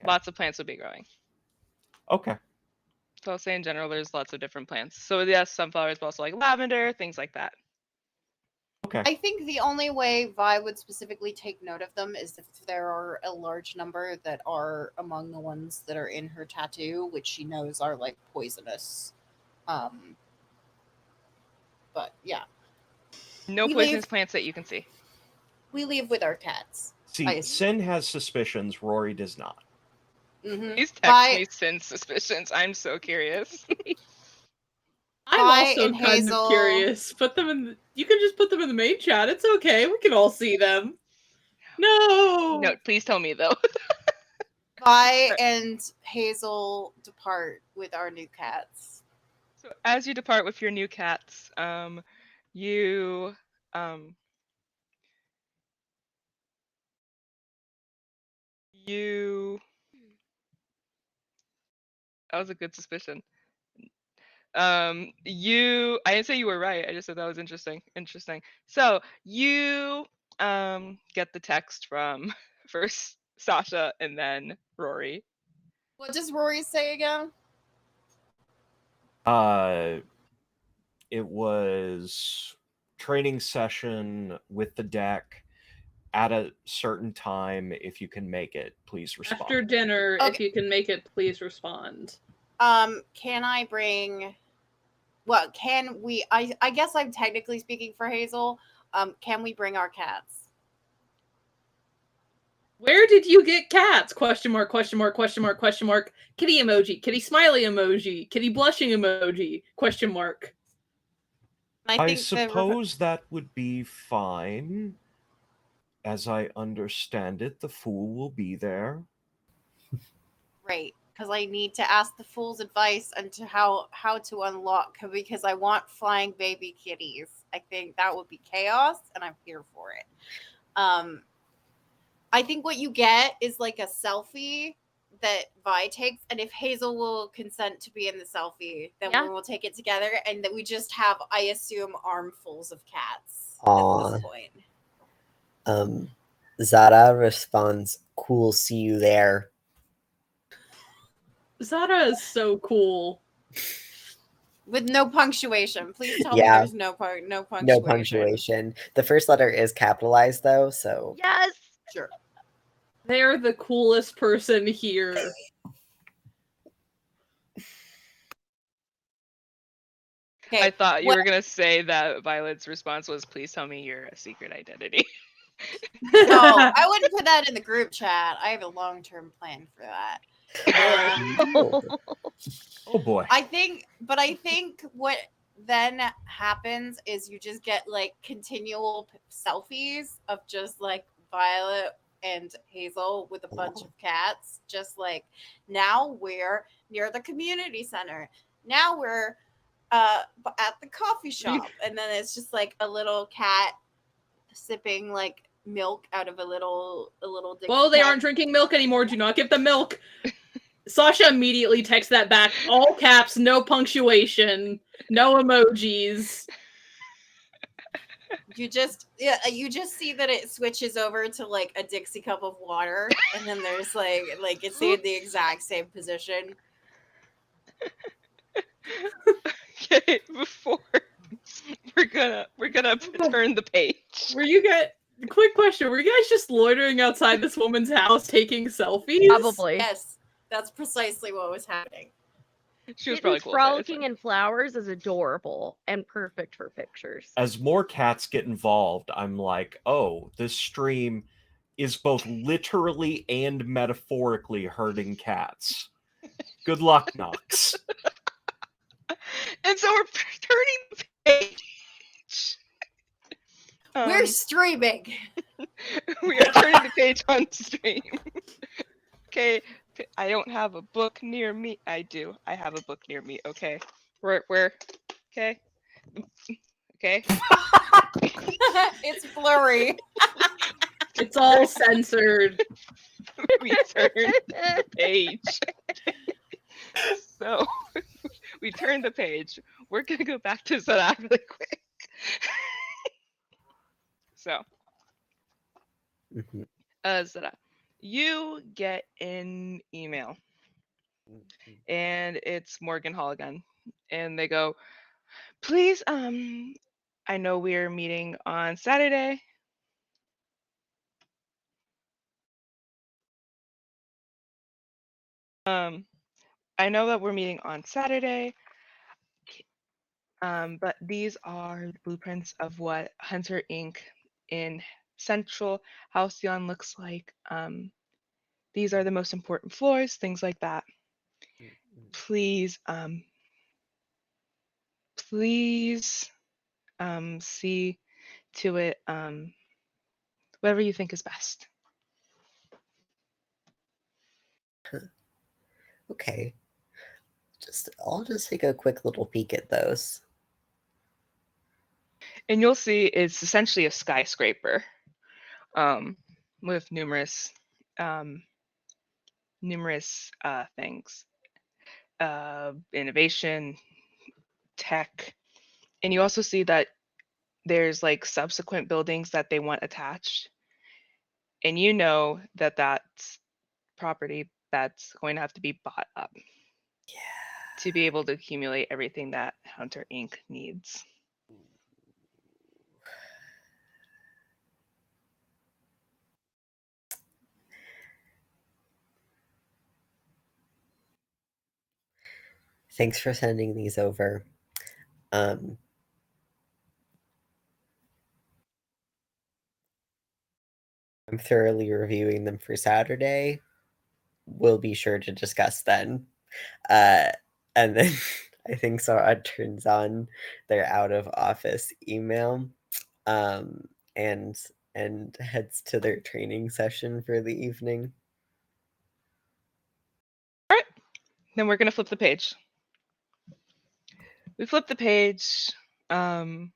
Okay. Lots of plants would be growing. Okay. So I'll say in general, there's lots of different plants. So yes, sunflowers, but also like lavender, things like that. Okay. I think the only way Vi would specifically take note of them is if there are a large number that are among the ones that are in her tattoo, which she knows are like poisonous. But yeah. No We poisonous leave- plants that you can see. We leave with our cats. See, Sin has suspicions, Rory does not. Mm-hmm. Please text me Sin's suspicions. I'm so curious. I'm Vi also and kind Hazel- of curious. Put them in. You can just put them in the main chat. It's okay. We can all see them. No. No, please tell me though. Vi and Hazel depart with our new cats. So as you depart with your new cats, you that was a good suspicion. I didn't say you were right. I just said that was interesting. So you get the text from first Sasha and then Rory. What does Rory say again? It was training session with the deck at a certain time. If you can make it, please respond. After dinner, Okay. if you can make it, please respond. Can I bring? Well, can we? I guess I'm technically speaking for Hazel. Can we bring our cats? Where did you get cats? Question mark, question mark, question mark, question mark. Kitty emoji, kitty smiley emoji, kitty blushing emoji, question mark. I suppose that would be fine. As I understand it, the fool will be there. Great, because I need to ask the fool's advice into how to unlock, because I want flying baby kitties. I think that would be chaos, and I'm here for it. I think what you get is like a selfie that Vi takes, and if Hazel will consent to be in the selfie, then we will take it together, and that we just have, I assume, armfuls of cats at this point. Zara responds, "Cool, see you there." Zara is so cool. With no punctuation. Please tell me there's no punctuation. No punctuation. The first letter is capitalized though, so yes. Sure. They're the coolest person here. I thought you were gonna say that Violet's response was, "Please tell me your secret identity." No, I wouldn't put that in the group chat. I have a long-term plan for that. Oh boy. I think what then happens is you just get like continual selfies of just like Violet and Hazel with a bunch of cats. Just like, now we're near the community center. Now we're at the coffee shop, and then it's just like a little cat sipping like milk out of a little Dixie Well, they cup. aren't drinking milk anymore. Do not give them milk. Sasha immediately texts that back. All caps, no punctuation, no emojis. You just see that it switches over to like a Dixie cup of water, and then there's like it's in the exact same position. Okay, before we're gonna turn the page. Were you guys? Quick question: were you guys just loitering outside this woman's house taking selfies? Probably. Yes, that's precisely what was happening. She was probably Kittens cool. frolicking in flowers is adorable and perfect for pictures. As more cats get involved, I'm like, oh, this stream is both literally and metaphorically hurting cats. Good luck, Knox. And so we're turning the page. We're streaming. We are turning the page on stream. Okay, I don't have a book near me. I do. I have a book near me. Okay, where? Okay, okay. It's blurry. It's all censored. We turn the page. So we turn the page. We're gonna go back to Zara really quick. So, Mhm. Zara, you get an email, and it's Morgan Hall again, and they go, "Please, I know we're meeting on Saturday. I know that we're meeting on Saturday. But these are the blueprints of what Hunter Inc. in Central Halcyon looks like. These are the most important floors, things like that. Please, please see to it, whatever you think is best." Okay. I'll just take a quick little peek at those. And you'll see it's essentially a skyscraper, with numerous things, innovation, tech, and you also see that there's like subsequent buildings that they want attached, and you know that that's property that's going to have to be bought up to be able to accumulate everything that Hunter Inc. needs. Thanks for sending these over. I'm thoroughly reviewing them for Saturday. We'll be sure to discuss then. And then I think Sarah turns on their out of office email, and heads to their training session for the evening. All right, then we're going to flip the page. We flip the page. I'm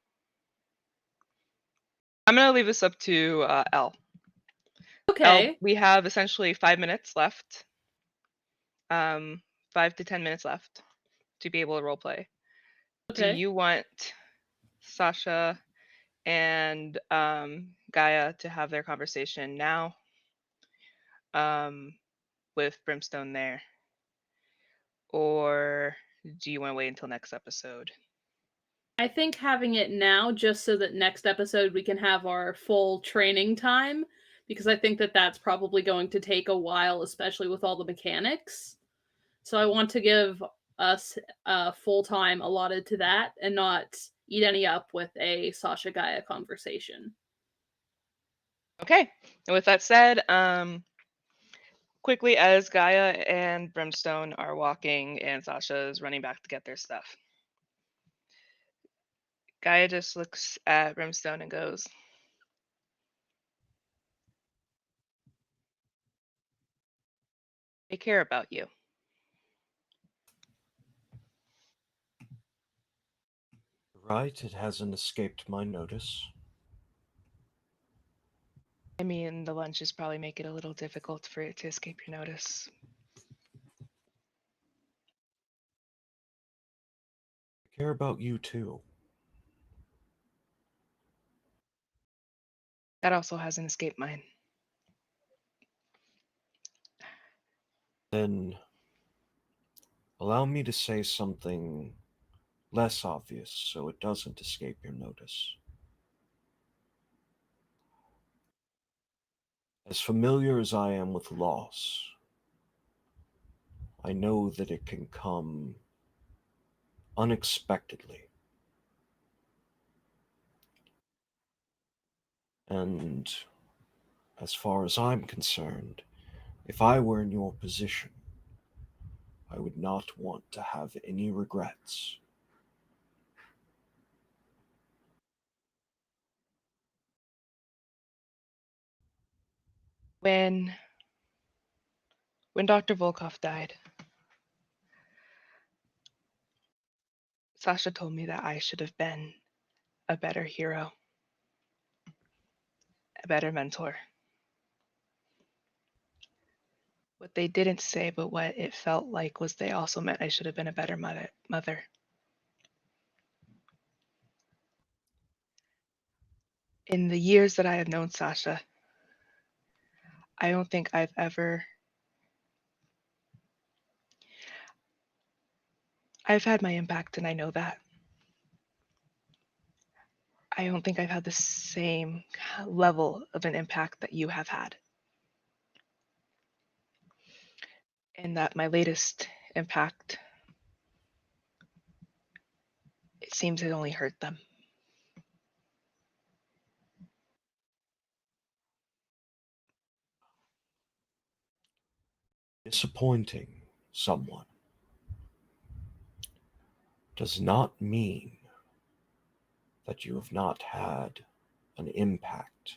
going to leave this up to Elle. Okay. We have essentially 5 minutes left, 5 to 10 minutes left to be able to role play. Okay. Do you want Sasha and Gaia to have their conversation now, with Brimstone there, or do you want to wait until next episode? I think having it now, just so that next episode we can have our full training time, because I think that that's probably going to take a while, especially with all the mechanics. So I want to give us full time allotted to that and not eat any up with a Sasha Gaia conversation. Okay, and with that said, quickly as Gaia and Brimstone are walking and Sasha is running back to get their stuff, Gaia just looks at Brimstone and goes, "They care about you." Right, it hasn't escaped my notice. I mean, the lunches probably make it a little difficult for it to escape your notice. I care about you too. That also hasn't escaped mine. Then allow me to say something less obvious so it doesn't escape your notice. As familiar as I am with loss, I know that it can come unexpectedly. And as far as I'm concerned, if I were in your position, I would not want to have any regrets. When Dr. Volkov died, Sasha told me that I should have been a better hero, a better mentor. What they didn't say, but what it felt like, was they also meant I should have been a better mother. In the years that I have known Sasha, I don't think I've had my impact, and I know that. I don't think I've had the same level of an impact that you have had. And that my latest impact, it seems it only hurt them. Disappointing someone does not mean that you have not had an impact.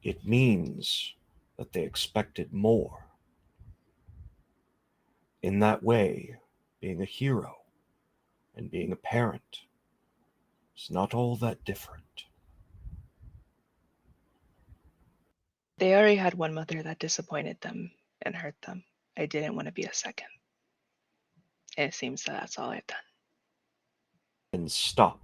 It means that they expected more. In that way, being a hero and being a parent is not all that different. They already had one mother that disappointed them and hurt them. I didn't want to be a second. And it seems that that's all I've done. And stop.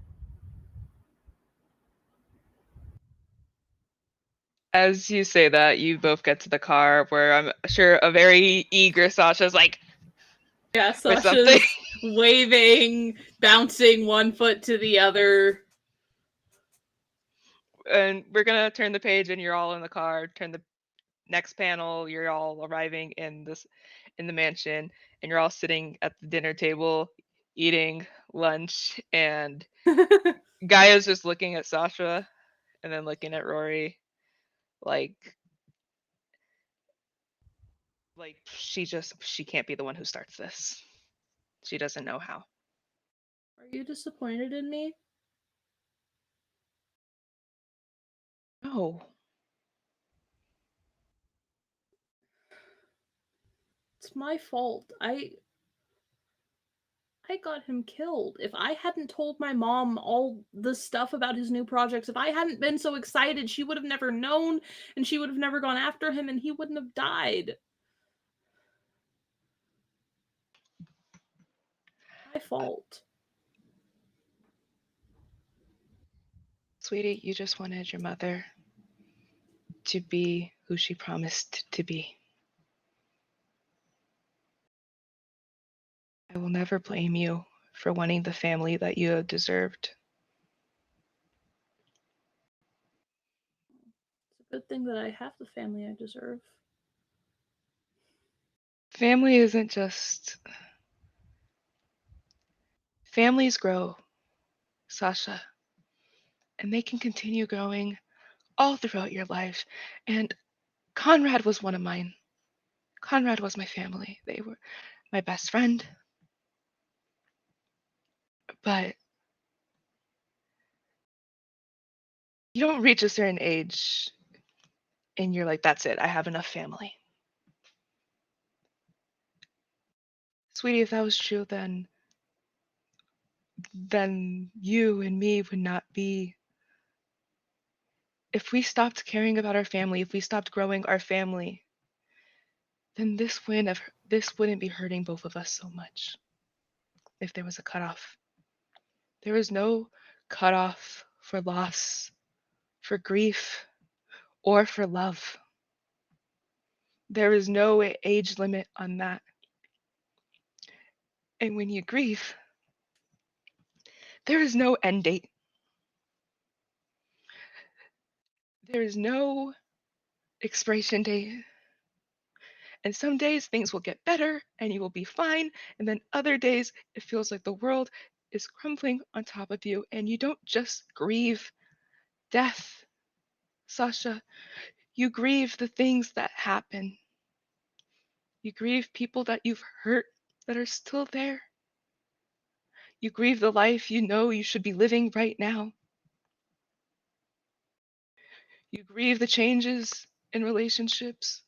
As you say that, you both get to the car, where I'm sure a very eager Sasha's like, Yeah, or something. Sasha's waving, bouncing one foot to the other. And we're gonna turn the page, and you're all in the car. Turn the next panel, you're all arriving in the mansion, and you're all sitting at the dinner table eating lunch, and Gaia's just looking at Sasha and then looking at Rory, like she can't be the one who starts this. She doesn't know how. Are you disappointed in me? No. It's my fault. I got him killed. If I hadn't told my mom all the stuff about his new projects, if I hadn't been so excited, she would have never known, and she would have never gone after him, and he wouldn't have died. My fault. Sweetie, you just wanted your mother to be who she promised to be. I will never blame you for wanting the family that you have deserved. It's a good thing that I have the family I deserve. Family isn't just... Families grow, Sasha, and they can continue growing all throughout your life. And Conrad was one of mine. Conrad was my family. They were my best friend. But you don't reach a certain age and you're like, that's it, I have enough family. Sweetie, if that was true, then you and me would not be If we stopped caring about our family, if we stopped growing our family, then this wouldn't be hurting both of us so much. If there was a cutoff, there is no cutoff for loss, for grief, or for love. There is no age limit on that. And when you grieve, there is no end date. There is no expiration date. And some days things will get better and you will be fine. And then other days it feels like the world is crumbling on top of you. And you don't just grieve death, Sasha. You grieve the things that happen. You grieve people that you've hurt that are still there. You grieve the life you know you should be living right now. You grieve the changes in relationships.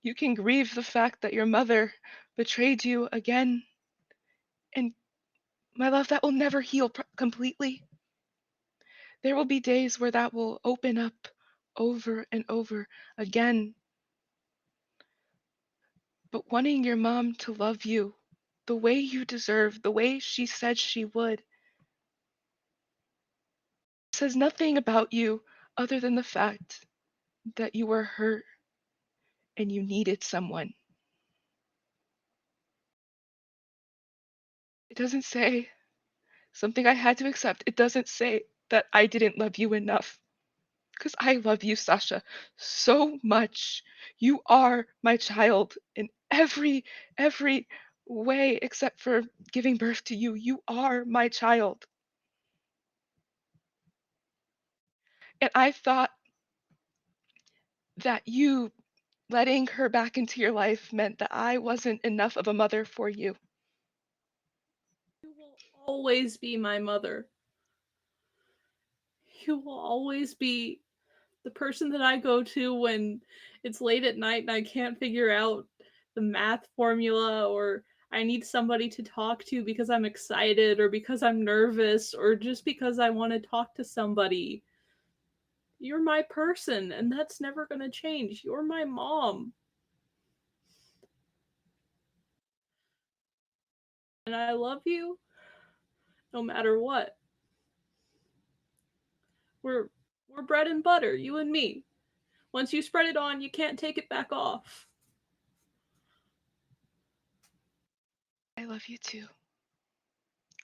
You can grieve the fact that your mother betrayed you again. And my love, that will never heal completely. There will be days where that will open up over and over again. But wanting your mom to love you the way you deserve, the way she said she would, says nothing about you other than the fact that you were hurt and you needed someone. It doesn't say something I had to accept. It doesn't say that I didn't love you enough. Because I love you, Sasha, so much. You are my child in every way except for giving birth to you. You are my child. And I thought that you letting her back into your life meant that I wasn't enough of a mother for you. You will always be my mother. You will always be the person that I go to when it's late at night and I can't figure out the math formula, or I need somebody to talk to because I'm excited or because I'm nervous or just because I want to talk to somebody. You're my person, and that's never going to change. You're my mom. And I love you no matter what. We're bread and butter, you and me. Once you spread it on, you can't take it back off. I love you too.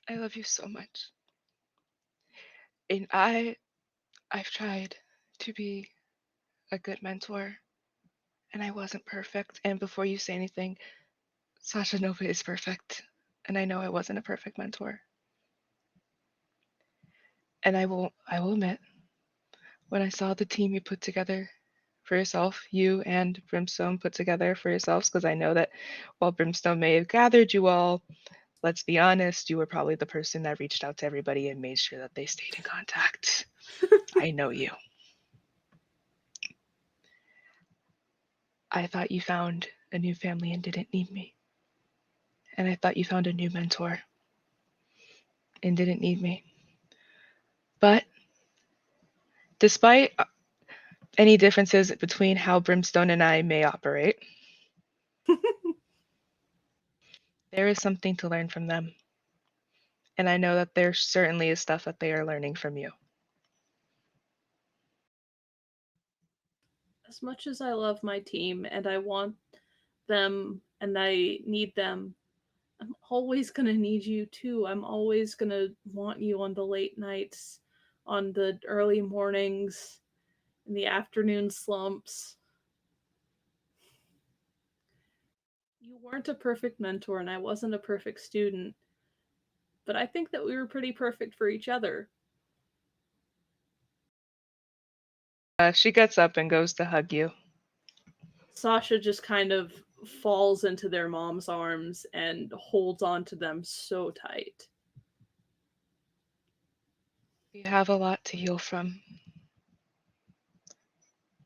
I love you so much. And I've tried to be a good mentor, and I wasn't perfect. And before you say anything, Sasha Nova is perfect. And I know I wasn't a perfect mentor. And I will admit, when I saw the team you put together for yourself, you and Brimstone put together for yourselves, because I know that while Brimstone may have gathered you all, let's be honest, you were probably the person that reached out to everybody and made sure that they stayed in contact. I know you. I thought you found a new family and didn't need me. And I thought you found a new mentor and didn't need me. But despite any differences between how Brimstone and I may operate, there is something to learn from them. And I know that there certainly is stuff that they are learning from you. As much as I love my team and I want them and I need them, I'm always going to need you too. I'm always going to want you on the late nights, on the early mornings, in the afternoon slumps. You weren't a perfect mentor and I wasn't a perfect student, but I think that we were pretty perfect for each other. She gets up and goes to hug you. Sasha just kind of falls into their mom's arms and holds on to them so tight. We have a lot to heal from,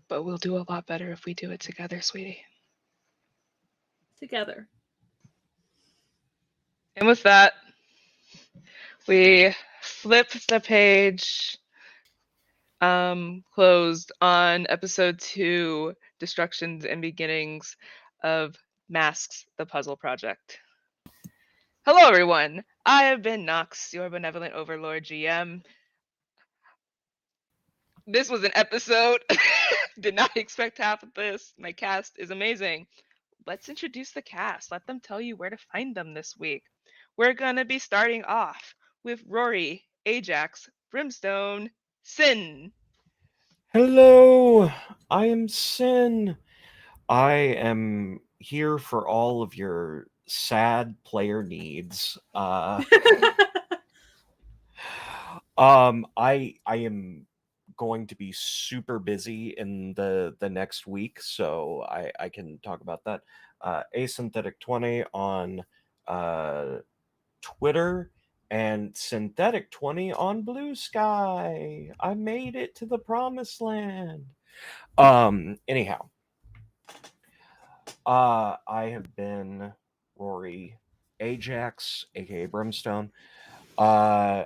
but we'll do a lot better if we do it together, sweetie. Together. And with that, we flip the page. closed on episode 2, Destructions and Beginnings of Masks, the Puzzle Project. Hello, everyone. I have been Nox, your benevolent overlord GM. This was an episode. Did not expect half of this. My cast is amazing. Let's introduce the cast. Let them tell you where to find them this week. We're going to be starting off with Rory, Ajax, Brimstone, Sin. Hello, I am Sin. I am here for all of your sad player needs. I am going to be super busy in the next week, so I can talk about that. Asynthetic20 on Twitter and Synthetic20 on Blue Sky. I made it to the promised land. Anyhow, I have been Rory Ajax, aka Brimstone. I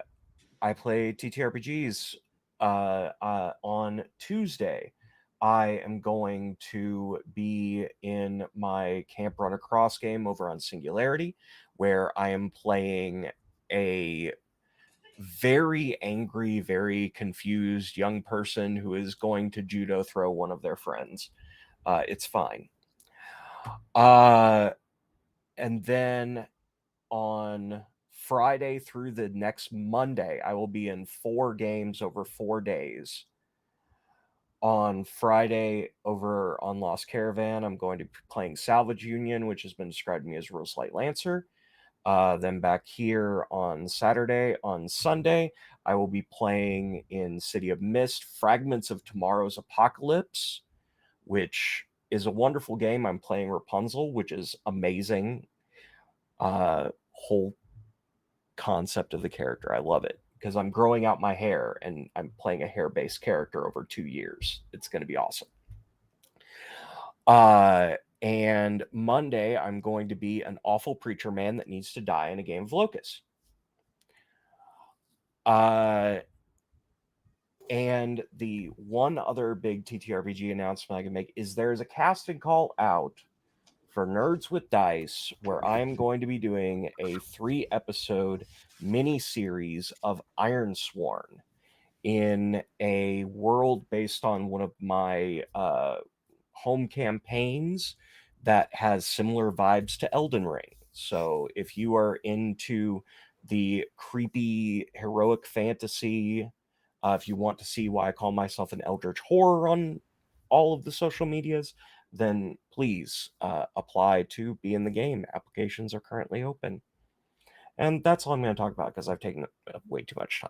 play TTRPGs on Tuesday. I am going to be in my Camp Run Across game over on Singularity, where I am playing a very angry, very confused young person who is going to judo throw one of their friends. It's fine. And then on Friday through the next Monday, I will be in 4 games over 4 days. On Friday, over on Lost Caravan, I'm going to be playing Salvage Union, which has been described to me as Rose Light Lancer. Then back here on Saturday. On Sunday, I will be playing in City of Mist, Fragments of Tomorrow's Apocalypse, which is a wonderful game. I'm playing Rapunzel, which is amazing. Whole concept of the character. I love it because I'm growing out my hair and I'm playing a hair-based character over 2 years. It's going to be awesome. And Monday, I'm going to be an awful preacher man that needs to die in a game of Locust. And the one other big TTRPG announcement I can make is there's a casting call out for Nerds with Dice, where I'm going to be doing a 3-episode mini-series of Ironsworn in a world based on one of my home campaigns that has similar vibes to Elden Ring. So if you are into the creepy heroic fantasy, if you want to see why I call myself an eldritch horror on all of the social medias, then please apply to be in the game. Applications are currently open. And that's all I'm going to talk about because I've taken up way too much time.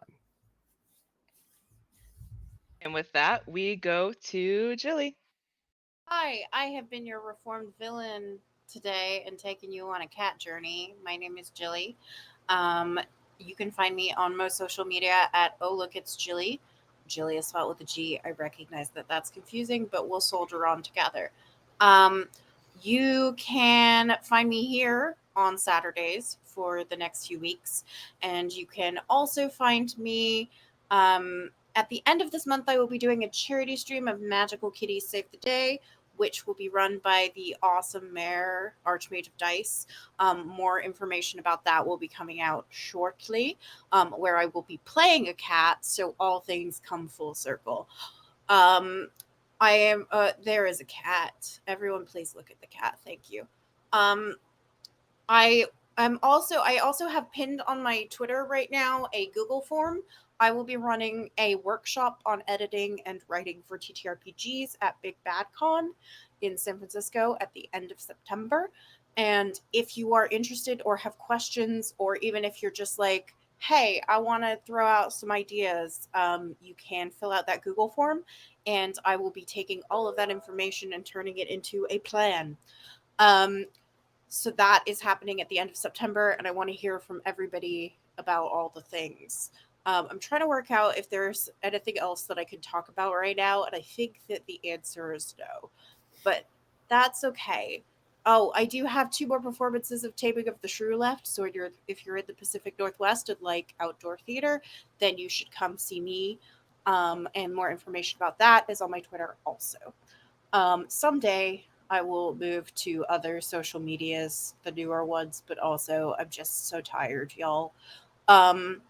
And with that, we go to Jilly. Hi, I have been your reformed villain today and taken you on a cat journey. My name is Jilly. You can find me on most social media at Oh Look It's Jilly. Jilly is spelled with a G. I recognize that that's confusing, but we'll soldier on together. You can find me here on Saturdays for the next few weeks, and you can also find me at the end of this month. I will be doing a charity stream of Magical Kitties Save the Day, which will be run by the awesome Mayor, Archmage of Dice. More information about that will be coming out shortly, where I will be playing a cat, so all things come full circle. I am, there is a cat. Everyone please look at the cat. Thank you. I also have pinned on my Twitter right now a Google form. I will be running a workshop on editing and writing for TTRPGs at Big Bad Con in San Francisco at the end of September. And if you are interested or have questions, or even if you're just like, hey, I want to throw out some ideas, you can fill out that Google form, and I will be taking all of that information and turning it into a plan. So that is happening at the end of September, and I want to hear from everybody about all the things. I'm trying to work out if there's anything else that I could talk about right now, and I think that the answer is no. But that's okay. Oh, I do have 2 more performances of Taming of the Shrew left, so if you're in the Pacific Northwest and like outdoor theater, then you should come see me. And more information about that is on my Twitter also. Someday I will move to other social medias, the newer ones, but also I'm just so tired, y'all. Um,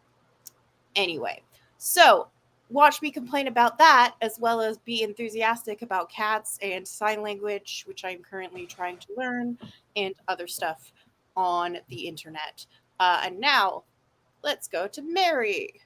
anyway, so watch me complain about that as well as be enthusiastic about cats and sign language, which I'm currently trying to learn, and other stuff on the internet. And now let's go to Mary.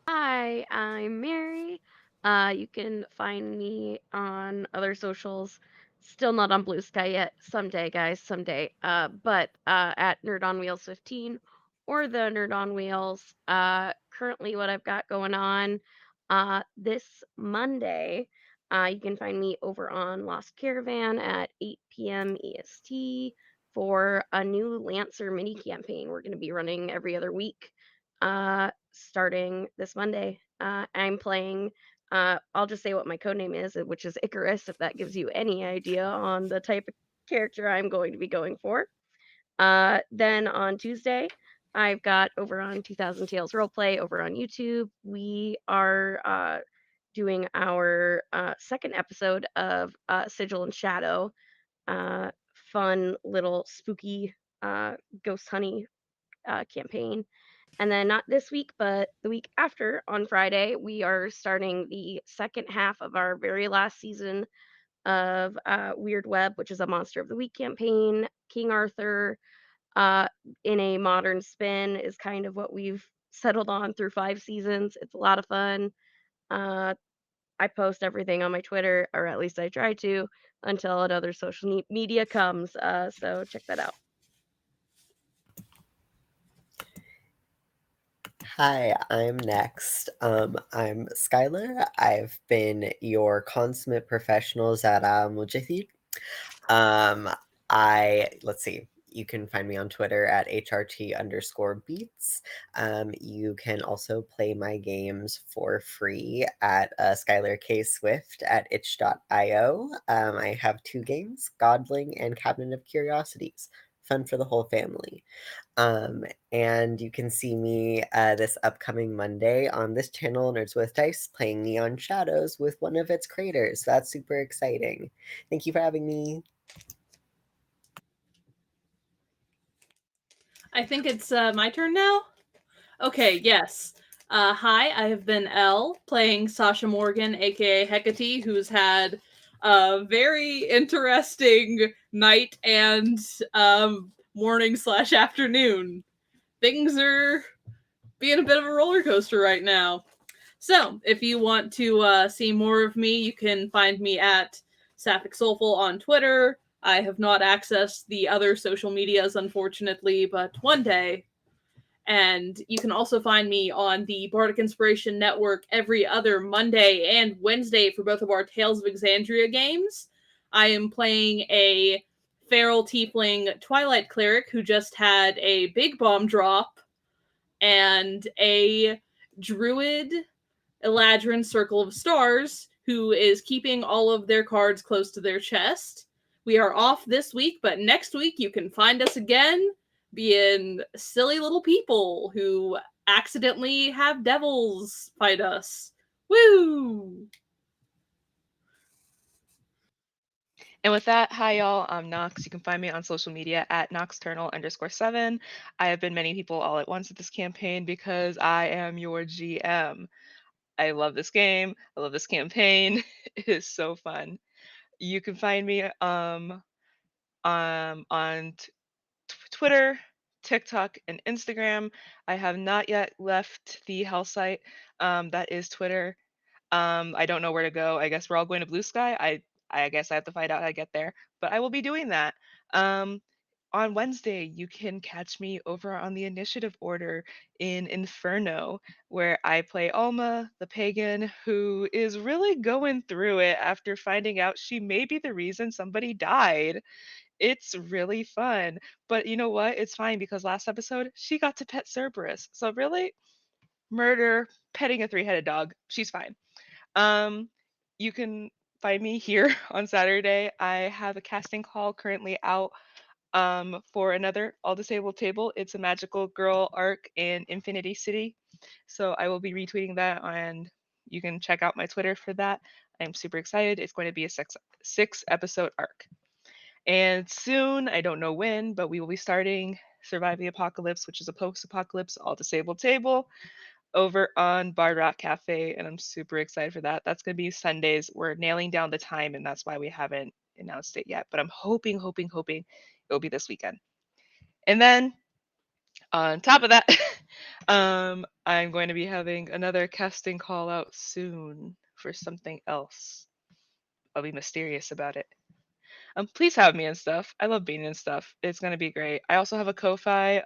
Hi, I'm Mary. You can find me on other socials. Still not on Blue Sky yet. Someday, guys, someday. But at Nerd on Wheels 15 or the Nerd on Wheels. Currently, what I've got going on this Monday, you can find me over on Lost Caravan at 8 p.m. EST for a new Lancer mini campaign. We're going to be running every other week starting this Monday. I'm playing, I'll just say what my code name is, which is Icarus, if that gives you any idea on the type of character I'm going to be going for. Then on Tuesday, I've got over on 2000 Tales Roleplay over on YouTube. We are doing our second episode of Sigil and Shadow. Fun little spooky ghost honey campaign. And then not this week, but the week after on Friday, we are starting the second half of our very last season of Weird Web, which is a Monster of the Week campaign. King Arthur uh, in a modern spin is kind of what we've settled on through 5 seasons. It's a lot of fun. Uh, I post everything on my Twitter, or at least I try to, until another social media comes. So check that out. Hi, I'm next. I'm Skylar. I've been your consummate professional Zara Mujahid. Um, let's see. You can find me on Twitter at HRT_beats. You can also play my games for free at Skylar K. Swift at itch.io. I have 2 games, Godling and Cabinet of Curiosities. Fun for the whole family. And you can see me this upcoming Monday on this channel, Nerds with Dice, playing Neon Shadows with one of its creators. That's super exciting. Thank you for having me. I think it's my turn now. Okay, yes. Hi, I have been Elle, playing Sasha Morgan, aka Hecate, who's had a very interesting night and morning/afternoon. Things are being a bit of a roller coaster right now. So, if you want to see more of me, you can find me at Sapphic Soulful on Twitter. I have not accessed the other social medias, unfortunately, but one day. And you can also find me on the Bardic Inspiration Network every other Monday and Wednesday for both of our Tales of Exandria games. I am playing a feral tiefling Twilight Cleric who just had a big bomb drop, and a druid Eladrin Circle of Stars who is keeping all of their cards close to their chest. We are off this week, but next week you can find us again being silly little people who accidentally have devils fight us. Woo! And with that, hi y'all, I'm Nox. You can find me on social media at Noxternal_7. I have been many people all at once at this campaign because I am your GM. I love this game. I love this campaign. It is so fun. You can find me on Twitter, TikTok, and Instagram. I have not yet left the hell site. That is Twitter. I don't know where to go. I guess we're all going to Blue Sky. I guess I have to find out how to get there, but I will be doing that. Um, on Wednesday, you can catch me over on the initiative order in Inferno, where I play Alma, the pagan, who is really going through it after finding out she may be the reason somebody died. It's really fun. But you know what? It's fine because last episode she got to pet Cerberus. So really, murder, petting a three-headed dog. She's fine. Um, you can find me here on Saturday. I have a casting call currently out for another all disabled table. It's a magical girl arc in Infinity City. So I will be retweeting that, and you can check out my Twitter for that. I'm super excited. It's going to be a six episode arc. And soon, I don't know when, but we will be starting Survive the Apocalypse, which is a post apocalypse all disabled table over on Bard Rock Cafe. And I'm super excited for that. That's going to be Sundays. We're nailing down the time, and that's why we haven't announced it yet. But I'm hoping it'll be this weekend. And then on top of that, I'm going to be having another casting call out soon for something else. I'll be mysterious about it. Please have me and stuff. I love being in stuff. It's gonna be great. I also have a Ko-fi,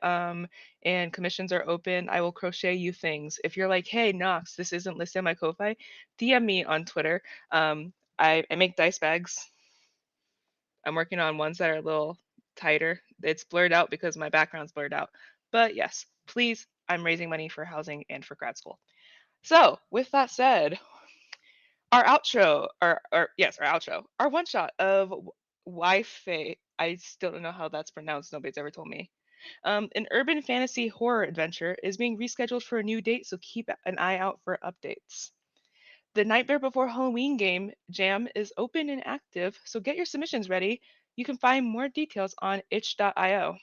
and commissions are open. I will crochet you things. If you're like, hey Knox, this isn't listed on my Ko-fi, DM me on Twitter. I make dice bags. I'm working on ones that are a little tighter. It's blurred out because my background's blurred out. But yes, please, I'm raising money for housing and for grad school. So with that said, our outro, our outro, our one shot of Wi-Fi. I still don't know how that's pronounced. Nobody's ever told me. An urban fantasy horror adventure is being rescheduled for a new date, so keep an eye out for updates. The Nightmare Before Halloween game jam is open and active, so get your submissions ready. You can find more details on itch.io.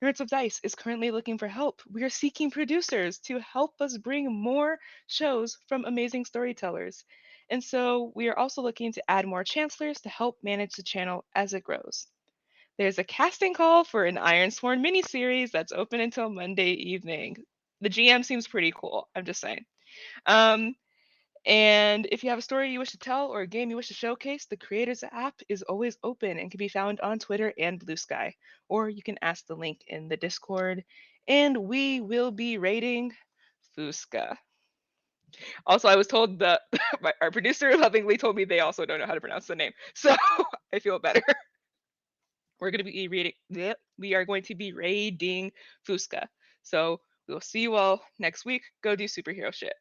Nerds of Dice is currently looking for help. We are seeking producers to help us bring more shows from amazing storytellers. And so we are also looking to add more chancellors to help manage the channel as it grows. There's a casting call for an Ironsworn miniseries that's open until Monday evening. The GM seems pretty cool. I'm just saying. Um, and if you have a story you wish to tell or a game you wish to showcase, the Creators app is always open and can be found on Twitter and Blue Sky. Or you can ask the link in the Discord. And we will be rating Fusca. Also, I was told that our producer lovingly told me they also don't know how to pronounce the name. So I feel better. We're going to be reading. We are going to be raiding Fusca. So we'll see you all next week. Go do superhero shit.